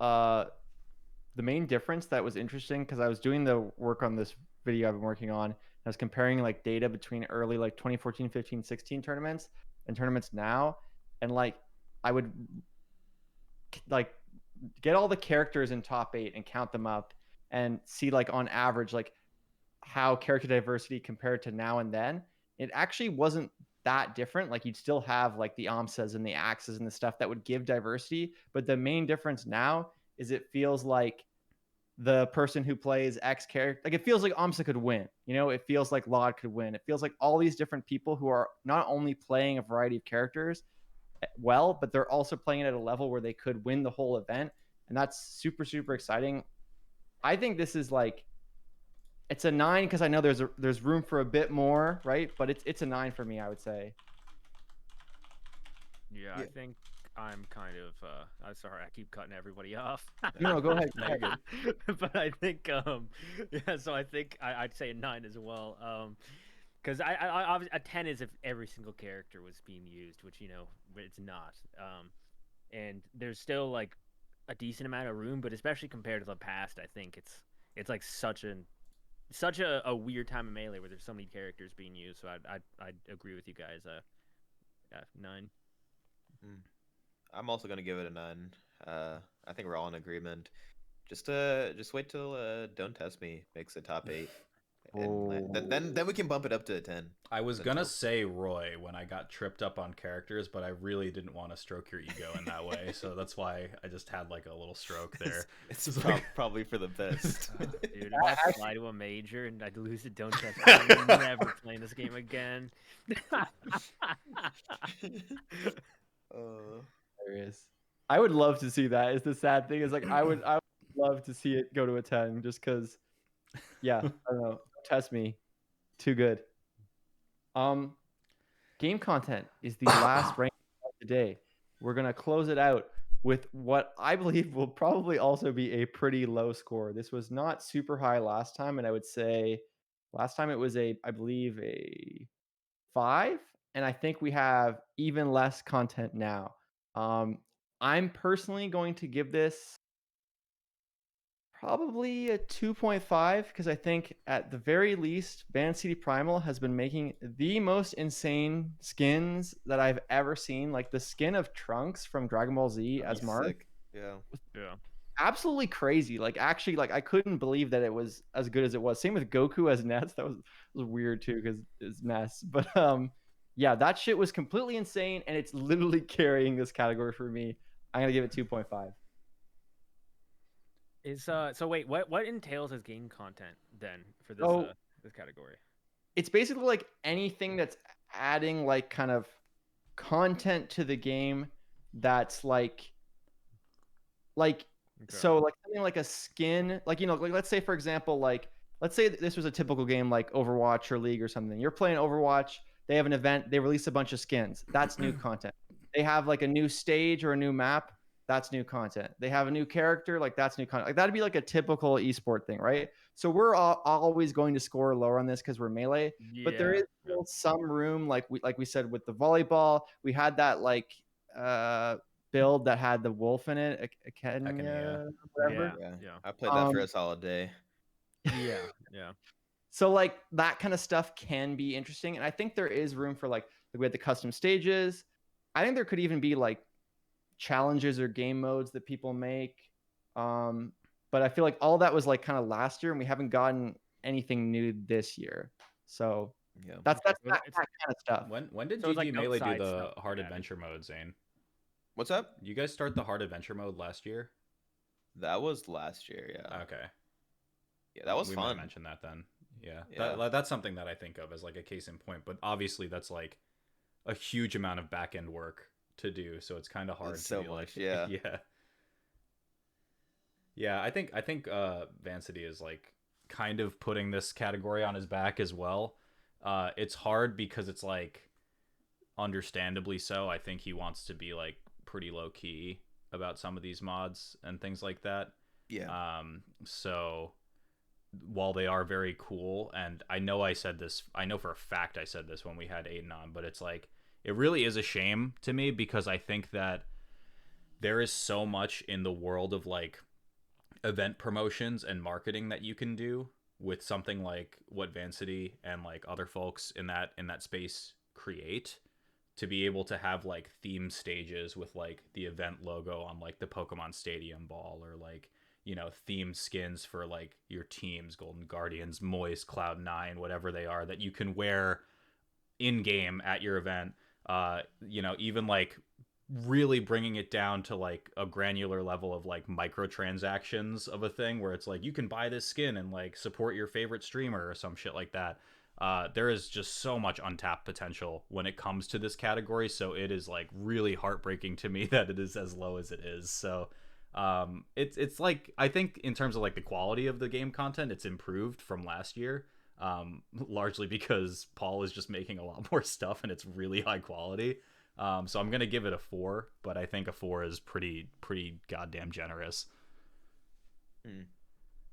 The main difference that was interesting, because I was doing the work on this video I've been working on, I was comparing like data between early like 2014, 15, 16 tournaments and tournaments now, and like I would like get all the characters in top 8 and count them up and see like on average like how character diversity compared to now and then. It actually wasn't that different. Like you'd still have like the Amsas and the Axes and the stuff that would give diversity, but the main difference now is it feels like the person who plays X character, like it feels like Amsa could win. You know, it feels like Laud could win. It feels like all these different people who are not only playing a variety of characters well, but they're also playing it at a level where they could win the whole event, and that's super super exciting. I think this is like, it's a 9 because I know there's room for a bit more, right? But it's a 9 for me, I would say. Yeah, I think I'm kind of I'm sorry, I keep cutting everybody off. No, go ahead. But I think yeah, so I think I'd say a 9 as well. Because I obviously a 10 is if every single character was being used, which, you know, it's not. And there's still like a decent amount of room, but especially compared to the past, I think it's like such a weird time of Melee where there's so many characters being used. So I'd agree with you guys. Yeah, 9. I'm also gonna give it a 9. I think we're all in agreement. Just wait till Don't Test Me makes the top 8. And then we can bump it up to a 10. I was gonna say Roy when I got tripped up on characters, but I really didn't want to stroke your ego in that way, so that's why I just had like a little stroke there. It's probably for the best. Dude, if I fly to a major and I'd lose it, Don't Test Me, I'm never playing this game again. There is. I would love to see that. Is the sad thing is like I would love to see it go to a 10 just because. Yeah, I don't know. Test me. Too good. Game content is the last rank of the day. We're gonna close it out with what I believe will probably also be a pretty low score. This was not super high last time, and I would say last time it was I believe a 5, and I think we have even less content now. I'm personally going to give this probably a 2.5 because I think at the very least, Band City Primal has been making the most insane skins that I've ever seen. Like the skin of Trunks from Dragon Ball Z as Mark. Sick. Yeah. Absolutely crazy. Like actually, like I couldn't believe that it was as good as it was. Same with Goku as Nets. That was weird too because it's Ness. But yeah, that shit was completely insane, and it's literally carrying this category for me. I'm gonna give it 2.5. So wait, what entails as game content then for this this category? It's basically like anything that's adding like kind of content to the game that's like so like something like a skin, like, you know, like let's say for example, like let's say this was a typical game like Overwatch or League or something. You're playing Overwatch, they have an event, they release a bunch of skins. That's new content. They have like a new stage or a new map. That's new content. They have a new character, like that's new content. Like that'd be like a typical esport thing, right? So we're always going to score lower on this because we're Melee, but there is still some room, like we said with the volleyball. We had that like build that had the wolf in it, Echidna, whatever. Yeah. I played that for Um, a solid day. Yeah. So like that kind of stuff can be interesting, and I think there is room for like we had the custom stages. I think there could even be like challenges or game modes that people make. But I feel like all that was like kind of last year, and we haven't gotten anything new this year. So Yeah. that's Okay, that it's kind of stuff. When did So it's GG like Melee do outside the stuff hard you added. adventure mode, Zane? What's up? You guys start the hard adventure mode last year? That was last year. Yeah. Okay. Yeah, that was We might have fun. mentioned that then. Yeah. Yeah. That's something that I think of as like a case in point, but obviously that's like a huge amount of back end work to do, so it's kind of hard It's to so be much. like, Yeah. Yeah, I think Vancity is like kind of putting this category on his back as well. It's hard because it's like understandably so. I think he wants to be like pretty low key about some of these mods and things like that. Yeah. So while they are very cool, and I know for a fact I said this when we had Aiden on, but it's like it really is a shame to me because I think that there is so much in the world of like event promotions and marketing that you can do with something like what Vancity and like other folks in that space create, to be able to have like theme stages with like the event logo on like the Pokemon Stadium ball, or like, you know, theme skins for like your teams, Golden Guardians, Moist, Cloud9, whatever they are, that you can wear in game at your event. You know, even like really bringing it down to like a granular level of like microtransactions of a thing where it's like you can buy this skin and like support your favorite streamer or some shit like that. There is just so much untapped potential when it comes to this category, so it is like really heartbreaking to me that it is as low as it is. So it's like, I think in terms of like the quality of the game content, it's improved from last year, largely because Paul is just making a lot more stuff and it's really high quality. So I'm gonna give it a 4, but I think a 4 is pretty goddamn generous.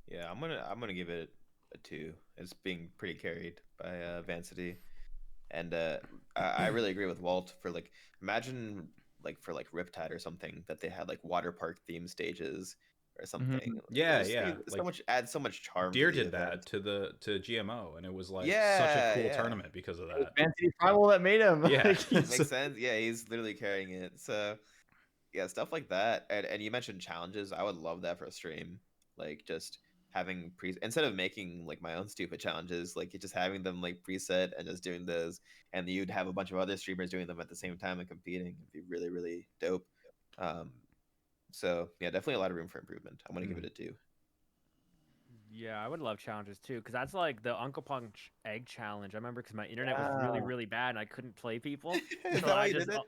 Yeah, I'm gonna give it a 2. It's being pretty carried by Vancity, and I really agree with Walt for like, imagine like for like Riptide or something, that they had like water park theme stages or something. Yeah, Just yeah. so Like, much, adds so much charm. Deer to the did that event. to GMO, and it was like such a Yeah, cool yeah. tournament because of It was that. Vancity Primal that made him. Yeah. Like, he's- Makes sense. Yeah, he's literally carrying it. So yeah, stuff like that. And you mentioned challenges. I would love that for a stream. Like just having instead of making like my own stupid challenges, like just having them like preset and just doing those, and you'd have a bunch of other streamers doing them at the same time and competing. It'd be really, really dope. So yeah, definitely a lot of room for improvement. I'm gonna give it a 2. Yeah, I would love challenges too, because that's like the Uncle Punch egg challenge. I remember because my internet was really, Yeah. really bad and I couldn't play people. Is So that why I you just, did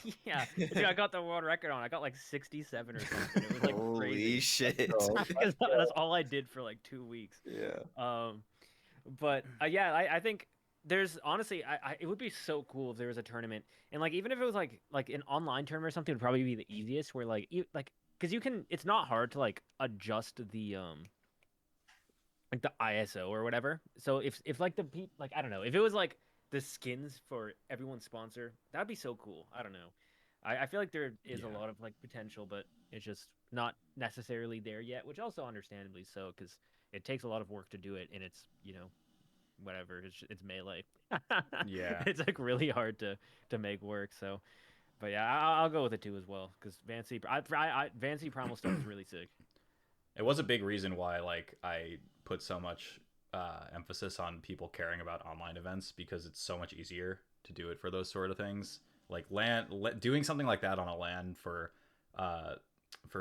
it? yeah, dude, I got the world record on. I got like 67 or something. It was like Holy crazy. shit! Because that's all I did for like 2 weeks. Yeah. But yeah, I think there's honestly, it would be so cool if there was a tournament, and like even if it was like an online tournament or something, would probably be the easiest. Where like because you can, it's not hard to like adjust the like the ISO or whatever. So if like like I don't know, if it was like the skins for everyone's sponsor, that'd be so cool. I don't know. I feel like there is a lot of like potential, but it's just not necessarily there yet, which also understandably so, because it takes a lot of work to do it, and it's, you know, whatever, it's melee. Yeah. It's like really hard to make work. So, but yeah, I'll go with it too as well, because Fancy Primal stuff is really sick. It was a big reason why like I put so much emphasis on people caring about online events, because it's so much easier to do it for those sort of things. Like doing something like that on a LAN for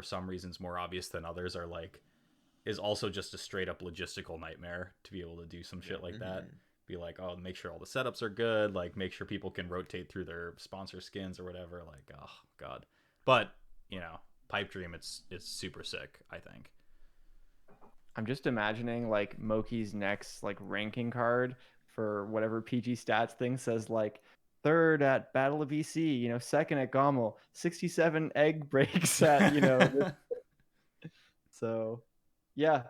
some reasons more obvious than others are like, is also just a straight up logistical nightmare to be able to do some shit like that. Be like, oh, make sure all the setups are good, like make sure people can rotate through their sponsor skins or whatever. Like, oh god. But, you know, Pipe Dream, it's super sick, I think. I'm just imagining like Moky's next like ranking card for whatever PG stats thing says like 3rd at Battle of EC, you know, 2nd at Gommel, 67 egg breaks at, you know. So yeah,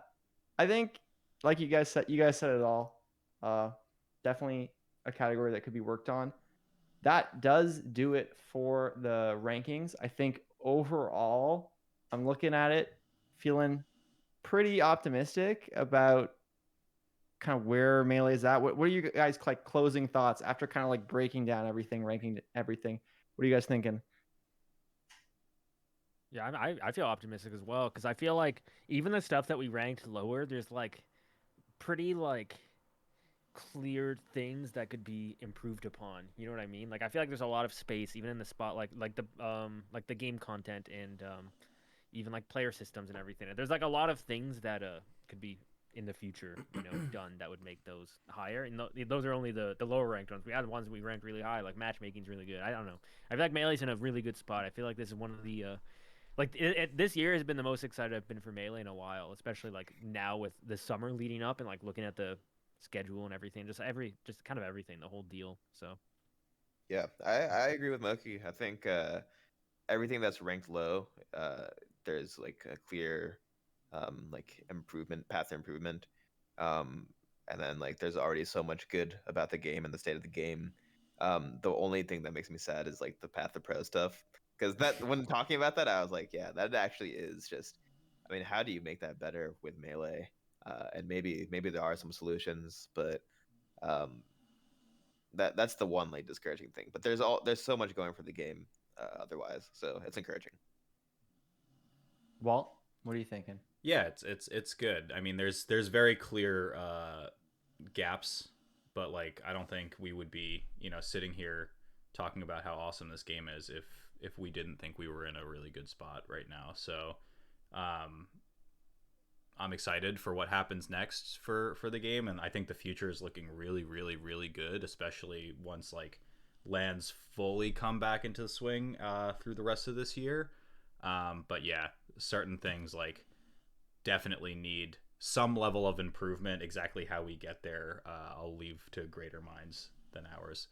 I think like you guys said it all. Definitely a category that could be worked on. that does do it for the rankings. I think overall, I'm looking at it, feeling pretty optimistic about kind of where Melee is at. What are you guys like closing thoughts after kind of like breaking down everything, ranking everything? What are you guys thinking? Yeah, I feel optimistic as well because I feel like even the stuff that we ranked lower, there's like pretty like clear things that could be improved upon. You know what I mean? Like I feel like there's a lot of space even in the spot like the game content and even like player systems and everything. There's like a lot of things that could be in the future, done that would make those higher. And those are only the lower ranked ones. We had the ones we ranked really high, like matchmaking's really good. I don't know. I feel like Melee's in a really good spot. I feel like this is one of the this year has been the most excited I've been for Melee in a while, especially like now with the summer leading up and like looking at the schedule and everything, just kind of everything, the whole deal. So Yeah, I agree with Moki. I think everything that's ranked low, there's like a clear like improvement path to improvement. Um, and then like there's already so much good about the game and the state of the game. The only thing that makes me sad is like the path to pro stuff. Because that when talking about that, I was like, yeah, that actually is just. I mean, how do you make that better with melee? And maybe there are some solutions, but um, that's the one like discouraging thing. But there's so much going for the game otherwise, so it's encouraging. Walt, what are you thinking? Yeah, it's good. I mean, there's very clear gaps, but like I don't think we would be sitting here talking about how awesome this game is if we didn't think we were in a really good spot right now. So um, I'm excited for what happens next for the game, and I think the future is looking really, really, really good, especially once like lands fully come back into the swing through the rest of this year. But yeah, certain things like definitely need some level of improvement. Exactly how we get there, I'll leave to greater minds than ours.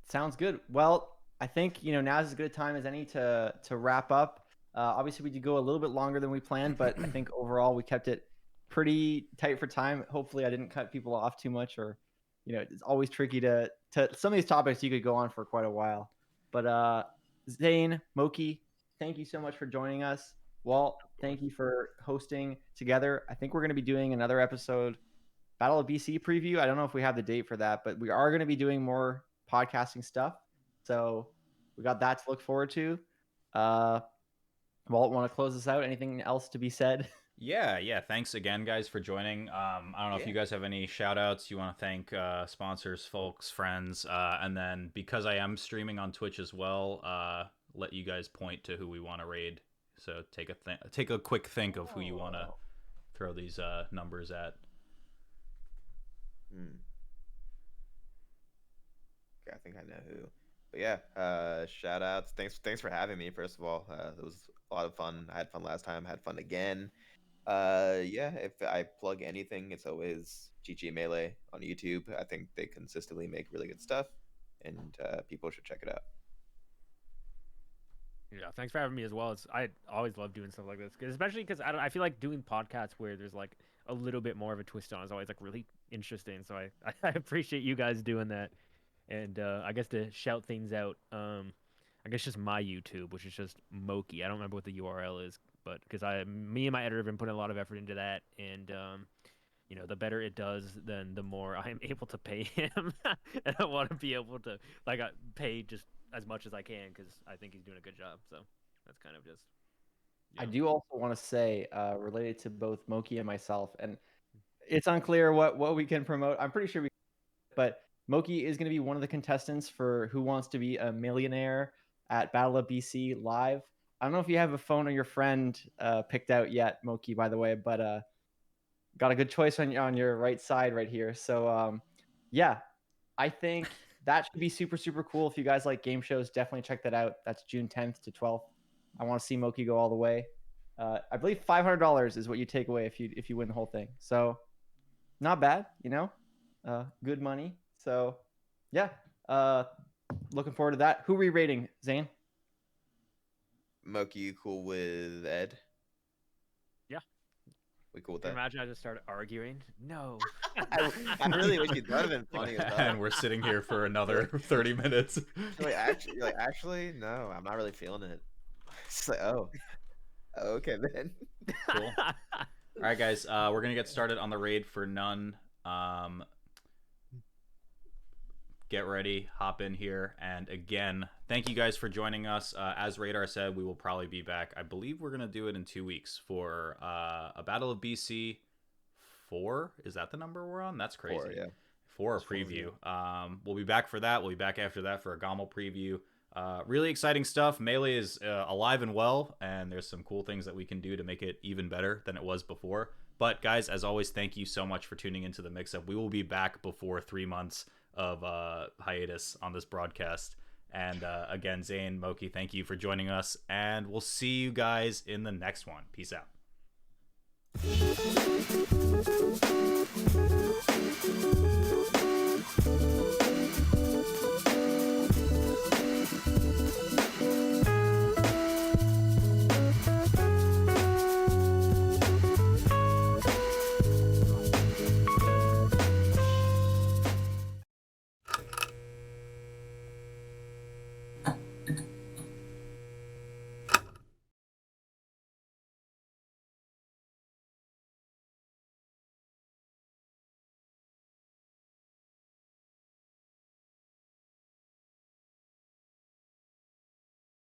Sounds good. Well, I think now's as good a time as any to wrap up. Obviously, we did go a little bit longer than we planned, but I think overall we kept it pretty tight for time. Hopefully, I didn't cut people off too much, or it's always tricky to some of these topics you could go on for quite a while. But Zain, Moki, thank you so much for joining us. Walt, thank you for hosting together. I think we're going to be doing another episode Battle of BC preview. I don't know if we have the date for that, but we are going to be doing more podcasting stuff. So we got that to look forward to. Walt, want to close this out? Anything else to be said? Yeah. Thanks again, guys, for joining. I don't know if Yeah. you guys have any shout outs you want to thank sponsors, folks, friends. And then because I am streaming on Twitch as well, let you guys point to who we want to raid. So take a quick think of who you want to throw these numbers at. Okay, I think I know who. But yeah, shout outs. Thanks for having me, first of all. It was a lot of fun. I had fun last time, had fun again. Yeah, if I plug anything, it's always GG Melee on YouTube. I think they consistently make really good stuff, and people should check it out. yeah, thanks for having me as well. I always love doing stuff like this, especially because I feel like doing podcasts where there's like a little bit more of a twist on it is always like really interesting. So I appreciate you guys doing that. And I guess to shout things out, I guess just my YouTube, which is just Moky. I don't remember what the URL is, but because me and my editor have been putting a lot of effort into that, and the better it does, then the more I'm able to pay him, and I want to be able to pay just as much as I can because I think he's doing a good job. So that's kind of just. I do also want to say, related to both Moki and myself, and it's unclear what we can promote. I'm pretty sure we, but Moki is going to be one of the contestants for Who Wants to Be a Millionaire at Battle of BC live. I don't know if you have a phone or your friend picked out yet, Moki, by the way, but got a good choice on your right side right here. So yeah, I think that should be super, super cool. If you guys like game shows, definitely check that out. That's June 10th to 12th. I want to see Moki go all the way. I believe $500 is what you take away if you win the whole thing. So not bad, good money. So yeah, looking forward to that. Who are we rating, Zain? Moki, you cool with Ed? Yeah. We cool with Can you that? imagine I just started arguing? No. I really wish you'd done it funny as And hell. we're sitting here for another 30 minutes. You're like, actually, no, I'm not really feeling it. It's like, oh, okay then. Cool. All right, guys, we're gonna get started on the raid for none. Get ready, hop in here, and again, thank you guys for joining us. As Radar said, we will probably be back. I believe we're gonna do it in 2 weeks for a Battle of BC 4. Is that the number we're on? That's crazy. 4, yeah. For a It's 4, preview. We'll be back for that. We'll be back after that for a Gommel preview. Really exciting stuff. Melee is alive and well, and there's some cool things that we can do to make it even better than it was before. But guys, as always, thank you so much for tuning into the Mixup. We will be back before 3 months of hiatus on this broadcast. And again, Zain, Moky, thank you for joining us, and we'll see you guys in the next one. Peace out.